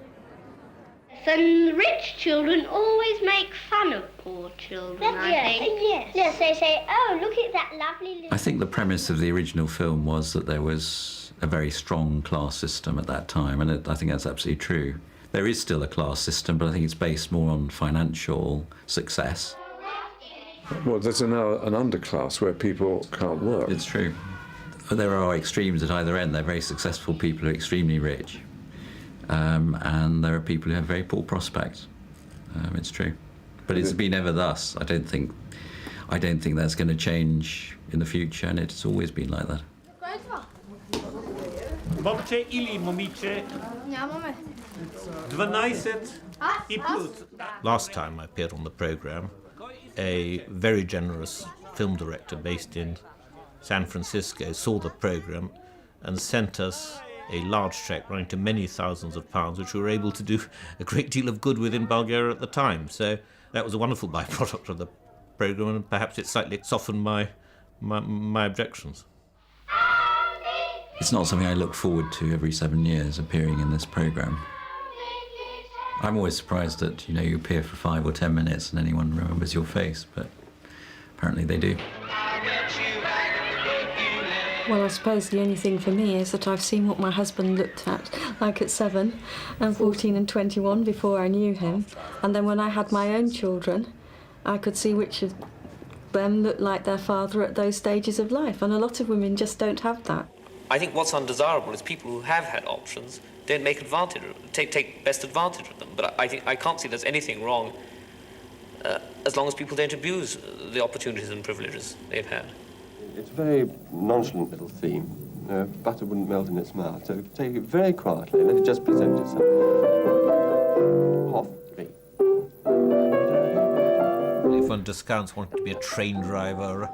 Speaker 21: And rich children always make fun of poor children, I think. Yes, they say, oh, look at that lovely little...
Speaker 2: I think the premise of the original film was that there was a very strong class system at that time, and I think that's absolutely true. There is still a class system, but I think it's based more on financial success.
Speaker 1: Well, there's now an underclass where people can't work.
Speaker 2: It's true. There are extremes at either end. There are very successful people who are extremely rich, and there are people who have very poor prospects. It's true. But it's been ever thus. I don't think that's going to change in the future, and it's always been like that.
Speaker 24: Babcie, ili momicie?
Speaker 28: Ja, mamy.
Speaker 24: 12 I plus. Last time I appeared on the programme, a very generous film director based in San Francisco saw the programme and sent us a large cheque running to many thousands of pounds, which we were able to do a great deal of good with in Bulgaria at the time. So that was a wonderful byproduct of the programme, and perhaps it slightly softened my objections.
Speaker 2: It's not something I look forward to every 7 years, appearing in this programme. I'm always surprised that, you appear for 5 or 10 minutes and anyone remembers your face, but apparently they do.
Speaker 6: Well, I suppose the only thing for me is that I've seen what my husband looked like at 7 and 14 and 21 before I knew him. And then when I had my own children, I could see which of them looked like their father at those stages of life. And a lot of women just don't have that.
Speaker 3: I think what's undesirable is people who have had options don't make advantage, take best advantage of them. But I can't see there's anything wrong as long as people don't abuse the opportunities and privileges they've had.
Speaker 12: It's a very nonchalant little theme. Butter wouldn't melt in its mouth, so take it very quietly. Let it just present itself. Off, 3.
Speaker 24: If one discounts wanting to be a train driver,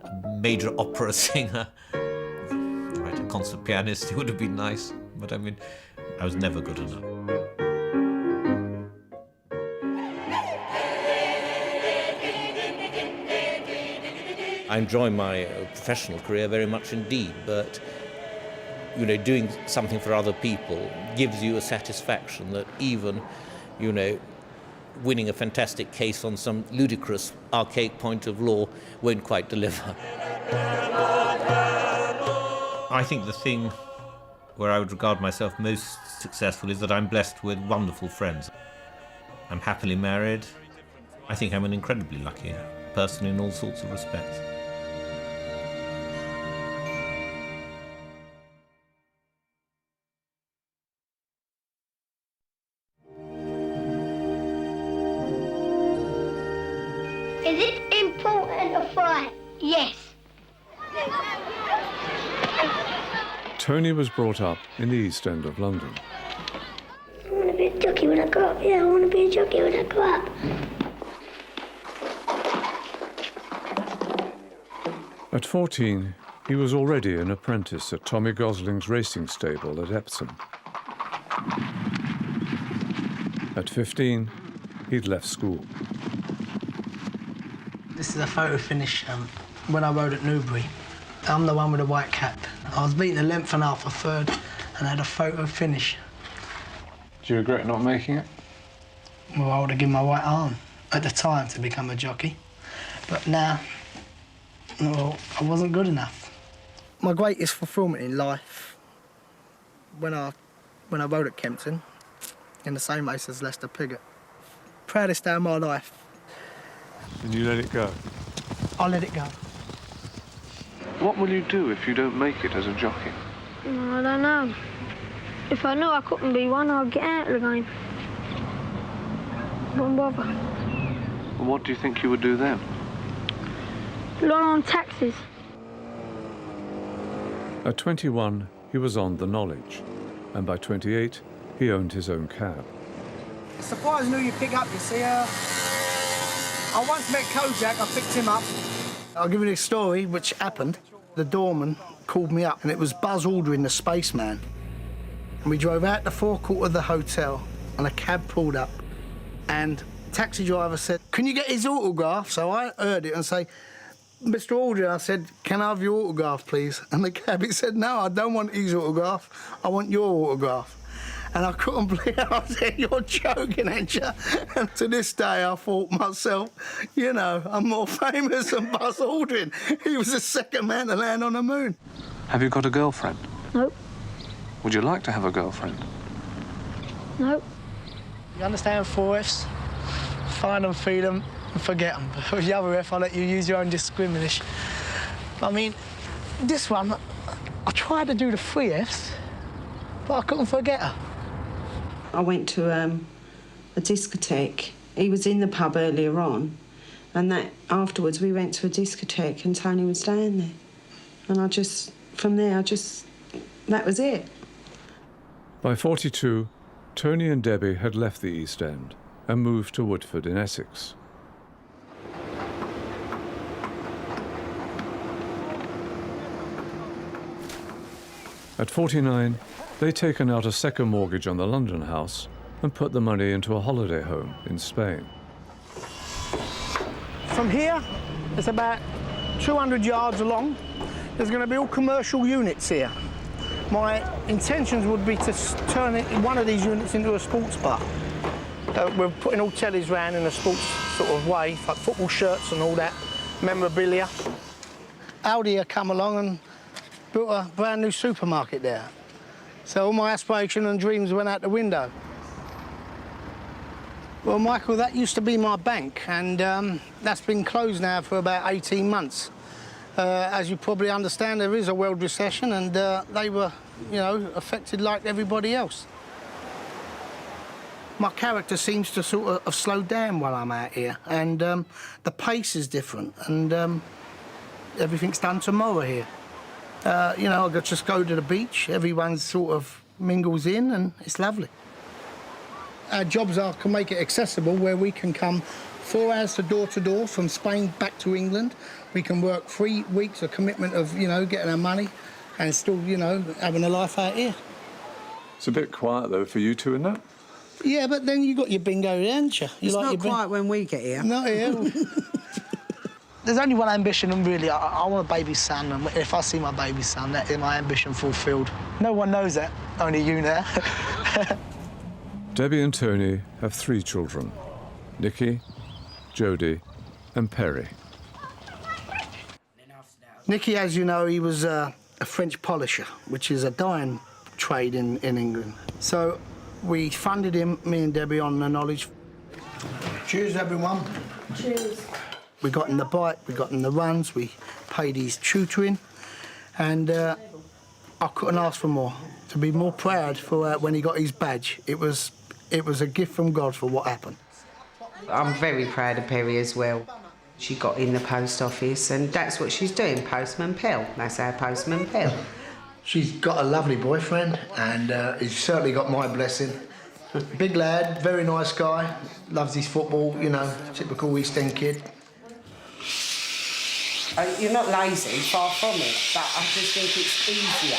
Speaker 24: a major opera singer, right, a concert pianist, it would have been nice. But I mean, I was never good enough. I enjoy my professional career very much indeed, but doing something for other people gives you a satisfaction that even, winning a fantastic case on some ludicrous, archaic point of law won't quite deliver. I think the thing where I would regard myself most successful is that I'm blessed with wonderful friends. I'm happily married. I think I'm an incredibly lucky person in all sorts of respects.
Speaker 21: Is it important to fight? Yes.
Speaker 1: Tony was brought up in the East End of London.
Speaker 21: I want to be a jockey when I grow up. Yeah, I want to be a jockey when I grow up.
Speaker 1: At 14, he was already an apprentice at Tommy Gosling's racing stable at Epsom. At 15, he'd left school.
Speaker 7: This is a photo finish when I rode at Newbury. I'm the one with the white cap. I was beating a length and half a third and had a photo finish.
Speaker 1: Do you regret not making it?
Speaker 7: Well, I would have given my right arm at the time to become a jockey. But now, well, I wasn't good enough. My greatest fulfilment in life, when I rode at Kempton, in the same race as Lester Piggott. Proudest day of my life.
Speaker 1: And you let it go?
Speaker 7: I let it go.
Speaker 1: What will you do if you don't make it as a jockey?
Speaker 21: I don't know. If I knew I couldn't be one, I'd get out of the game. Wouldn't bother.
Speaker 1: And what do you think you would do then?
Speaker 21: Loan on taxes.
Speaker 1: At 21, he was on the Knowledge, and by 28, he owned his own cab.
Speaker 7: Surprising who you pick up, you see. I once met Kojak, I picked him up. I'll give you a story which happened. The doorman called me up, and it was Buzz Aldrin, the spaceman. And we drove out the forecourt of the hotel, and a cab pulled up, and the taxi driver said, "Can you get his autograph?" So I heard it and say, "Mr. Aldrin," I said, "can I have your autograph, please?" And the cabbie said, "No, I don't want his autograph. I want your autograph." And I couldn't believe it. I said, "You're joking, ain't you?" And to this day, I thought myself, you know, I'm more famous than Buzz Aldrin. He was the second man to land on the moon.
Speaker 1: Have you got a girlfriend?
Speaker 21: Nope.
Speaker 1: Would you like to have a girlfriend?
Speaker 21: Nope.
Speaker 7: You understand 4 Fs? Find them, feed them, and forget them. With the other F, I'll let you use your own discrimination. I mean, this one, I tried to do the 3 Fs, but I couldn't forget her.
Speaker 4: I went to a discotheque. He was in the pub earlier on, and that afterwards we went to a discotheque and Tony was staying there. And from there, that was it.
Speaker 1: By 42, Tony and Debbie had left the East End and moved to Woodford in Essex. At 49, they'd taken out a second mortgage on the London house and put the money into a holiday home in Spain.
Speaker 7: From here, it's about 200 yards along. There's going to be all commercial units here. My intentions would be to turn one of these units into a sports bar. We're putting all tellies round in a sports sort of way, like football shirts and all that, memorabilia. Aldi have come along and built a brand new supermarket there. So all my aspirations and dreams went out the window. Well, Michael, that used to be my bank, and that's been closed now for about 18 months. As you probably understand, there is a world recession, and they were, you know, affected like everybody else. My character seems to sort of have slowed down while I'm out here, and the pace is different, and everything's done tomorrow here. You know, I just go to the beach, everyone sort of mingles in, and it's lovely. Our jobs can make it accessible, where we can come 4 hours to door from Spain back to England. We can work 3 weeks of commitment of, you know, getting our money and still, you know, having a life out here.
Speaker 1: It's a bit quiet, though, for you two, isn't it?
Speaker 7: Yeah, but then you got your bingo there, haven't you?
Speaker 4: It's not quiet when we get here.
Speaker 7: Not here. There's only one ambition, and really, I want a baby son, and if I see my baby son, that is my ambition fulfilled. No one knows that, only you now.
Speaker 1: Debbie and Tony have 3 children, Nikki, Jodie and Perry.
Speaker 7: Nicky, as you know, he was a French polisher, which is a dying trade in England. So we funded him, me and Debbie, on the knowledge. Cheers, everyone.
Speaker 21: Cheers.
Speaker 7: We got him the bike, we got him the runs, we paid his tutoring, and I couldn't ask for more. To be more proud for when he got his badge. It was a gift from God for what happened.
Speaker 4: I'm very proud of Perry as well. She got in the post office, and that's what she's doing, Postman Pell. That's our Postman Pell.
Speaker 7: She's got a lovely boyfriend, and he's certainly got my blessing. Big lad, very nice guy, loves his football, you know, typical East End kid.
Speaker 4: You're not lazy, far from it, but I just think it's easier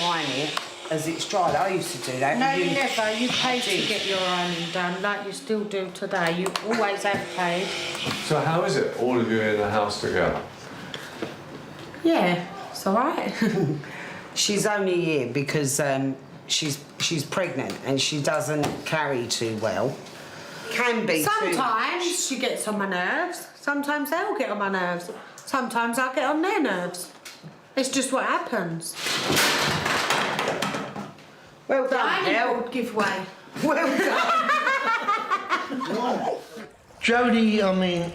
Speaker 4: trying it as it's dried. I used to do that.
Speaker 10: No, you never. You paid to get your ironing done, like you still do today. You always have paid.
Speaker 1: So how is it, all of you in the house together?
Speaker 10: Yeah, it's all right.
Speaker 4: She's only here because she's pregnant and she doesn't carry too well. Can be.
Speaker 10: Sometimes she gets on my nerves. Sometimes they'll get on my nerves. Sometimes I get on their nerves. It's just what happens.
Speaker 4: Well done,
Speaker 10: Hell. Give way.
Speaker 4: Well done.
Speaker 7: Jodie, I mean,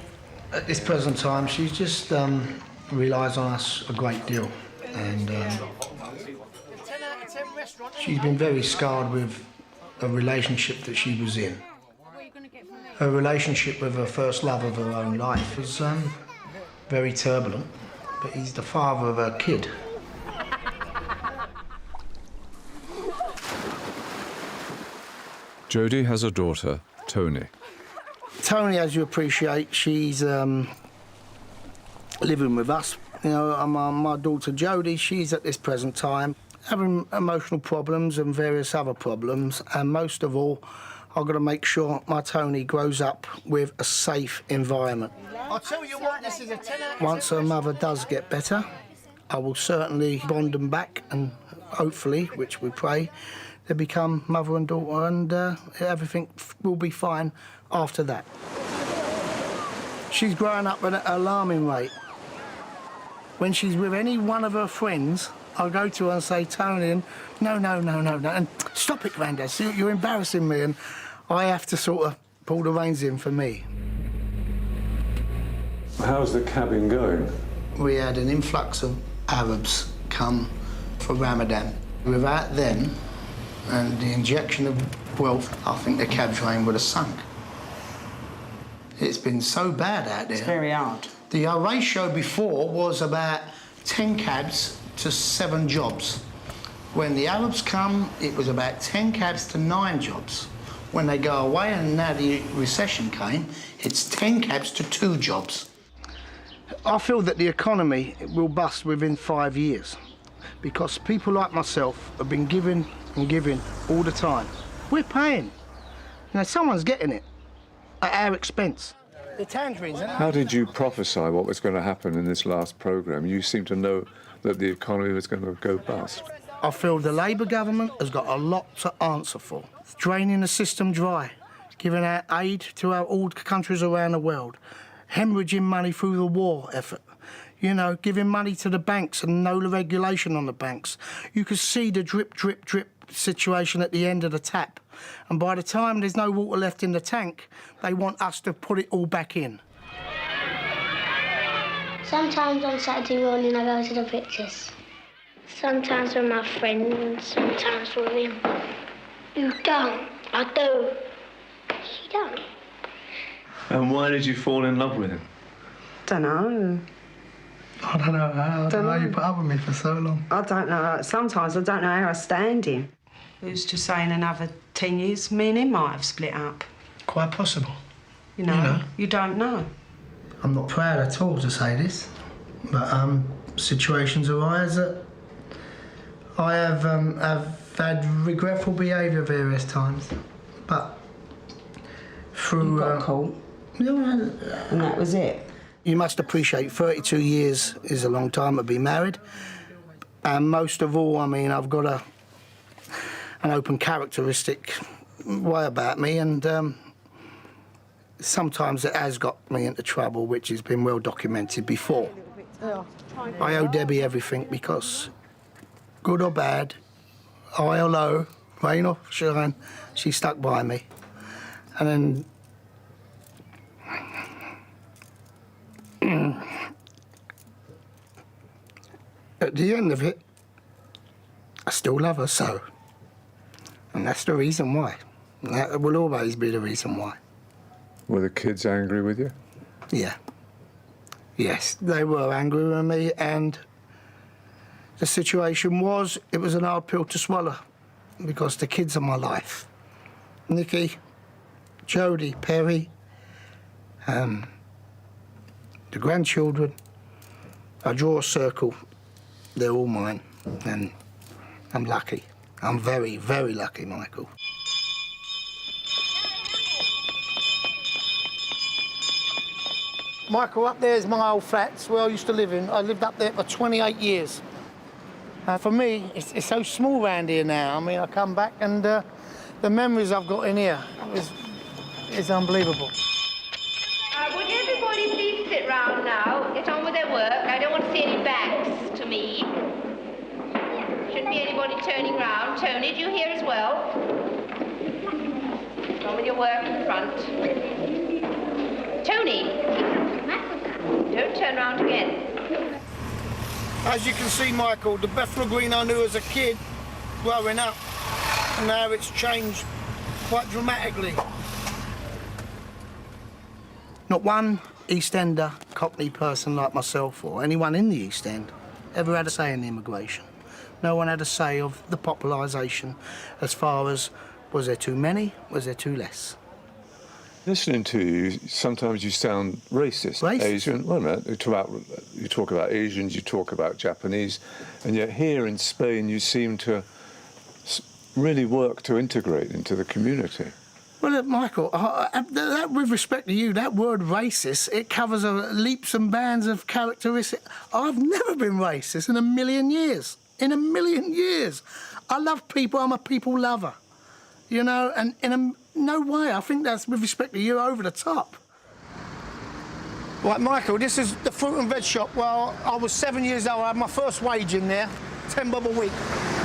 Speaker 7: at this present time, she just relies on us a great deal. And she's been very scarred with a relationship that she was in. Her relationship with her first love of her own life was very turbulent, but he's the father of her kid.
Speaker 1: Jodie has a daughter, Tony.
Speaker 7: Tony, as you appreciate, she's living with us. You know, my daughter Jodie, she's at this present time having emotional problems and various other problems, and most of all, I've got to make sure my Tony grows up with a safe environment. I'll tell you what, this is a 10 out of 10. Once her mother does get better, I will certainly bond them back, and hopefully, which we pray, They become mother and daughter, and everything will be fine after that. She's growing up at an alarming rate. When she's with any one of her friends, I'll go to her and say, Tony, no, and stop it, Grandad, you're embarrassing me, and I have to sort of pull the reins in for me.
Speaker 1: How's the cabin going?
Speaker 7: We had an influx of Arabs come for Ramadan. Without them and the injection of wealth, I think the cab train would have sunk. It's been so bad out there.
Speaker 4: It's very hard.
Speaker 7: The ratio before was about 10 cabs to 7 jobs. When the Arabs come, it was about 10 cabs to 9 jobs. When they go away and now the recession came, it's 10 cabs to 2 jobs. I feel that the economy will bust within 5 years because people like myself have been giving and giving all the time. We're paying. You know, someone's getting it at our expense. The tangerines.
Speaker 1: How did you prophesy what was going to happen in this last programme? You seem to know that the economy was going to go bust.
Speaker 7: I feel the Labour government has got a lot to answer for. Draining the system dry, giving out aid to all countries around the world, hemorrhaging money through the war effort, you know, giving money to the banks and no regulation on the banks. You could see the drip, drip, drip situation at the end of the tap. And by the time there's no water left in the tank, they want us to put it all back in.
Speaker 21: Sometimes on Saturday morning I go to the pictures. Sometimes with my friends and sometimes with him. You don't. I do. You don't.
Speaker 1: And why did you fall in love with him?
Speaker 4: Don't know.
Speaker 7: I don't know how you put up with me for so long.
Speaker 4: I don't know. Sometimes I don't know how I stand him. Who's to say in another 10 years, me and him might have split up?
Speaker 7: Quite possible.
Speaker 4: You know, you don't know.
Speaker 7: I'm not proud at all to say this, but situations arise that I have had regretful behaviour various times, but through...
Speaker 4: You got caught. And that was it.
Speaker 7: You must appreciate 32 years is a long time to be married, and most of all, I mean, I've got an open characteristic way about me, and sometimes it has got me into trouble, which has been well documented before. I owe Debbie everything because, good or bad, high or low, rain or shine, she stuck by me. And then at the end of it, I still love her so. And that's the reason why. That will always be the reason why.
Speaker 1: Were the kids angry with you?
Speaker 7: Yeah. Yes, they were angry with me, and the situation was, it was an hard pill to swallow because the kids are my life. Nikki, Jodie, Perry, the grandchildren. I draw a circle. They're all mine, and I'm lucky. I'm very, very lucky, Michael. Michael, up there is my old flats where I used to live in. I lived up there for 28 years. For me, it's so small round here now. I mean, I come back and the memories I've got in here is unbelievable.
Speaker 11: Would everybody please sit round now, get on with their work? I don't want to see any backs to me. Shouldn't be anybody turning round. Tony, do you hear as well? Get on with your work in front. Tony, don't turn round again.
Speaker 7: As you can see, Michael, the Bethnal Green I knew as a kid growing up, and now it's changed quite dramatically. Not one East Ender, Cockney person like myself or anyone in the East End ever had a say in the immigration. No one had a say of the popularisation as far as was there too many, was there too less.
Speaker 1: Listening to you, sometimes you sound racist. Asian. Well, no, you talk about Asians, you talk about Japanese, and yet here in Spain you seem to really work to integrate into the community.
Speaker 7: Well, look, Michael, with respect to you, that word racist, it covers leaps and bounds of characteristics. I've never been racist in a million years. In a million years. I love people, I'm a people lover. You know, and in no way, I think that's, with respect to you, over the top. Right, Michael, this is the fruit and veg shop. Well, I was 7 years old, I had my first wage in there, 10 bob a week.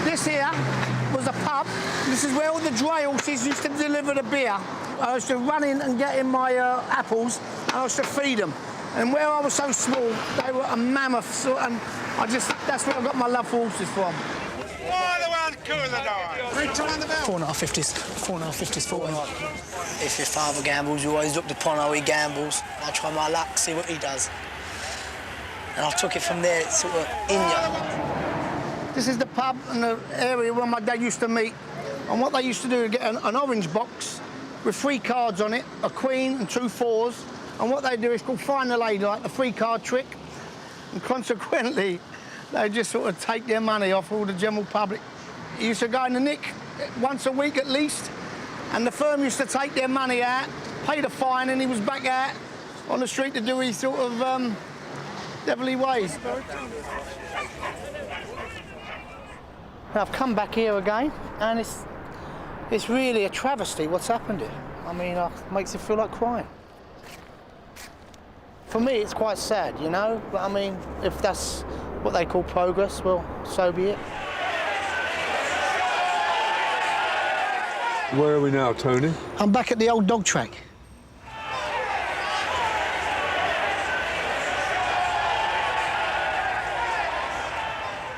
Speaker 7: This here was a pub. This is where all the dray horses used to deliver the beer. I used to run in and get in my apples, and I used to feed them. And where I was so small, they were a mammoth, and that's where I got my love for horses from.
Speaker 16: Four and a half 50s, 40. If your father gambles, you always looked upon how he gambles. I try my luck, see what he does. And I took it from there, it's sort of in you.
Speaker 7: This is the pub and the area where my dad used to meet. And what they used to do is get an orange box with 3 cards on it, a queen and 2 fours. And what they do is called find the lady, like the 3-card trick. And consequently, they just sort of take their money off all the general public. He used to go in the nick once a week at least, and the firm used to take their money out, pay the fine, and he was back out on the street to do his sort of devilly ways. I've come back here again, and it's really a travesty what's happened here. I mean, it makes it feel like crying. For me, it's quite sad, you know, but I mean, if that's what they call progress, well, so be it.
Speaker 1: Where are we now, Tony?
Speaker 7: I'm back at the old dog track.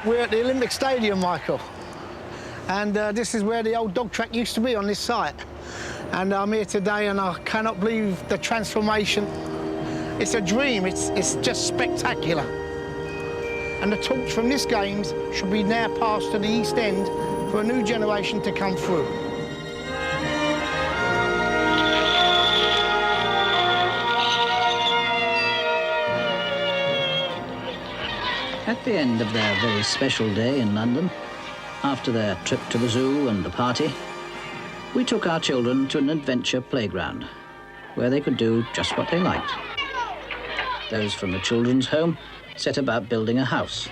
Speaker 7: We're at the Olympic Stadium, Michael. And this is where the old dog track used to be on this site. And I'm here today and I cannot believe the transformation. It's a dream, it's just spectacular. And the torch from this Games should be now passed to the East End for a new generation to come through.
Speaker 18: At the end of their very special day in London, after their trip to the zoo and the party, we took our children to an adventure playground where they could do just what they liked. Those from the children's home set about building a house.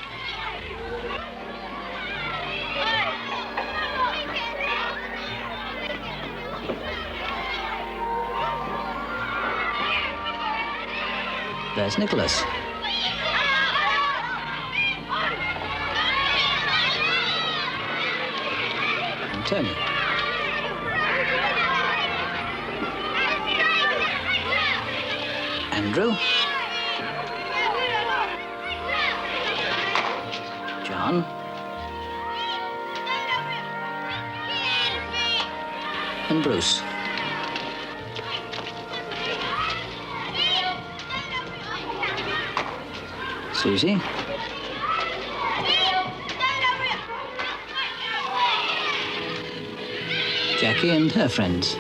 Speaker 18: There's Nicholas. And Tony. Andrew. John. And Bruce. Susie. Jackie and her friends.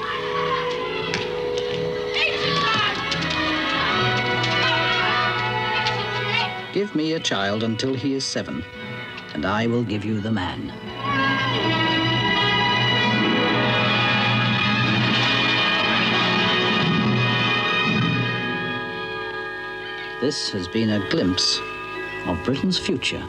Speaker 18: Give me a child until he is 7, and I will give you the man. This has been a glimpse of Britain's future.